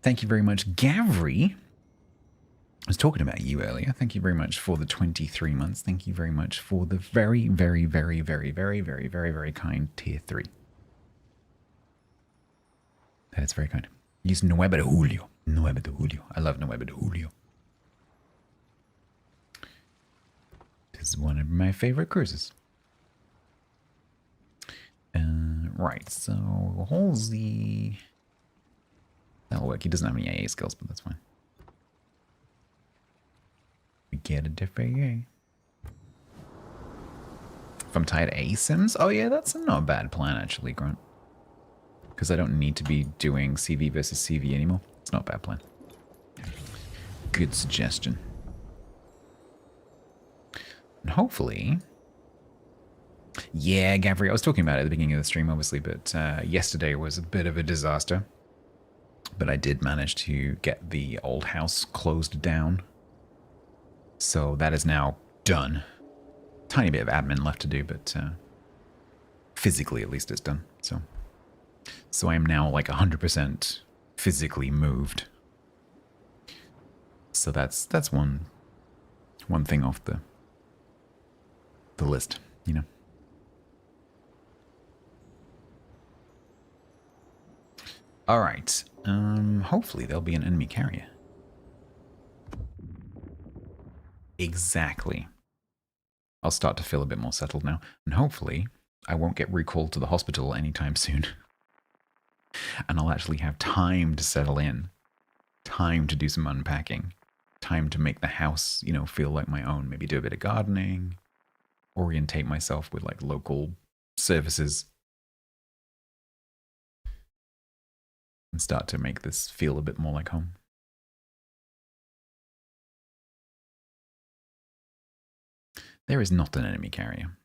Thank you very much, Gavri. I was talking about you earlier. Thank you very much for the 23 months. Thank you very much for the very, very, very, very, very, very, very, very kind tier 3. That is very kind. Use 9 de Julio. 9 de Julio. I love 9 de Julio. This is one of my favorite cruises. Right, so Halsey... That'll work. He doesn't have any AA skills, but that's fine. We get a different AA. If I'm tired of ASIMs? Oh yeah, that's not a bad plan actually, Grant. Because I don't need to be doing CV versus CV anymore. It's not a bad plan. Good suggestion. And hopefully... Yeah, Gavri, I was talking about it at the beginning of the stream, obviously, but yesterday was a bit of a disaster. But I did manage to get the old house closed down. So that is now done. Tiny bit of admin left to do, but physically at least it's done. So I am now like 100% physically moved. So that's one thing off the list, you know. All right. Hopefully there'll be an enemy carrier. Exactly. I'll start to feel a bit more settled now, and hopefully I won't get recalled to the hospital anytime soon. And I'll actually have time to settle in, time to do some unpacking, time to make the house, you know, feel like my own. Maybe do a bit of gardening, orientate myself with like local services, and start to make this feel a bit more like home. There is not an enemy carrier.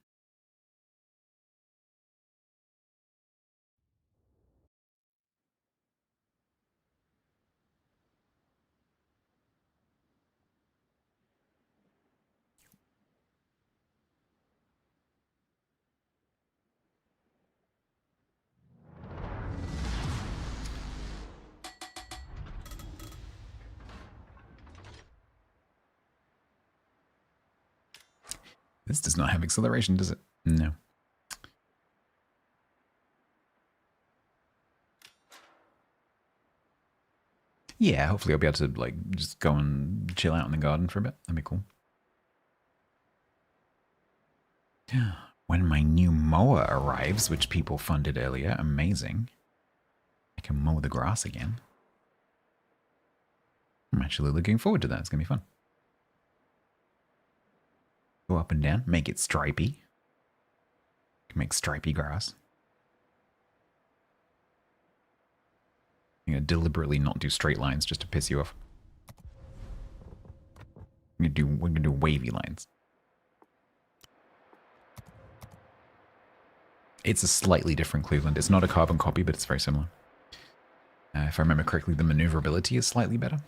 This does not have acceleration, does it? No. Yeah, hopefully I'll be able to like just go and chill out in the garden for a bit. That'd be cool. When my new mower arrives, which people funded earlier, amazing. I can mow the grass again. I'm actually looking forward to that. It's gonna be fun. Go up and down, make it stripy. Make stripy grass. I'm gonna deliberately not do straight lines just to piss you off. We're gonna do wavy lines. It's a slightly different Cleveland. It's not a carbon copy, but it's very similar. If I remember correctly, the maneuverability is slightly better.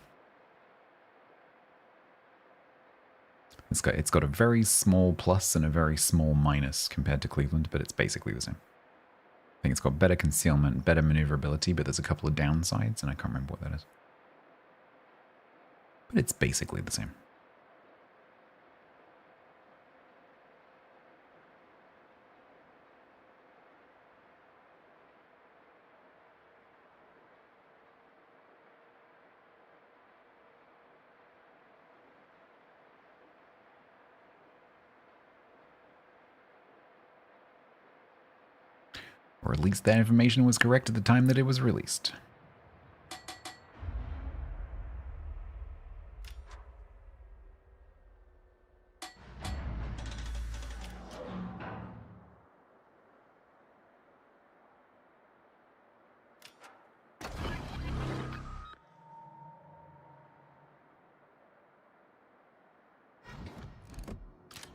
It's got a very small plus and a very small minus compared to Cleveland, but it's basically the same. I think it's got better concealment, better maneuverability, but there's a couple of downsides, and I can't remember what that is. But it's basically the same. Or at least that information was correct at the time that it was released.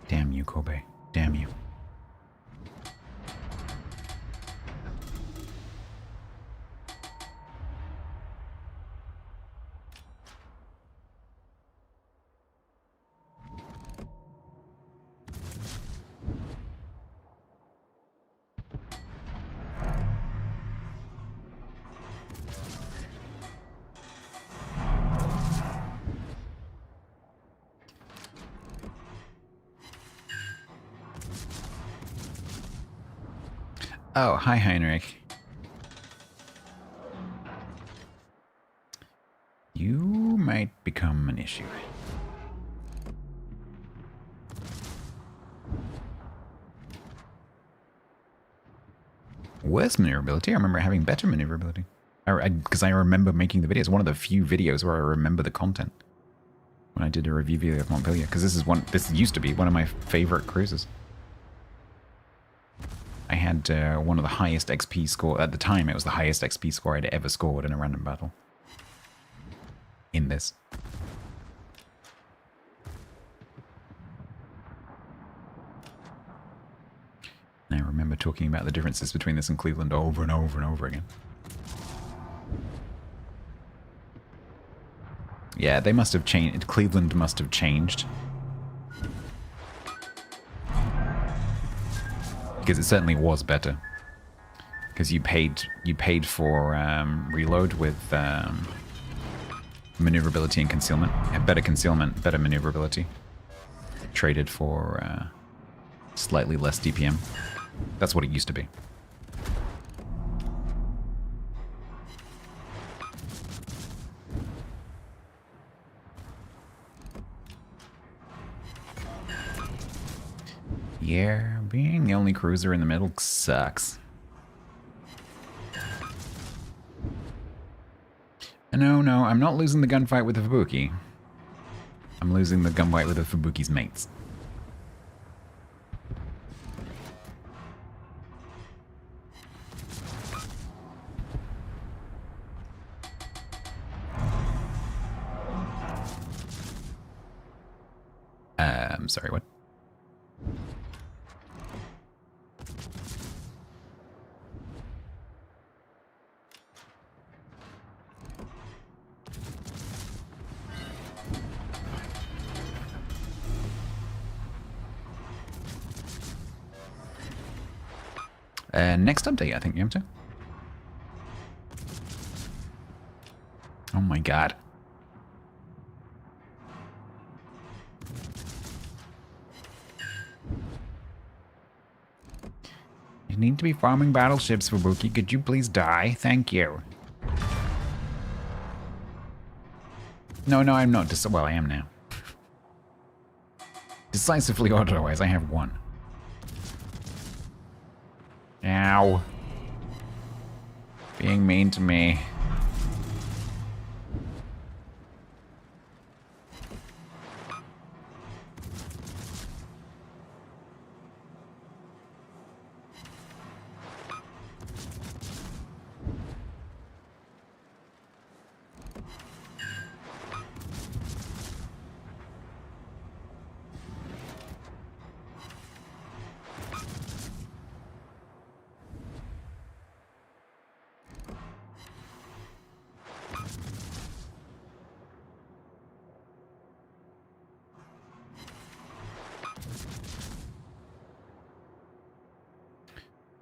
Damn you, Kobe. Damn you. Oh, hi, Heinrich. You might become an issue. Worse maneuverability? I remember having better maneuverability. Because I remember making the videos. One of the few videos where I remember the content. When I did a review video of Montpellier. Because this used to be one of my favorite cruises. I had one of the highest XP score. At the time, it was the highest XP score I'd ever scored in a random battle. In this. And I remember talking about the differences between this and Cleveland over and over and over again. Yeah, they must have changed. Cleveland must have changed. Because it certainly was better. Because you paid for reload with maneuverability and concealment. You had better concealment, better maneuverability. Traded for slightly less DPM. That's what it used to be. Yeah, being the only cruiser in the middle sucks. No, no, I'm not losing the gunfight with the Fubuki. I'm losing the gunfight with the Fubuki's mates. Sorry, what? Next update, I think, Yamto. Oh my god. You need to be farming battleships, Fubuki. Could you please die? Thank you. No, no, I'm not. Well, I am now. Decisively otherwise, I have one. Ow. Being mean to me.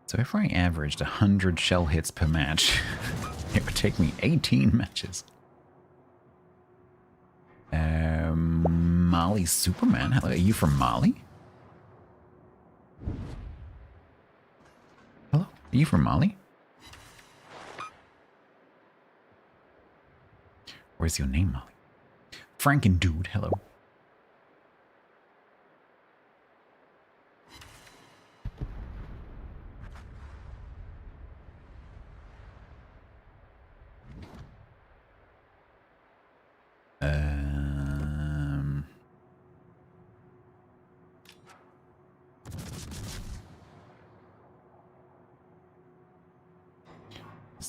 So if I averaged 100 shell hits per match, it would take me 18 matches. Mali Superman, hello, are you from Mali? Hello, are you from Mali? Or is your name Mali? Franken Dude, hello.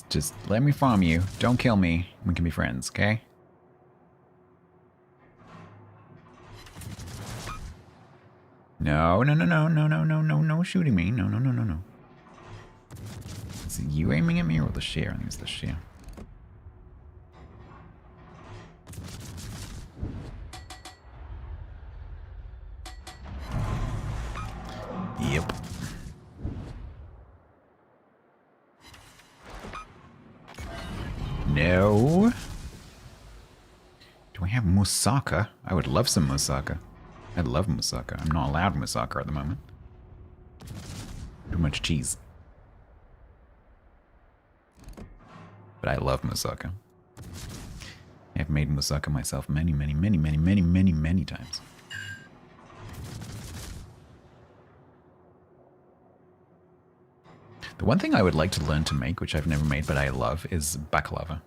Just let me farm you. Don't kill me. We can be friends, okay? No, no, no, no, no, no, no, no, no shooting me. No, no, no, no, no. Is it you aiming at me or the shear? I think it's the shear. Yep. No. Do I have moussaka? I would love some moussaka. I love moussaka. I'm not allowed moussaka at the moment. Too much cheese. But I love moussaka. I've made moussaka myself many, many, many, many, many, many, many times. The one thing I would like to learn to make, which I've never made but I love, is baklava.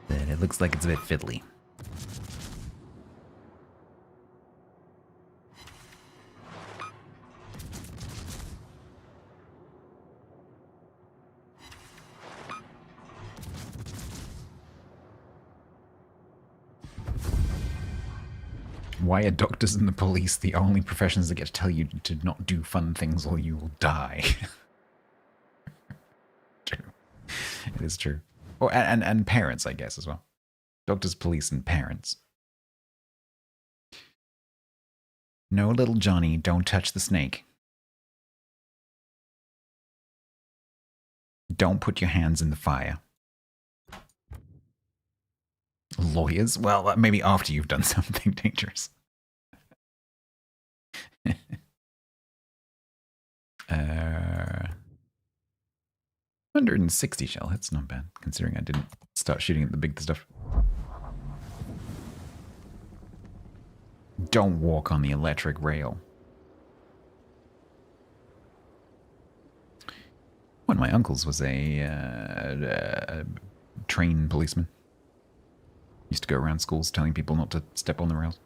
But it looks like it's a bit fiddly. Why are doctors and the police the only professions that get to tell you to not do fun things or you will die? True. It is true. Oh, and parents, I guess, as well. Doctors, police, and parents. No, little Johnny, don't touch the snake. Don't put your hands in the fire. Lawyers? Well, maybe after you've done something dangerous. 160 shell hits, not bad, considering I didn't start shooting at the big stuff. Don't walk on the electric rail. One of my uncles was a train policeman. Used to go around schools telling people not to step on the rails.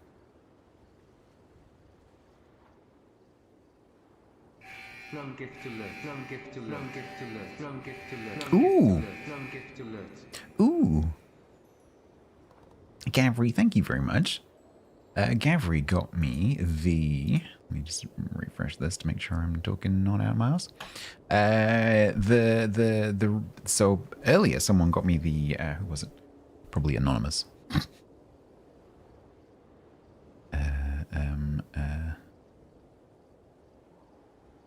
Ooh. Ooh. Gavri, thank you very much. Gavri got me the... Let me just refresh this to make sure I'm talking not out of my ass. So earlier someone got me the... who was it? Probably anonymous.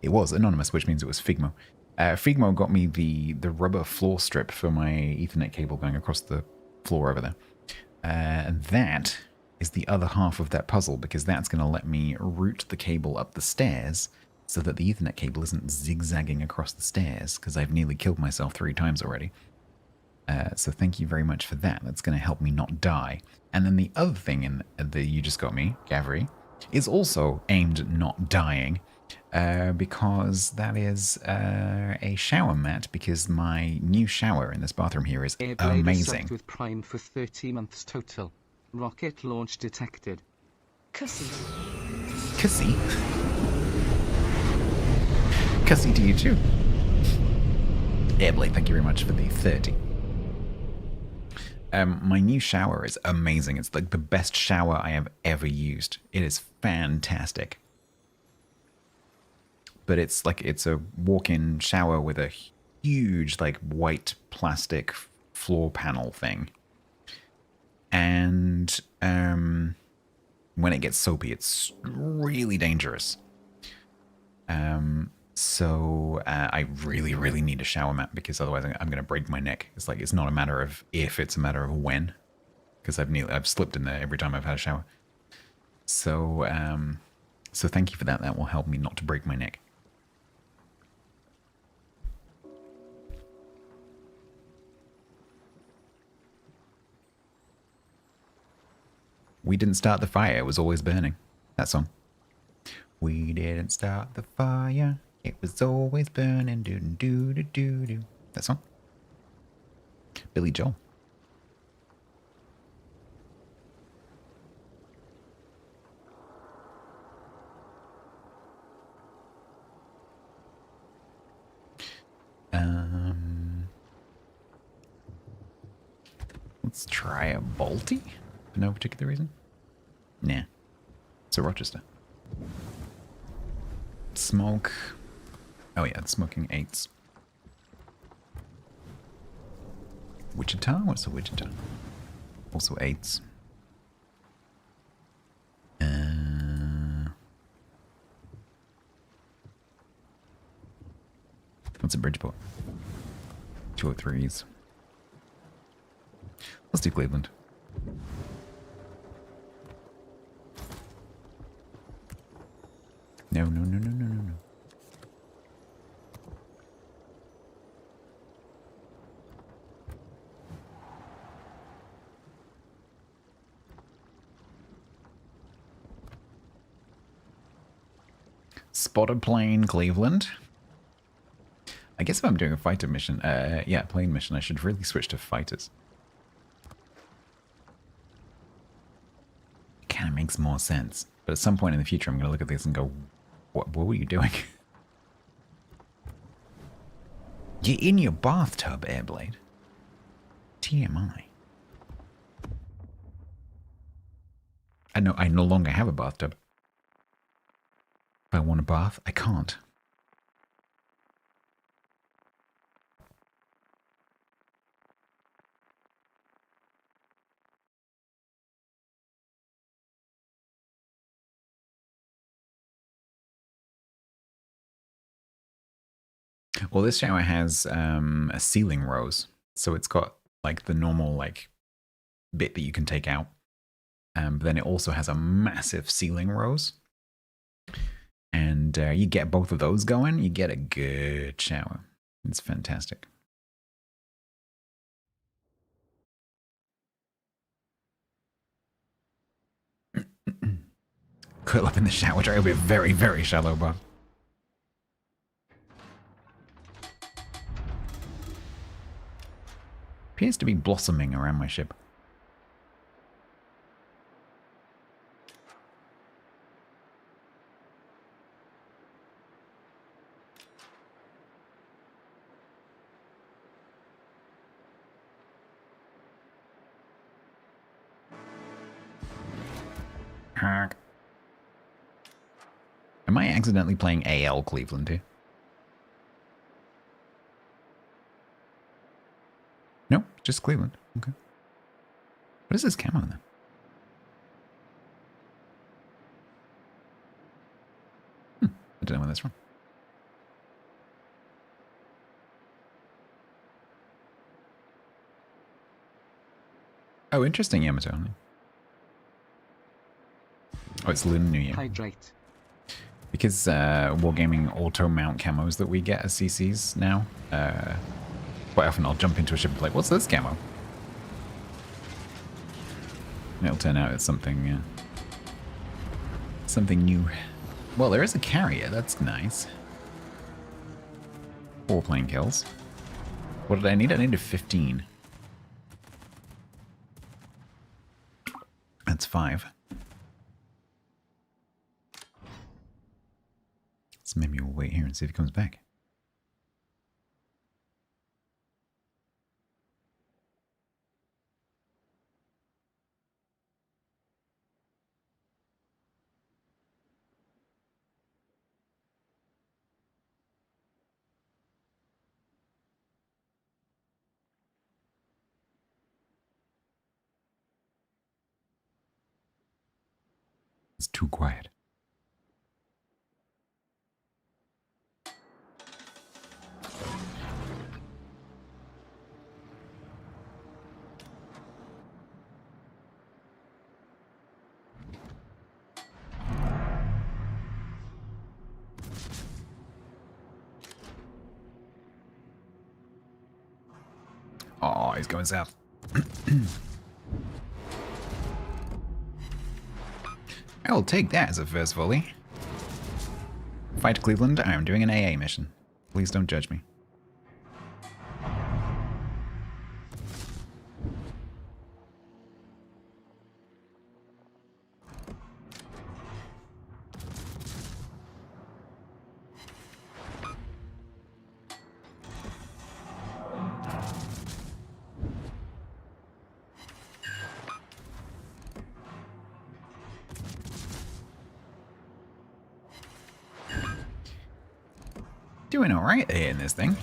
It was anonymous, which means it was Figmo. Figmo got me the rubber floor strip for my Ethernet cable going across the floor over there. That is the other half of that puzzle, because that's going to let me route the cable up the stairs so that the Ethernet cable isn't zigzagging across the stairs, because I've nearly killed myself 3 times already. So thank you very much for that. That's going to help me not die. And then the other thing that you just got me, Gavri, is also aimed at not dying, because that is a shower mat, because my new shower in this bathroom here is amazing. With Prime for 30 months total. Rocket launch detected. Cussy. Cussy? Cussy to you too. Airblade, thank you very much for the 30. My new shower is amazing. It's like the best shower I have ever used. It is fantastic. But it's like, it's a walk-in shower with a huge like white plastic floor panel thing. And when it gets soapy, it's really dangerous. So I really, really need a shower mat, because otherwise I'm going to break my neck. It's like, it's not a matter of if, it's a matter of when, because I've slipped in there every time I've had a shower. So so thank you for that. That will help me not to break my neck. We didn't start the fire, it was always burning. That song. We didn't start the fire, it was always burning. Do do do do do. That song. Billy Joel. Let's try a Balti for no particular reason. Nah. It's a Rochester. Smoke. Oh yeah, it's smoking 8s. Wichita? What's a Wichita? Also 8s. What's a Bridgeport? 203s. Let's do Cleveland. No, no, no, no, no, no, no. Spot a plane, Cleveland. I guess if I'm doing a fighter mission, yeah, plane mission, I should really switch to fighters. It kind of makes more sense. But at some point in the future, I'm going to look at this and go, what were you doing? You're in your bathtub, Airblade. TMI. I no longer have a bathtub. If I want a bath, I can't. Well, this shower has a ceiling rose, so it's got like the normal like bit that you can take out. But then it also has a massive ceiling rose. And you get both of those going, you get a good shower. It's fantastic. curl up in the shower. It'll be a very, very shallow bath. Appears to be blossoming around my ship. Am I accidentally playing AL Cleveland here? Nope, just Cleveland. Okay. What is this camo then? I don't know where that's from. Oh, interesting, Yamato. Oh, it's Lunar New Year. Hydrate. Because Wargaming auto mount camos that we get as CCs now, quite often I'll jump into a ship and be like, what's this camo? And it'll turn out it's something, something new. Well, there is a carrier, that's nice. 4 plane kills. What did I need? I needed 15. That's 5. So maybe we'll wait here and see if he comes back. It's too quiet. Oh, he's going south. I will take that as a first volley. Fight Cleveland, I am doing an AA mission. Please don't judge me. Doing alright here in this thing.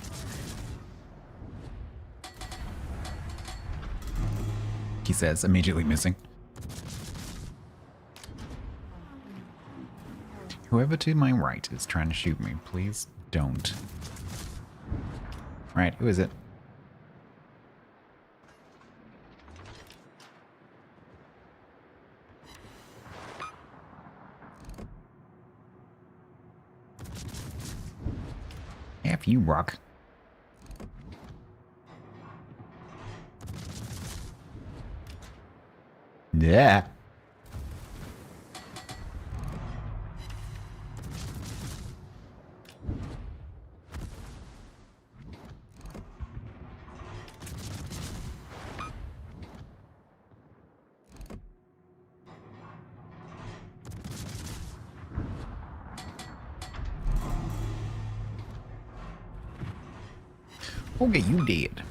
He says, immediately missing. Whoever to my right is trying to shoot me, please don't. Right, who is it? F you, Rock. Yeah. Okay, you dead.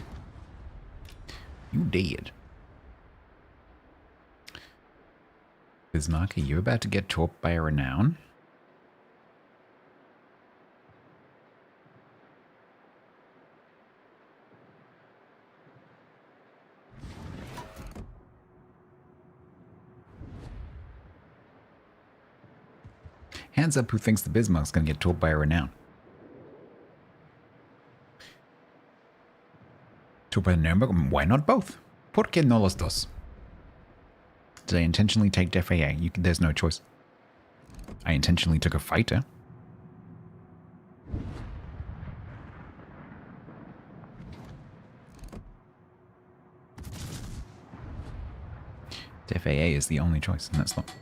You dead. Bismarck, are you about to get torped by a renown? Hands up who thinks the Bismarck's gonna get torped by a renown. By Nuremberg? Why not both? ¿Por qué no los dos? Did I intentionally take FAA? There's no choice. I intentionally took a fighter. FAA is the only choice, and that's not.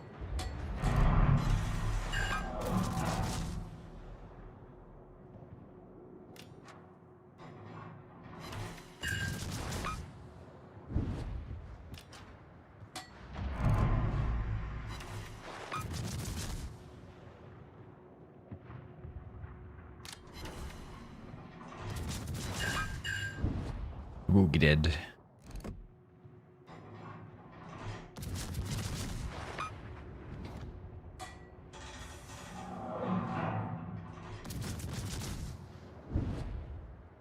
Wooged.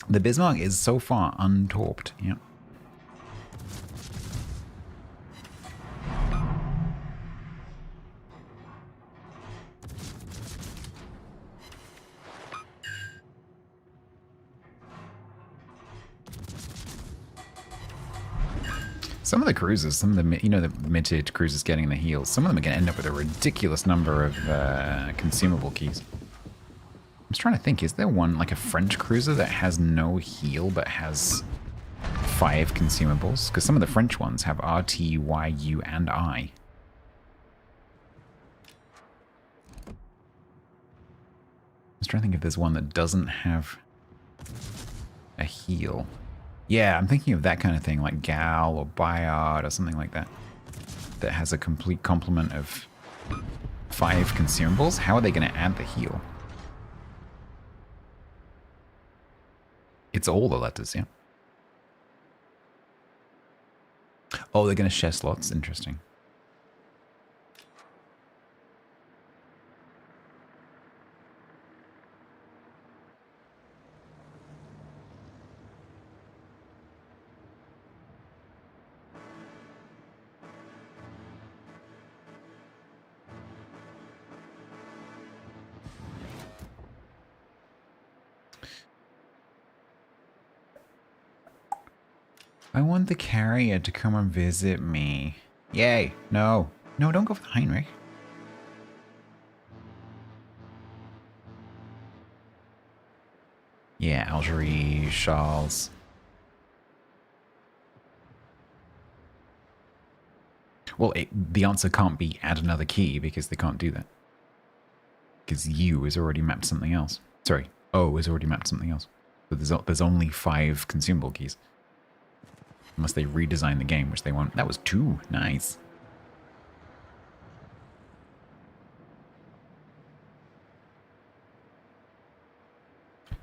The Bismarck is so far untorped. Yep. Some of the cruisers, some of the, you know, the mid-tier cruisers getting the heals, some of them are going to end up with a ridiculous number of consumable keys. I'm just trying to think, is there one, like a French cruiser that has no heal but has 5 consumables? Because some of the French ones have R, T, Y, U, and I. I'm just trying to think if there's one that doesn't have a heal. Yeah, I'm thinking of that kind of thing, like Gal or Bayard or something like that, that has a complete complement of 5 consumables. How are they going to add the heal? It's all the letters, yeah. Oh, they're going to share slots. Interesting. I want the carrier to come and visit me. Yay. No. No, don't go for the Heinrich. Yeah, Algerie, Charles. Well, the answer can't be add another key because they can't do that. Because U has already mapped something else. Sorry, O has already mapped something else. So there's only 5 consumable keys. Unless they redesign the game, which they won't. That was 2. Nice.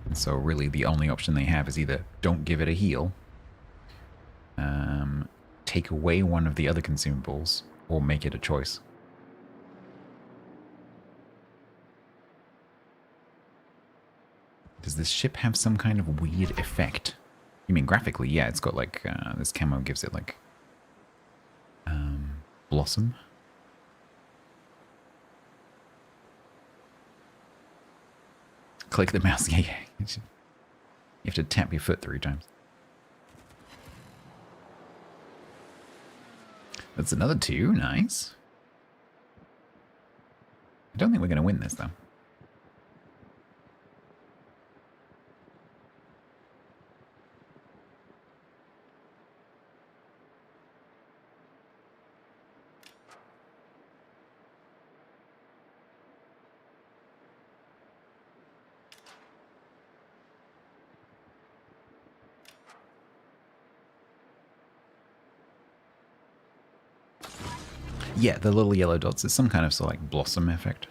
And so really the only option they have is either don't give it a heal, take away one of the other consumables, or make it a choice. Does this ship have some kind of weird effect? You mean graphically? Yeah, it's got like, this camo gives it like, blossom. Click the mouse, yeah. You have to tap your foot 3 times. That's another 2, nice. I don't think we're going to win this though. Yeah, the little yellow dots is some kind of sort of like blossom effect.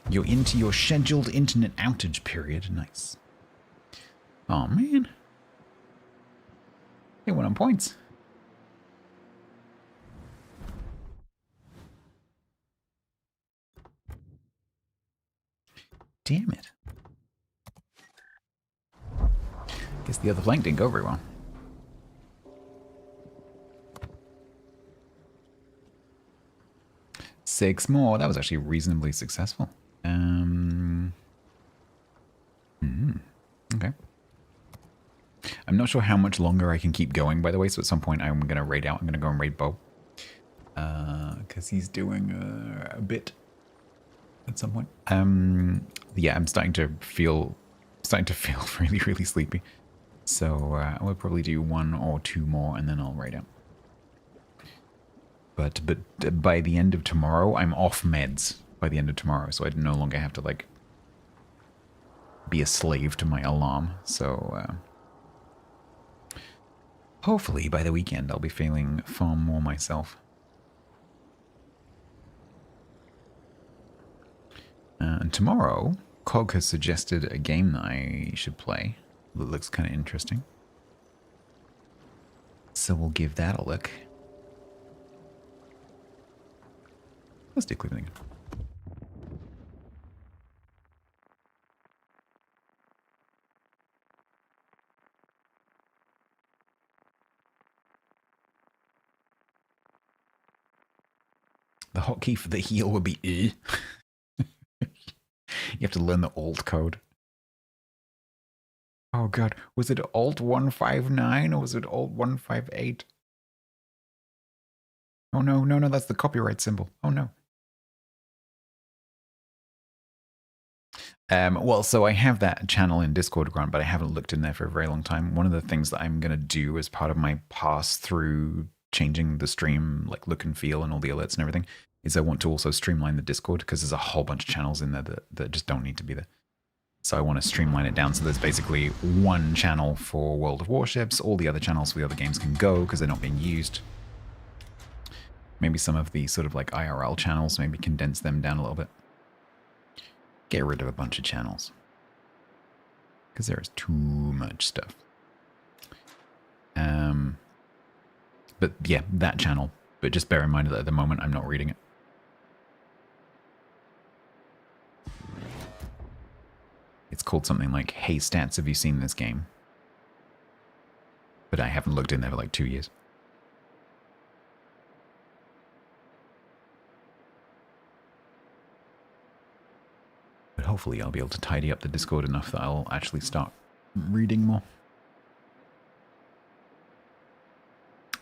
You're into your scheduled internet outage period. Nice. Oh, man. They went on points. Damn it. Guess the other flank didn't go very well. Six more. That was actually reasonably successful. Okay. I'm not sure how much longer I can keep going, by the way, so at some point I'm going to raid out. I'm going to go and raid Bo. Because he's doing a bit at some point. Yeah, I'm starting to feel really, really sleepy. So I will probably do 1 or 2 more and then I'll raid out. But by the end of tomorrow, I'm off meds by the end of tomorrow, so I no longer have to like be a slave to my alarm. So hopefully by the weekend I'll be feeling far more myself. And tomorrow, Cog has suggested a game that I should play that looks kind of interesting. So we'll give that a look. Let's do clipping again. The hotkey for the heal would be E. You have to learn the alt code. Oh god, was it alt 159 or was it alt 158? Oh no, no, no, that's the copyright symbol. Oh no. Well, so I have that channel in Discord, Grant, but I haven't looked in there for a very long time. One of the things that I'm going to do as part of my pass through changing the stream, like look and feel and all the alerts and everything, is I want to also streamline the Discord because there's a whole bunch of channels in there that just don't need to be there. So I want to streamline it down so there's basically one channel for World of Warships. All the other channels for the other games can go because they're not being used. Maybe some of the sort of like IRL channels, maybe condense them down a little bit. Get rid of a bunch of channels because there is too much stuff. But yeah, that channel. But just bear in mind that at the moment I'm not reading it. It's called something like, "Hey Stats, have you seen this game?" But I haven't looked in there for like 2 years. But hopefully I'll be able to tidy up the Discord enough that I'll actually start reading more.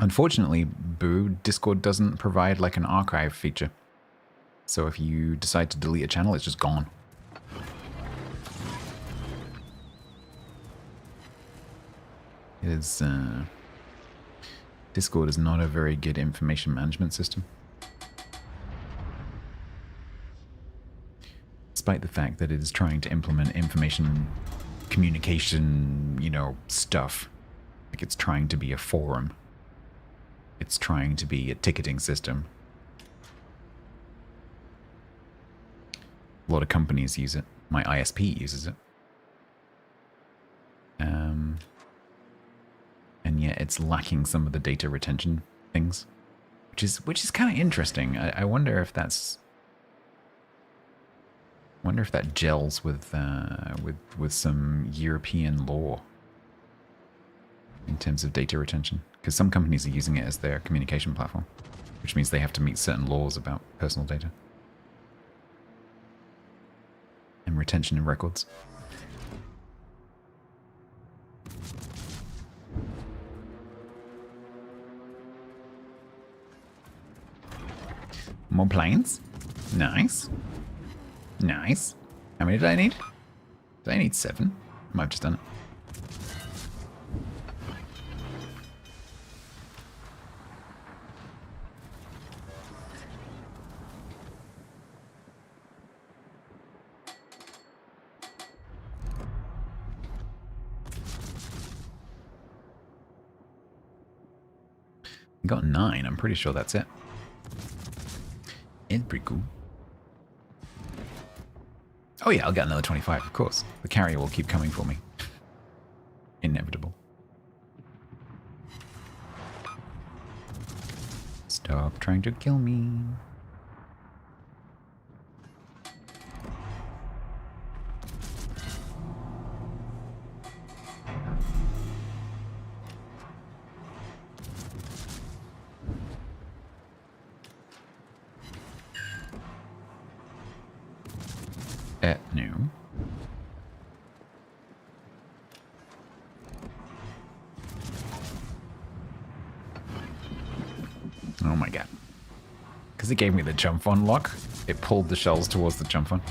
Unfortunately, Boo, Discord doesn't provide like an archive feature. So if you decide to delete a channel, it's just gone. It is, Discord is not a very good information management system. Despite the fact that it is trying to implement information communication, you know, stuff. Like it's trying to be a forum. It's trying to be a ticketing system. A lot of companies use it. My ISP uses it. And yet it's lacking some of the data retention things, which is kind of interesting. I wonder if that's... wonder if that gels with some European law in terms of data retention. Because some companies are using it as their communication platform, which means they have to meet certain laws about personal data and retention of records. More planes. Nice. Nice. How many did I need? Did I need 7? I might have just done it. I got 9. I'm pretty sure that's it. It's pretty cool. Oh yeah, I'll get another 25, of course. The carrier will keep coming for me. Inevitable. Stop trying to kill me. No. Oh my god. Because it gave me the jump on lock, it pulled the shells towards the jump on.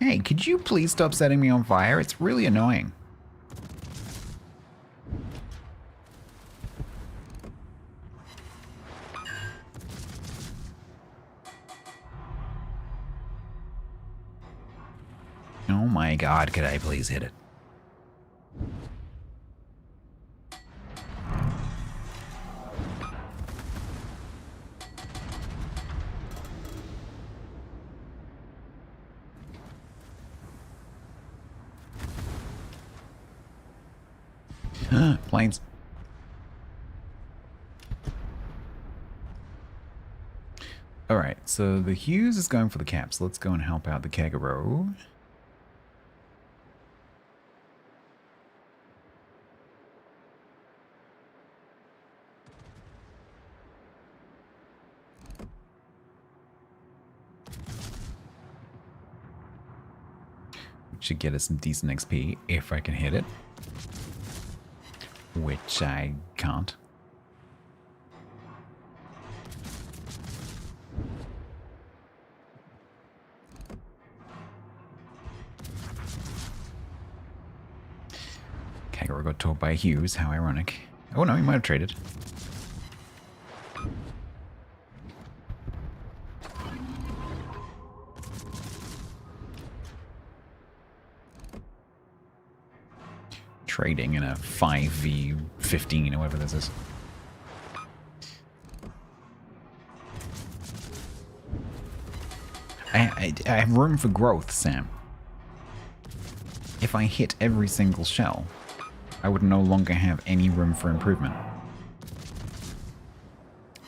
Hey, could you please stop setting me on fire? It's really annoying. Oh my god, could I please hit it? Planes. Alright, so the Hughes is going for the caps. Let's go and help out the Kegaro. Should get us some decent XP if I can hit it. Which I can't. Kagura got taught by Hughes, how ironic. Oh no, he might have traded. Trading in a 5v15 or whatever this is. I have room for growth, Sam. If I hit every single shell, I would no longer have any room for improvement.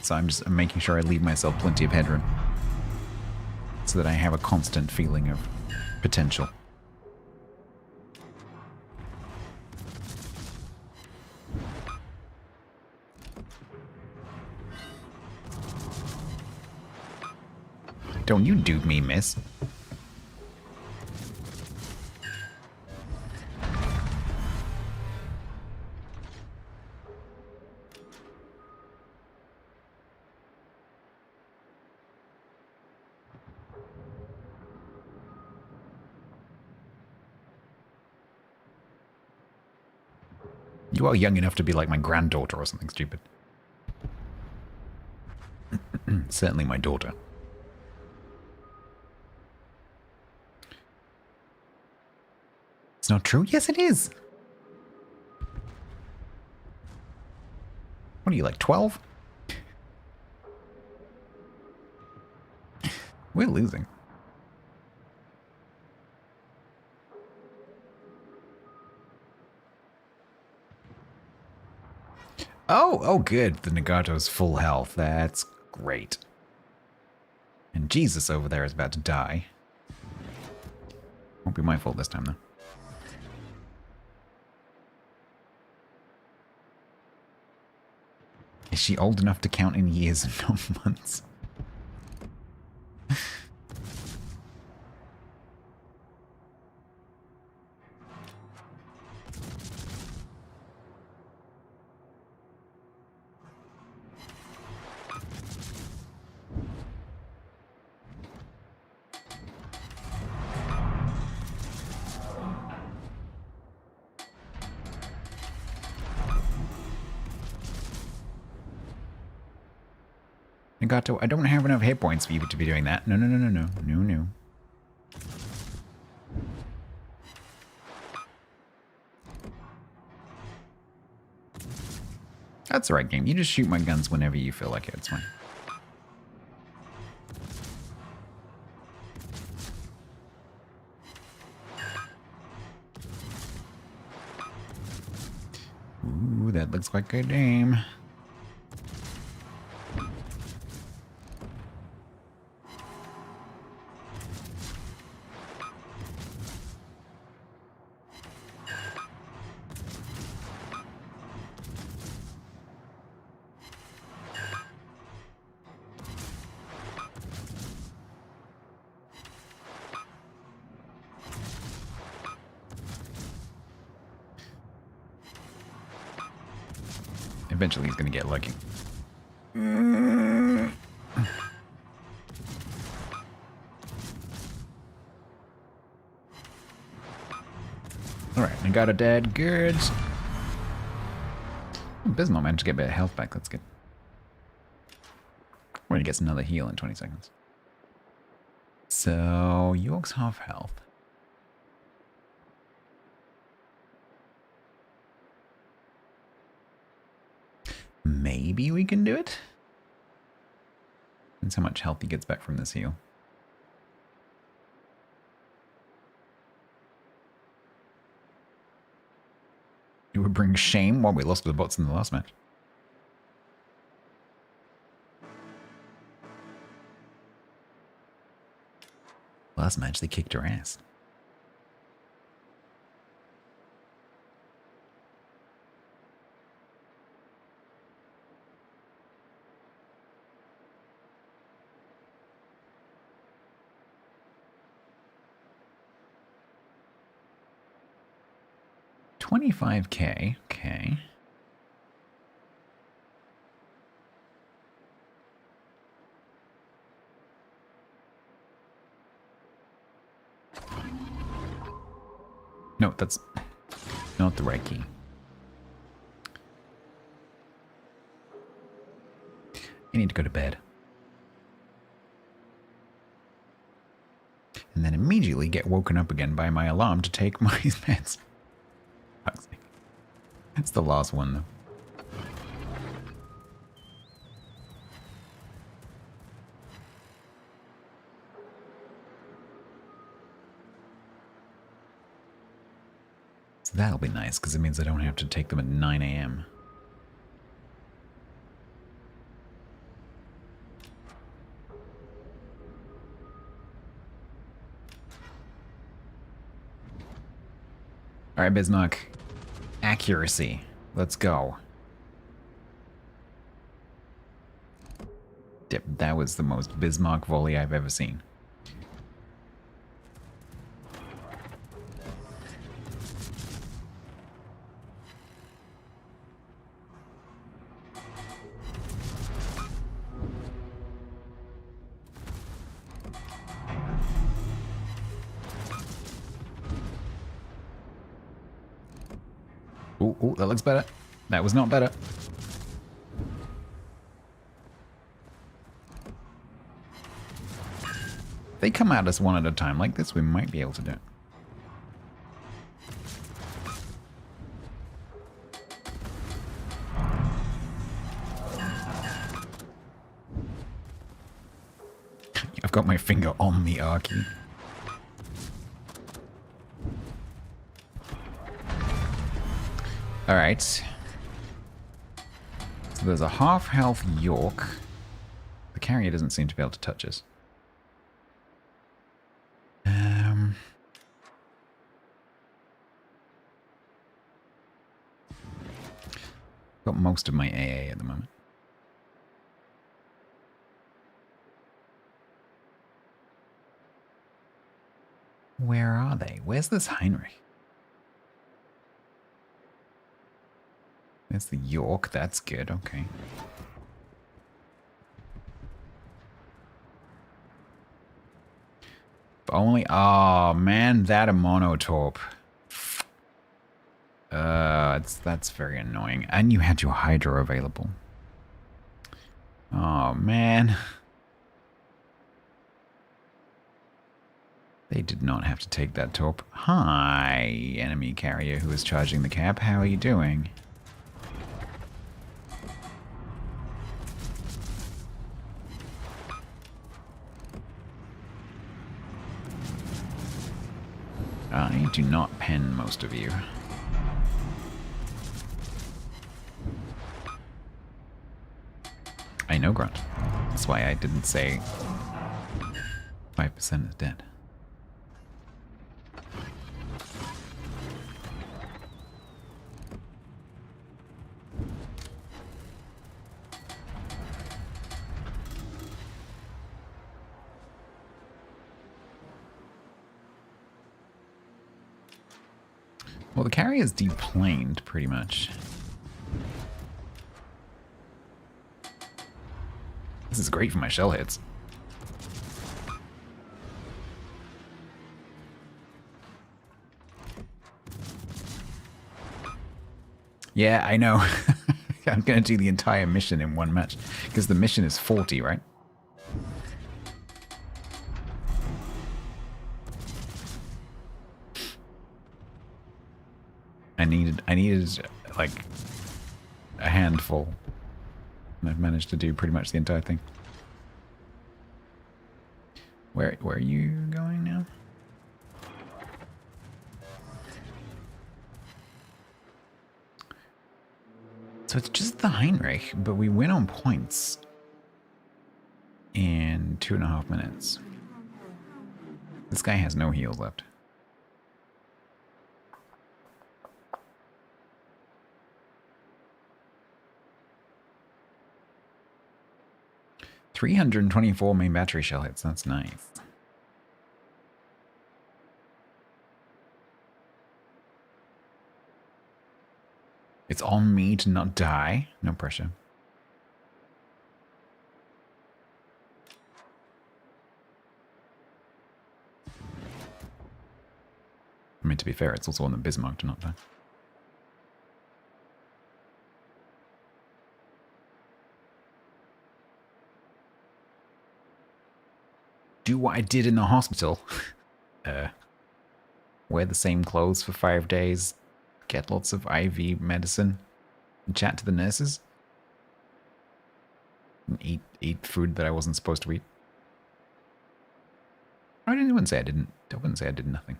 So I'm just making sure I leave myself plenty of headroom. So that I have a constant feeling of potential. Don't you dupe me, miss. You are young enough to be like my granddaughter or something stupid. Certainly my daughter. It's not true? Yes, it is. What are you, like 12? We're losing. Oh, good. The Nagato's full health. That's great. And Jesus over there is about to die. Won't be my fault this time, though. Is she old enough to count in years and not months? Nagato, I don't have enough hit points for you to be doing that. No. That's the right game. You just shoot my guns whenever you feel like it. It's fine. Ooh, that looks like a game. Eventually he's going to get lucky. Alright, I got a dead. Good. Bismarck managed to get a bit of health back. That's good. When he gets another heal in 20 seconds. So, York's half health. maybe we can do it. Depends how much health he gets back from this heal. It would bring shame. Well, we lost to the bots in the last match. Last match, they kicked her ass. $25K, okay. No, that's not the right key. You need to go to bed. And then immediately get woken up again by my alarm to take my meds. That's the last one, though. So that'll be nice, because it means I don't have to take them at 9 a.m. All right, Bismarck. Accuracy. Let's go. Yep, that was the most Bismarck volley I've ever seen. Ooh, that looks better. That was not better. If they come at us one at a time like this, we might be able to do it. I've got my finger on the R key. Alright. So there's a half health York. The carrier doesn't seem to be able to touch us. Got most of my AA at the moment. Where are they? Where's this Heinrich? There's the York, that's good, okay. If only, oh man, that a monotorp. That's very annoying. And you had your Hydra available. Oh man. They did not have to take that torp. Hi, enemy carrier who is charging the cap. How are you doing? I do not pen most of you. I know, Grunt. That's why I didn't say 5% is dead. Well, the carrier's deplaned, pretty much. This is great for my shell hits. Yeah, I know. I'm going to do the entire mission in one match, because the mission is 40, right? I needed like a handful. And I've managed to do pretty much the entire thing. Where are you going now? So it's just the Heinrich, but we win on points in 2.5 minutes. This guy has no heals left. $324 main battery shell hits. That's nice. It's on me to not die. No pressure. I mean, to be fair, it's also on the Bismarck to not die. Do what I did in the hospital. Wear the same clothes for 5 days. Get lots of IV medicine. And chat to the nurses. And eat food that I wasn't supposed to eat. I wouldn't say I didn't. I wouldn't say I did nothing.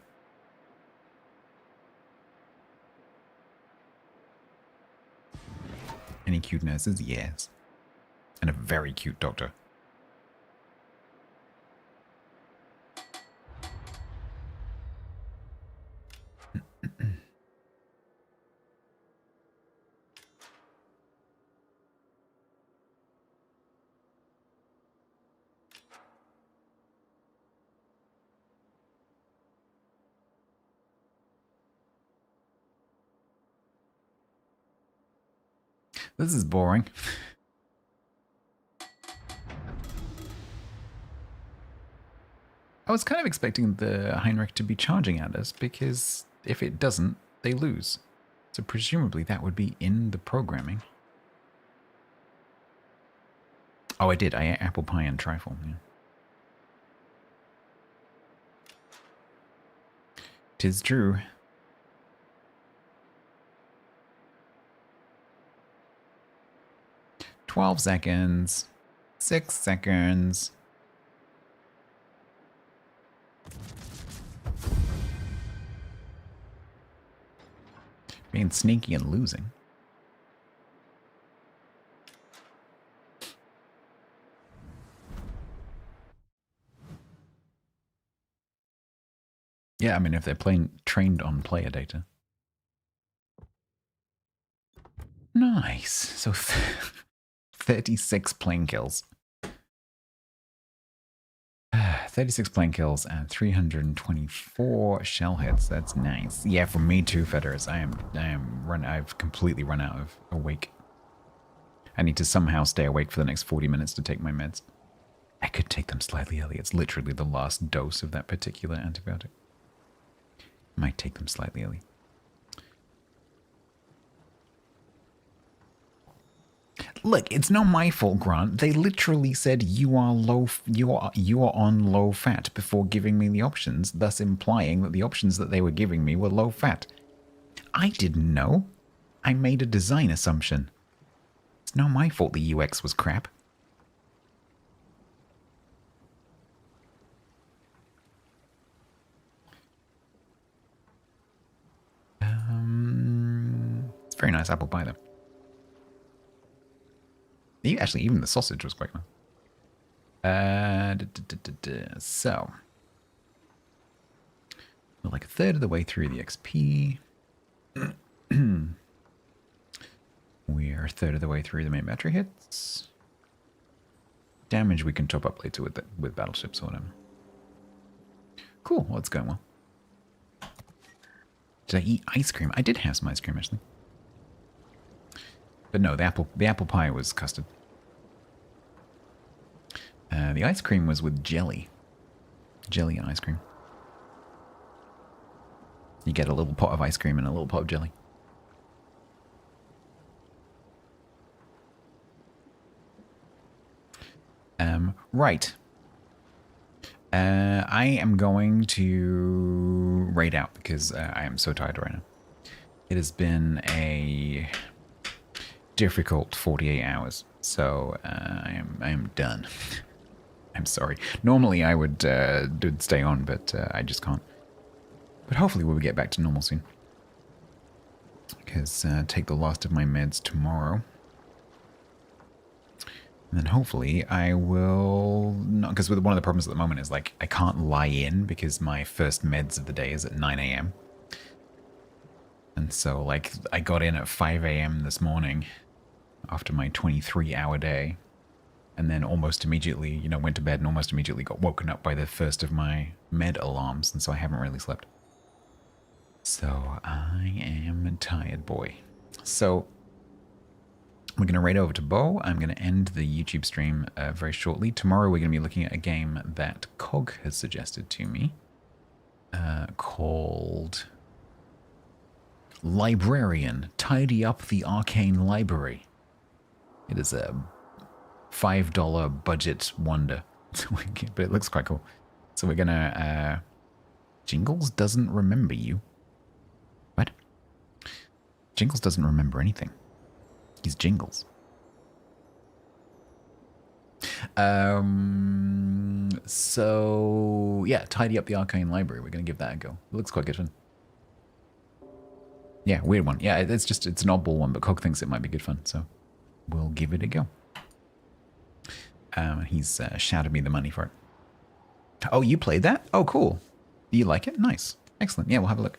Any cute nurses? Yes. And a very cute doctor. This is boring. I was kind of expecting the Heinrich to be charging at us because if it doesn't, they lose. So presumably that would be in the programming. Oh, I did. I ate apple pie and trifle. Yeah. 'Tis true. "12 seconds. 6 seconds. Being sneaky and losing. Yeah, I mean, if they're trained on player data. Nice. So 36 plane kills. 36 plane kills and 324 shell hits. That's nice. Yeah, for me too, Fetters. I've completely run out of awake. I need to somehow stay awake for the next 40 minutes to take my meds. I could take them slightly early. It's literally the last dose of that particular antibiotic. Might take them slightly early. Look, it's not my fault, Grant. They literally said you are on low fat before giving me the options, thus implying that the options that they were giving me were low fat. I didn't know. I made a design assumption. It's not my fault the UX was crap. It's very nice apple pie though. Actually, even the sausage was quite nice. So, we're like a third of the way through the XP. We're a third of the way through the main battery hits. Damage we can top up later with battleships or whatever. Cool, well, it's going well. Did I eat ice cream? I did have some ice cream actually. But no, the apple pie was custard. The ice cream was with jelly. Jelly ice cream. You get a little pot of ice cream and a little pot of jelly. Right. I am going to raid out because I am so tired right now. It has been a difficult 48 hours. So I am done. I'm sorry. Normally I would stay on, but I just can't. But hopefully we'll get back to normal soon. Because take the last of my meds tomorrow. And then hopefully I will... Because one of the problems at the moment is like I can't lie in because my first meds of the day is at 9 a.m. And so like I got in at 5 a.m. this morning after my 23-hour day. And then almost immediately, went to bed and almost immediately got woken up by the first of my med alarms. And so I haven't really slept. So I am a tired boy. So we're going to raid over to Bo. I'm going to end the YouTube stream very shortly. Tomorrow we're going to be looking at a game that Cog has suggested to me called Librarian. Tidy Up the Arcane Library. It is a $5 budget wonder. But it looks quite cool. So we're going to... Jingles doesn't remember you. What? Jingles doesn't remember anything. He's Jingles. So yeah, Tidy Up the Arcane Library. We're gonna give that a go. It looks quite good fun. Yeah, weird one. Yeah, it's an oddball one, but Cog thinks it might be good fun, so we'll give it a go. He's shouted me the money for it. Oh, you played that? Oh, cool. Do you like it? Nice. Excellent. Yeah, we'll have a look.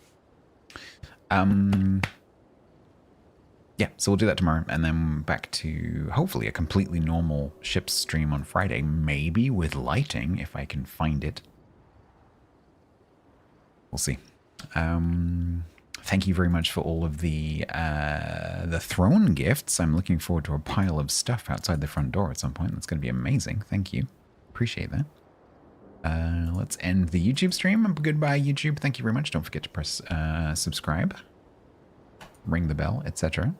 Yeah, so we'll do that tomorrow, and then back to, hopefully, a completely normal ships stream on Friday, maybe with lighting, if I can find it. We'll see. Thank you very much for all of the throne gifts. I'm looking forward to a pile of stuff outside the front door at some point. That's going to be amazing. Thank you. Appreciate that. Let's end the YouTube stream. Goodbye, YouTube. Thank you very much. Don't forget to press subscribe, ring the bell, etc.